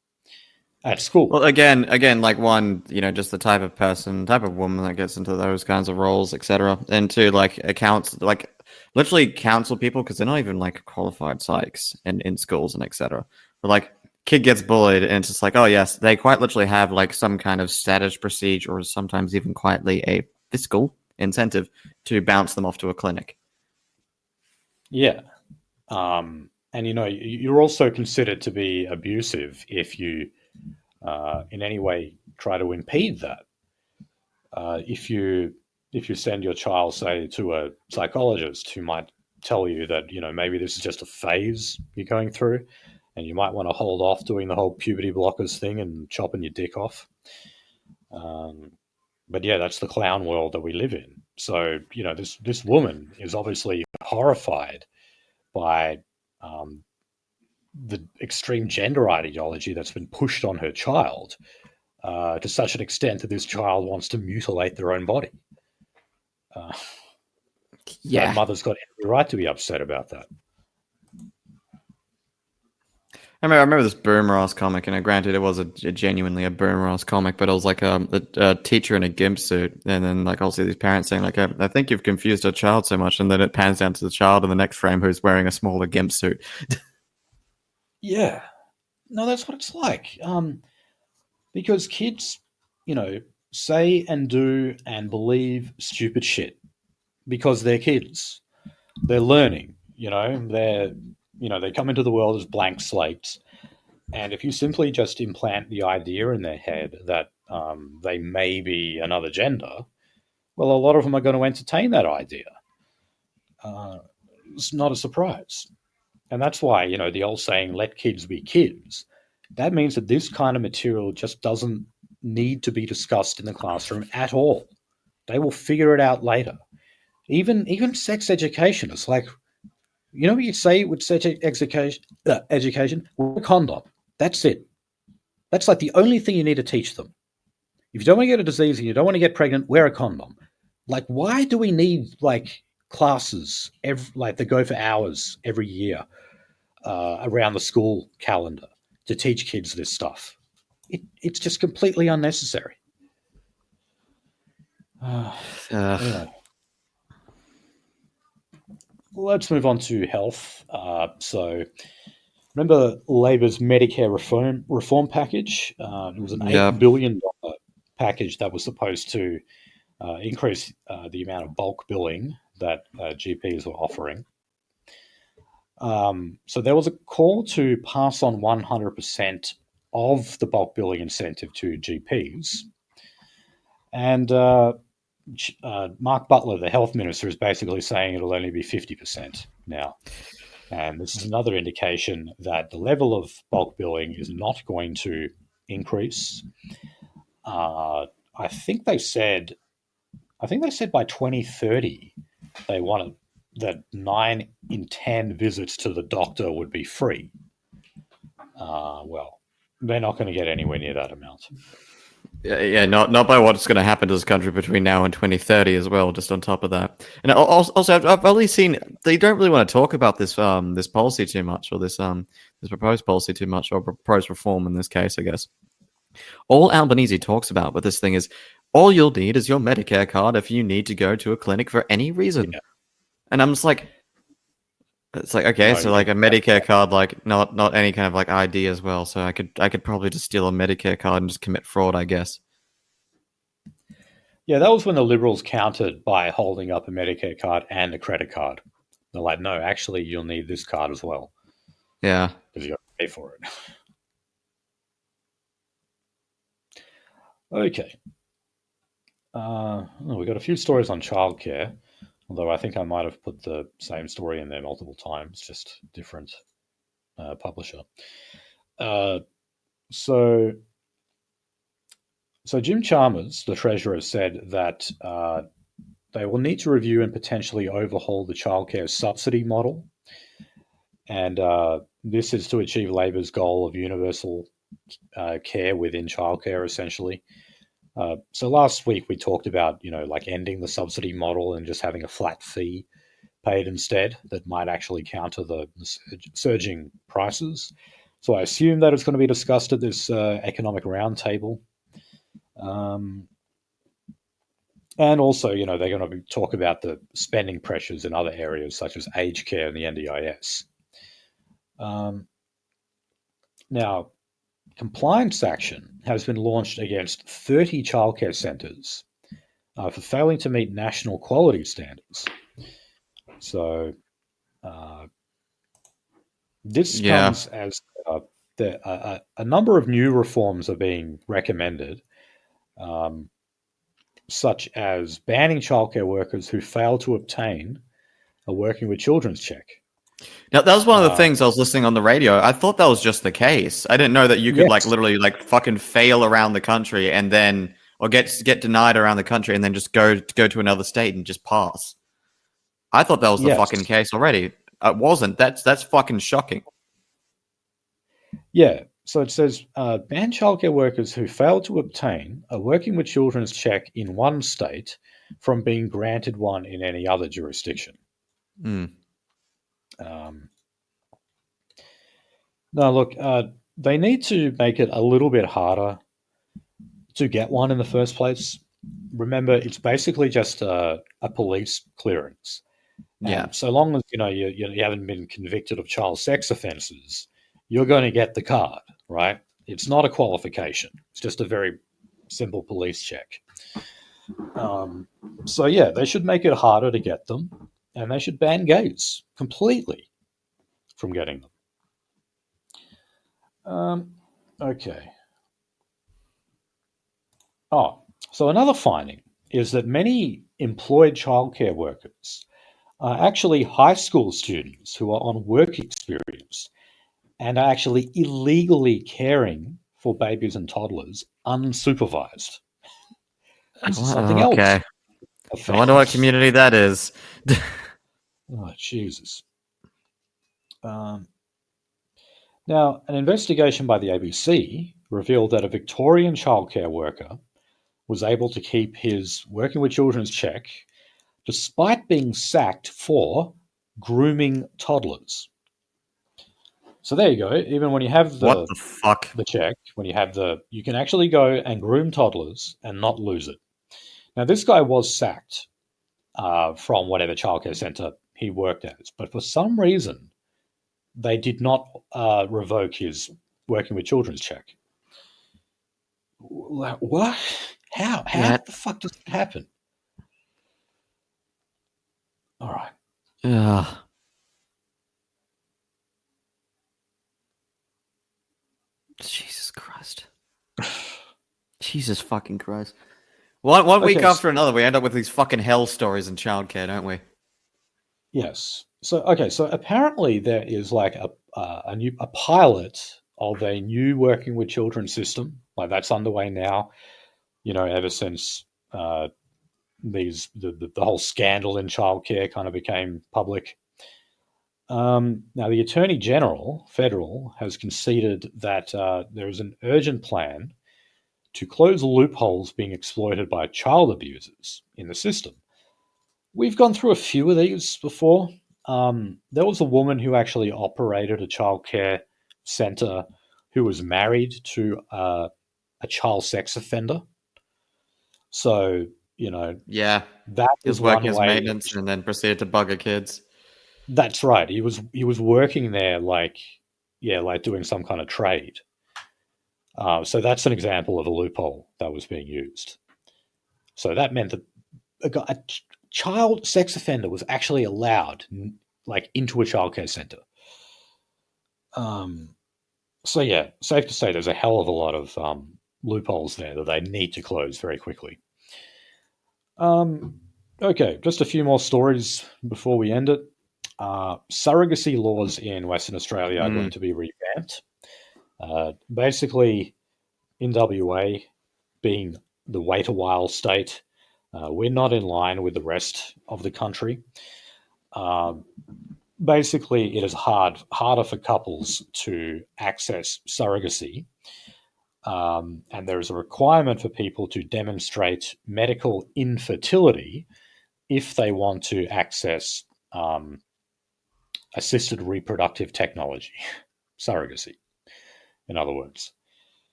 at school. Well, again, like one, just the type of person, type of woman that gets into those kinds of roles, etc. And to like accounts, like literally counsel people because they're not even like qualified psychs in schools and etc. But like kid gets bullied and it's just like, oh yes, they quite literally have like some kind of status procedure or sometimes even quietly a fiscal incentive to bounce them off to a clinic. Yeah. And you're also considered to be abusive if you in any way try to impede that. If you send your child, say, to a psychologist who might tell you that maybe this is just a phase you're going through, and you might want to hold off doing the whole puberty blockers thing and chopping your dick off. But yeah, that's the clown world that we live in. So this woman is obviously horrified by the extreme gender ideology that's been pushed on her child, to such an extent that this child wants to mutilate their own body. Uh, that Yeah. mother's got every right to be upset about that. I remember this boomer ass comic, and granted, it was genuinely a boomer ass comic, but it was like a teacher in a gimp suit, and then like also these parents saying like, "I think you've confused our child so much," and then it pans down to the child in the next frame who's wearing a smaller gimp suit. Yeah, no, that's what it's like. Because kids, say and do and believe stupid shit because they're kids. They're learning. They come into the world as blank slates. And if you simply just implant the idea in their head that they may be another gender, well, a lot of them are going to entertain that idea. It's not a surprise. And that's why, the old saying, let kids be kids, that means that this kind of material just doesn't need to be discussed in the classroom at all. They will figure it out later. Even sex education, it's like, what you say with sex education? Wear a condom. That's it. That's like the only thing you need to teach them. If you don't want to get a disease and you don't want to get pregnant, wear a condom. Like, why do we need like classes that go for hours every year around the school calendar to teach kids this stuff? It's just completely unnecessary. Anyway, let's move on to health. So, remember Labor's Medicare reform package? It was an Yeah. $8 billion package that was supposed to increase the amount of bulk billing that GPs were offering. So there was a call to pass on 100% of the bulk billing incentive to GPs. And Mark Butler, the health minister, is basically saying it'll only be 50% now. And this is another indication that the level of bulk billing is not going to increase. I think they said by 2030 they wanted that 9 in 10 visits to the doctor would be free. Well, they're not going to get anywhere near that amount. Yeah, not by what's going to happen to this country between now and 2030 as well. Just on top of that, and also I've only seen they don't really want to talk about this this policy too much, or this proposed policy too much, or proposed reform in this case, I guess. All Albanese talks about with this thing is all you'll need is your Medicare card if you need to go to a clinic for any reason. Yeah. And I'm just like, it's like, okay, no, so like a Medicare card, like not any kind of like ID as well. So I could probably just steal a Medicare card and just commit fraud, I guess. Yeah, that was when the Liberals countered by holding up a Medicare card and a credit card. They're like, no, actually, you'll need this card as well. Yeah. Because you got to pay for it. Okay. We got a few stories on childcare. Although I think I might have put the same story in there multiple times, just different publisher. So Jim Chalmers, the Treasurer, said that they will need to review and potentially overhaul the childcare subsidy model. And this is to achieve Labor's goal of universal care within childcare, essentially. So last week we talked about, like ending the subsidy model and just having a flat fee paid instead that might actually counter the surging prices. So I assume that it's going to be discussed at this economic roundtable. And also, they're going to talk about the spending pressures in other areas such as aged care and the NDIS. Now, compliance action has been launched against 30 childcare centres for failing to meet national quality standards. So this comes as a number of new reforms are being recommended, such as banning childcare workers who fail to obtain a working with children's check. Now, that was one of the things I was listening on the radio. I thought that was just the case. I didn't know that you could literally fucking fail around the country and then, or get denied around the country and then just go to another state and just pass. I thought that was the fucking case already. It wasn't. That's fucking shocking. Yeah. So it says ban childcare workers who fail to obtain a working with children's check in one state from being granted one in any other jurisdiction. Now, look, they need to make it a little bit harder to get one in the first place. Remember, it's basically just a police clearance. Yeah. So long as you haven't been convicted of child sex offences, you're going to get the card, right? It's not a qualification. It's just a very simple police check. So yeah, they should make it harder to get them. And they should ban gays completely from getting them. Okay. So another finding is that many employed childcare workers are actually high school students who are on work experience and are actually illegally caring for babies and toddlers unsupervised. This is something else. Okay. I wonder what community that is. Oh, Jesus. Now, an investigation by the ABC revealed that a Victorian childcare worker was able to keep his working with children's check despite being sacked for grooming toddlers. So there you go. Even when you have the check, when you have you can actually go and groom toddlers and not lose it. Now, this guy was sacked from whatever childcare centre he worked at, but for some reason, they did not revoke his working with children's check. What? How the fuck does that happen? All right. Jesus Christ. Jesus fucking Christ. One week after another, we end up with these fucking hell stories in childcare, don't we? Yes. So apparently there is like a pilot of a new working with children system. Like that's underway now. Ever since the whole scandal in childcare kind of became public. Now, the Attorney General, federal, has conceded that there is an urgent plan to close loopholes being exploited by child abusers in the system. We've gone through a few of these before. There was a woman who actually operated a childcare centre who was married to a child sex offender. So, Yeah, that he was was working one as way. maintenance and then proceeded to bugger kids. That's right. He was working there like doing some kind of trade. So that's an example of a loophole that was being used. So that meant that a child sex offender was actually allowed into a childcare centre. So yeah, safe to say there's a hell of a lot of loopholes there that they need to close very quickly. Okay, just a few more stories before we end it. Surrogacy laws in Western Australia are going to be revamped. Basically, in WA, being the wait a while state, we're not in line with the rest of the country. Basically, it is harder for couples to access surrogacy, and there is a requirement for people to demonstrate medical infertility if they want to access assisted reproductive technology, surrogacy, in other words.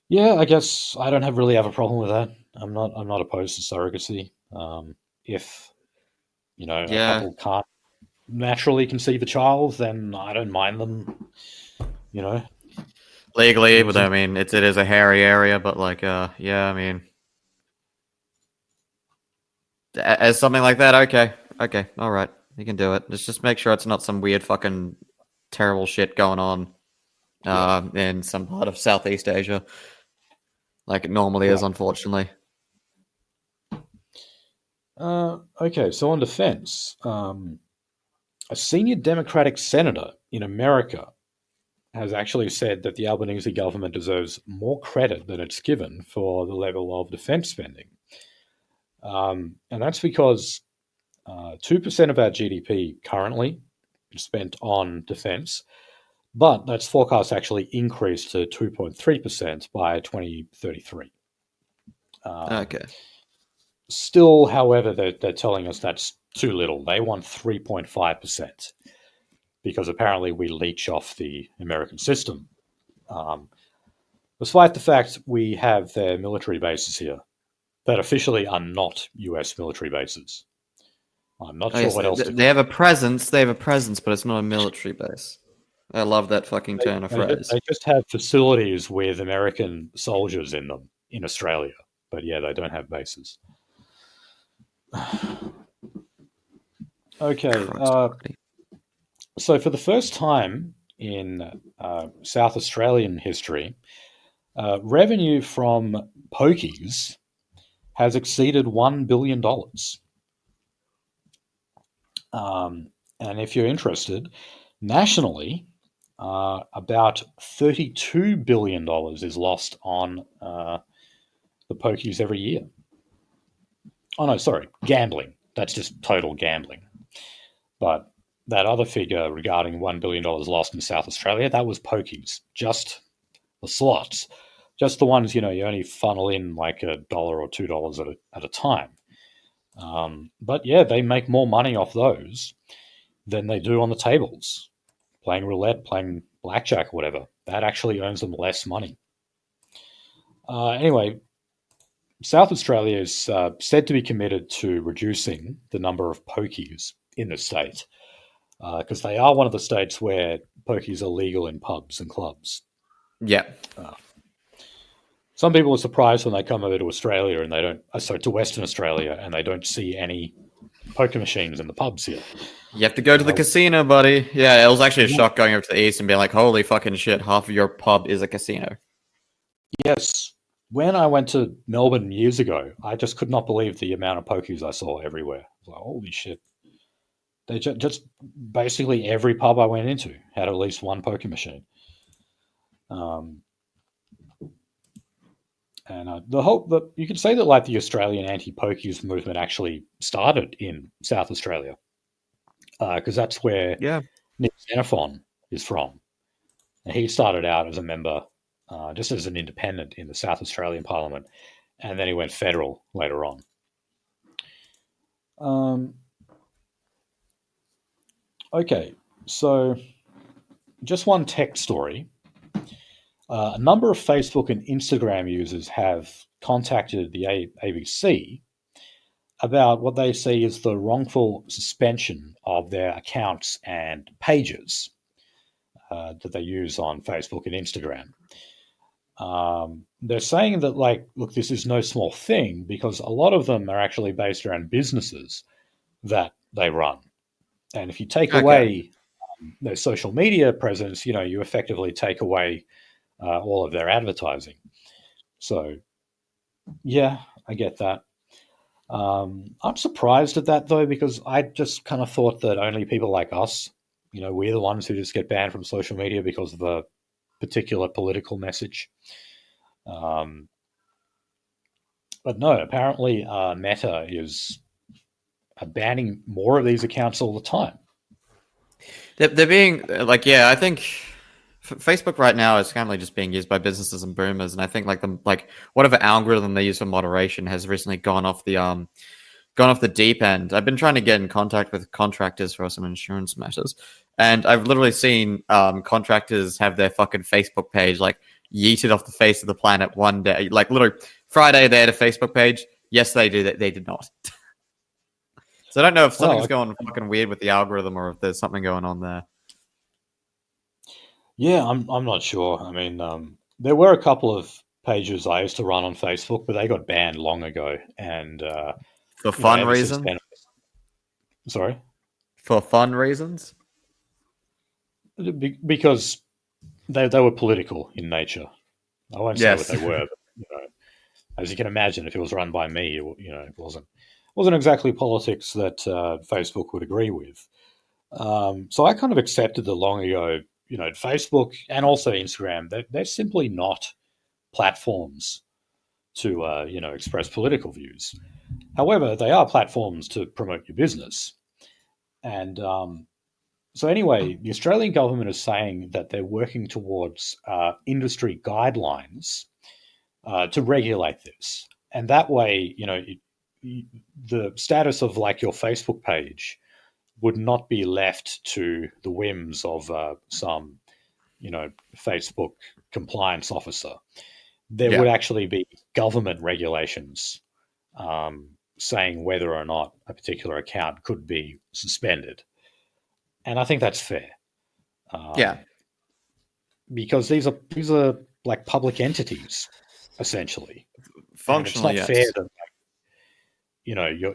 Yeah, I guess I don't really have a problem with that. I'm not opposed to surrogacy. If a Yeah, couple can't naturally conceive a child, then I don't mind them. legally, but Using. I mean, it is a hairy area, but like, yeah, I mean, as something like that, okay, all right, you can do it. Just make sure it's not some weird fucking terrible shit going on in some part of Southeast Asia, like it normally is, Right. unfortunately. Okay, so on defense, a senior Democratic senator in America has actually said that the Albanese government deserves more credit than it's given for the level of defense spending. And that's because 2% of our GDP currently is spent on defense, but that's forecast to actually increase to 2.3% by 2033. Okay. Still, however, they're telling us that's too little. They want 3.5% because apparently we leech off the American system. Despite the fact we have their military bases here that officially are not US military bases. I'm not Oh sure yes, what else to they call have a presence. They have a presence, but it's not a military base. I love that fucking it. turn of phrase. They just have facilities with American soldiers in them in Australia. But yeah, they don't have bases. Okay. So for the first time in South Australian history, revenue from pokies has exceeded $1 billion. And if you're interested, nationally, about $32 billion is lost on the pokies every year. Oh, no, sorry, gambling. That's just total gambling. But that other figure regarding $1 billion lost in South Australia, that was pokies, just the slots, just the ones, you only funnel in like $1 or $2 at a time. But yeah, they make more money off those than they do on the tables, playing roulette, playing blackjack, whatever. That actually earns them less money. Anyway, South Australia is said to be committed to reducing the number of pokies in the state because they are one of the states where pokies are legal in pubs and clubs. Yeah. Some people are surprised when they come over to Australia and they don't, to Western Australia, and they don't see any poker machines in the pubs here. You have to go to the casino, buddy. Yeah, it was actually a shock going over to the east and being like, holy fucking shit, half of your pub is a casino. Yes. When I went to Melbourne years ago, I just could not believe the amount of pokies I saw everywhere. I was like, holy shit. They just basically every pub I went into had at least one poker machine. Um, and you could say that like the Australian anti-pokies movement actually started in South Australia, because that's where Yeah. Nick Xenophon is from. And he started out as a member, just as an independent in the South Australian Parliament, and then he went federal later on. Um, okay, so just one tech story. A number of Facebook and Instagram users have contacted the ABC about what they see as the wrongful suspension of their accounts and pages that they use on Facebook and Instagram. They're saying that, like, look, this is no small thing because a lot of them are actually based around businesses that they run. And if you take Okay. away their social media presence, you effectively take away all of their advertising. So, yeah, I get that. I'm surprised at that though, because I just kind of thought that only people like us, we're the ones who just get banned from social media because of a particular political message. Um, but no, apparently Meta is banning more of these accounts all the time. They're being like, yeah, I think Facebook right now is currently just being used by businesses and boomers, and I think like whatever algorithm they use for moderation has recently gone off the deep end. I've been trying to get in contact with contractors for some insurance matters, and I've literally seen contractors have their fucking Facebook page like yeeted off the face of the planet one day. Like literally Friday they had a Facebook page. Yesterday they did not. So I don't know if something's Well, going fucking weird with the algorithm or if there's something going on there. yeah, I'm not sure. I mean, there were a couple of pages I used to run on Facebook, but they got banned long ago, and For fun ever since reasons? then, sorry, For fun reasons? because they were political in nature. I won't say what Yes. they were, but as you can imagine, if it was run by me, it wasn't exactly politics that Facebook would agree with. So I kind of accepted that long ago. Facebook and also Instagram, they're simply not platforms to express political views. However, they are platforms to promote your business. And so anyway, the Australian government is saying that they're working towards industry guidelines to regulate this, and that way, the status of like your Facebook page would not be left to the whims of some, Facebook compliance officer. There Yeah. would actually be government regulations saying whether or not a particular account could be suspended, and I think that's fair. Yeah. Um, because these are like public entities essentially, and it's Functionally, not fair yes. that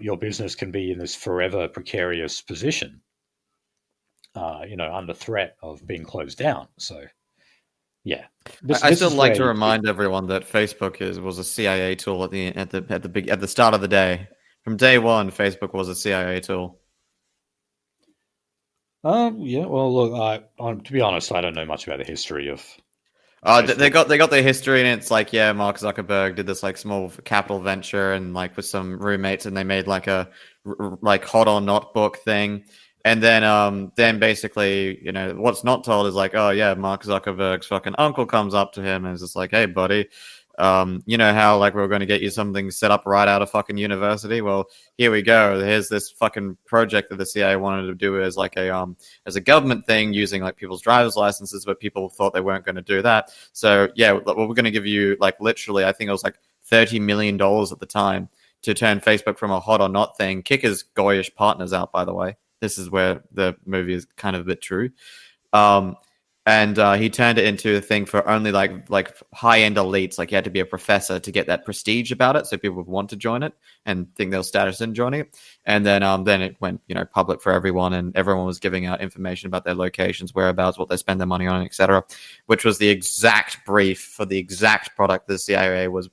your business can be in this forever precarious position, under threat of being closed down. So yeah, this I this still is like where to remind everyone that Facebook was a CIA tool at the start of the day. From day one, Facebook was a CIA tool. yeah. Well, look, to be honest, I don't know much about the history of They Facebook. got the history, and it's like, yeah, Mark Zuckerberg did this like small capital venture, and like with some roommates, and they made like a like hot or not book thing, and then basically, what's not told is like, oh yeah, Mark Zuckerberg's fucking uncle comes up to him and is just like, hey buddy, you know how like we're going to get you something set up right out of fucking university? Well, here we go. Here's this fucking project that the CIA wanted to do as like as a government thing using like people's driver's licenses, but people thought they weren't going to do that. So yeah, we're going to give you like literally, I think it was like $30 million at the time to turn Facebook from a hot or not thing. Kick his goyish partners out, by the way. This is where the movie is kind of a bit true. Um, and he turned it into a thing for only like high end elites. Like you had to be a professor to get that prestige about it, so people would want to join it and think there was status in joining it. And then it went public for everyone, and everyone was giving out information about their locations, whereabouts, what they spend their money on, etc. Which was the exact brief for the exact product the CIA was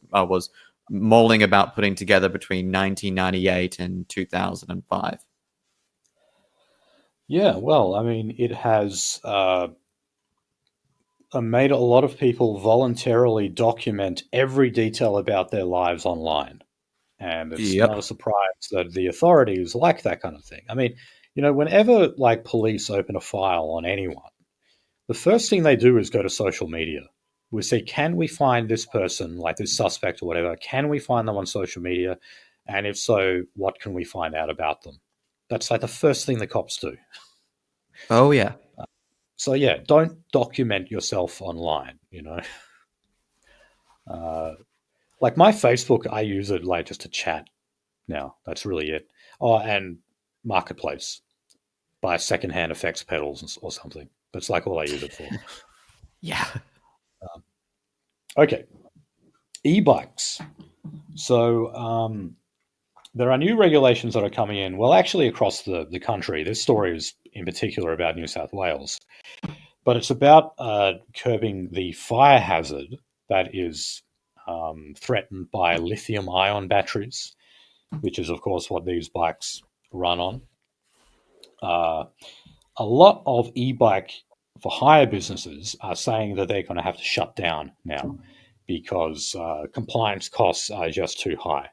mulling about putting together between 1998 and 2005. Yeah, well, I mean, it has made a lot of people voluntarily document every detail about their lives online. And it's Yep. not a surprise that the authorities like that kind of thing. I mean, whenever like police open a file on anyone, the first thing they do is go to social media. We say, can we find this person, like this suspect or whatever? Can we find them on social media? And if so, what can we find out about them? That's like the first thing the cops do. Oh yeah. So yeah, don't document yourself online. Uh, like my Facebook, I use it like just to chat now. That's really it. Oh, and Marketplace. Buy secondhand effects pedals or something. That's like all I use it for. Yeah. Okay. E-bikes. So there are new regulations that are coming in, well, actually across the country. This story is in particular about New South Wales. But it's about curbing the fire hazard that is threatened by lithium-ion batteries, which is, of course, what these bikes run on. A lot of e-bike for hire businesses are saying that they're going to have to shut down now because compliance costs are just too high.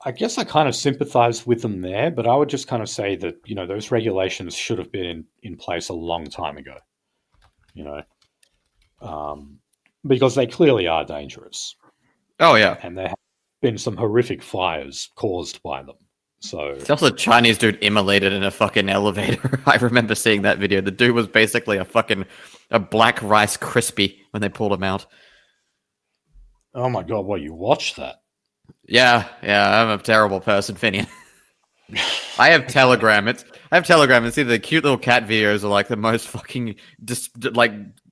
I guess I kind of sympathize with them there, but I would just kind of say that, those regulations should have been in place a long time ago, you know, because they clearly are dangerous. Oh yeah. And there have been some horrific fires caused by them. So There's also a Chinese dude immolated in a fucking elevator. I remember seeing that video. The dude was basically a black rice crispy when they pulled him out. oh my God, what, you watched that? Yeah, I'm a terrible person, Finian. I have Telegram. It's either the cute little cat videos or like the most fucking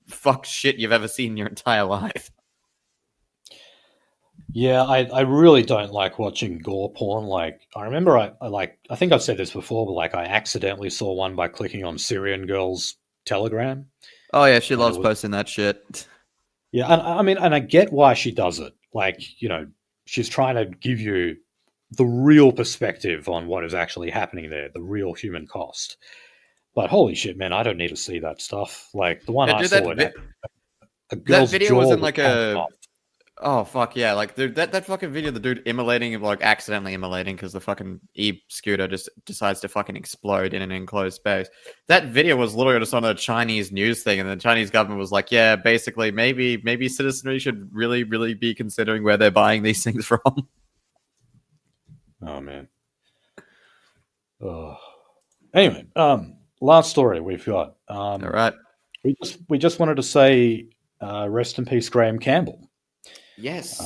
fuck shit you've ever seen in your entire life. Yeah, I really don't like watching gore porn. Like, I remember I think I've said this before, but like I accidentally saw one by clicking on Syrian Girl's Telegram. Oh yeah, she And loves posting that shit. yeah, and I mean, and I get why she does it. Like, she's trying to give you the real perspective on what is actually happening there, the real human cost. But holy shit, man, I don't need to see that stuff. Like the one Yeah, I dude, saw, a that girl's video jaw wasn't was like hanging a. off. Oh fuck yeah! Like dude, that fucking video, the dude immolating, like accidentally immolating because the fucking e-scooter just decides to fucking explode in an enclosed space. That video was literally just on a Chinese news thing, and the Chinese government was like, "Yeah, basically, maybe citizenry should really, really be considering where they're buying these things from." Oh man. Oh. Anyway, last story we've got. All right. We just wanted to say, rest in peace, Graeme Campbell. Yes.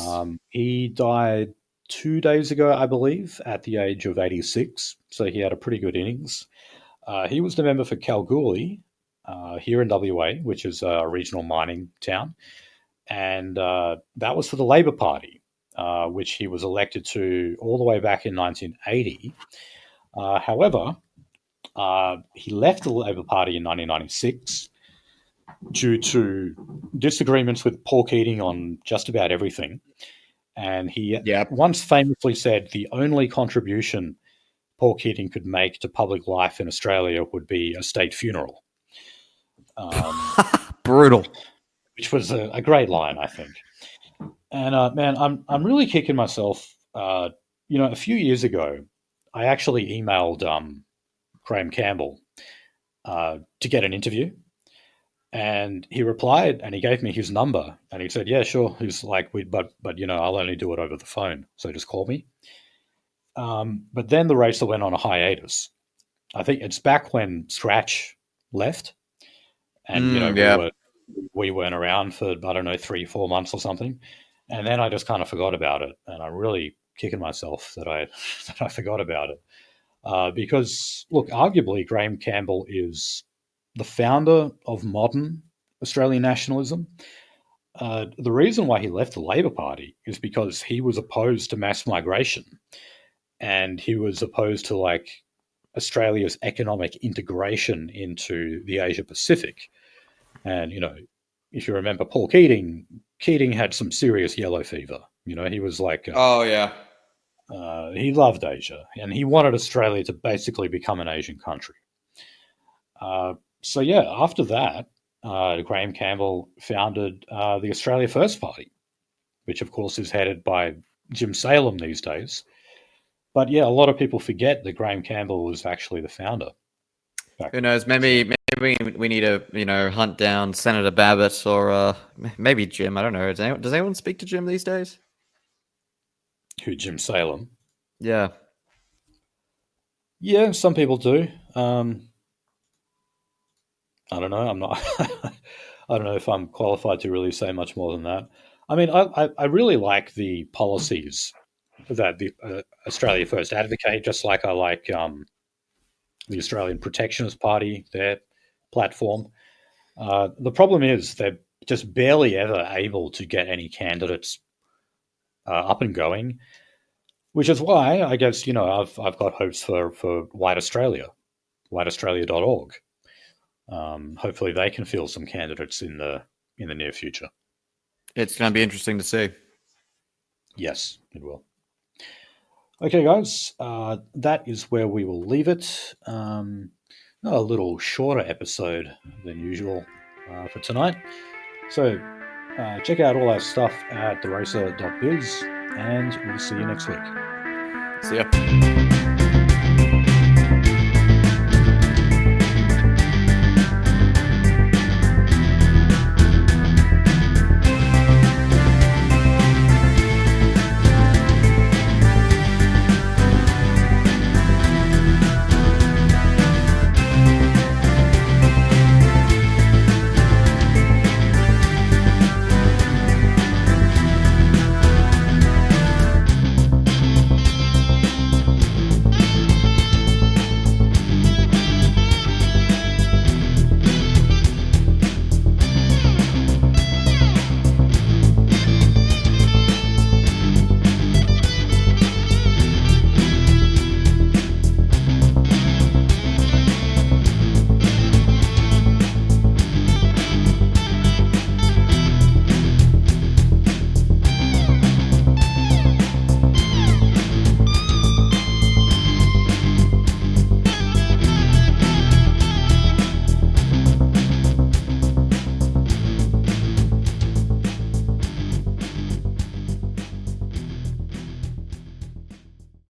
He died 2 days ago, I believe, at the age of 86. So he had a pretty good innings. He was the member for Kalgoorlie here in WA, which is a regional mining town. And that was for the Labor Party, which he was elected to all the way back in 1980. However, he left the Labor Party in 1996 due to disagreements with Paul Keating on just about everything. And he once famously said the only contribution Paul Keating could make to public life in Australia would be a state funeral. Brutal. Which was a great line, I think. And man, I'm really kicking myself. A few years ago, I actually emailed Graeme Campbell to get an interview. And he replied, and he gave me his number, and he said, "Yeah, sure." He's like, "But I'll only do it over the phone, so just call me." But then the racer went on a hiatus. I think it's back when Scratch left, and we weren't around for, I don't know, 3-4 months or something, and then I just kind of forgot about it, and I'm really kicking myself that I forgot about it because look, arguably Graeme Campbell is the founder of modern Australian nationalism. The reason why he left the Labor Party is because he was opposed to mass migration, and he was opposed to like Australia's economic integration into the Asia Pacific. And if you remember Paul Keating had some serious yellow fever. He was like, oh yeah, he loved Asia, and he wanted Australia to basically become an Asian country. So yeah, after that, Graeme Campbell founded the Australia First Party, which of course is headed by Jim Salem these days. But yeah, a lot of people forget that Graeme Campbell was actually the founder back Who then. knows? So Maybe we need to hunt down Senator Babbitt or maybe Jim. I don't know. Does anyone speak to Jim these days? who Jim Salem? Yeah. Yeah, some people do. I don't know. I'm not. I don't know if I'm qualified to really say much more than that. I mean, I really like the policies that the Australia First advocate, just like I like the Australian Protectionist Party, their platform. The problem is they're just barely ever able to get any candidates up and going, which is why I guess I've got hopes for White Australia, whiteaustralia.org. Hopefully, they can field some candidates in the near future. It's going to be interesting to see. Yes, it will. Okay, guys, that is where we will leave it. A little shorter episode than usual for tonight. So check out all our stuff at theracer.biz, and we'll see you next week. See ya.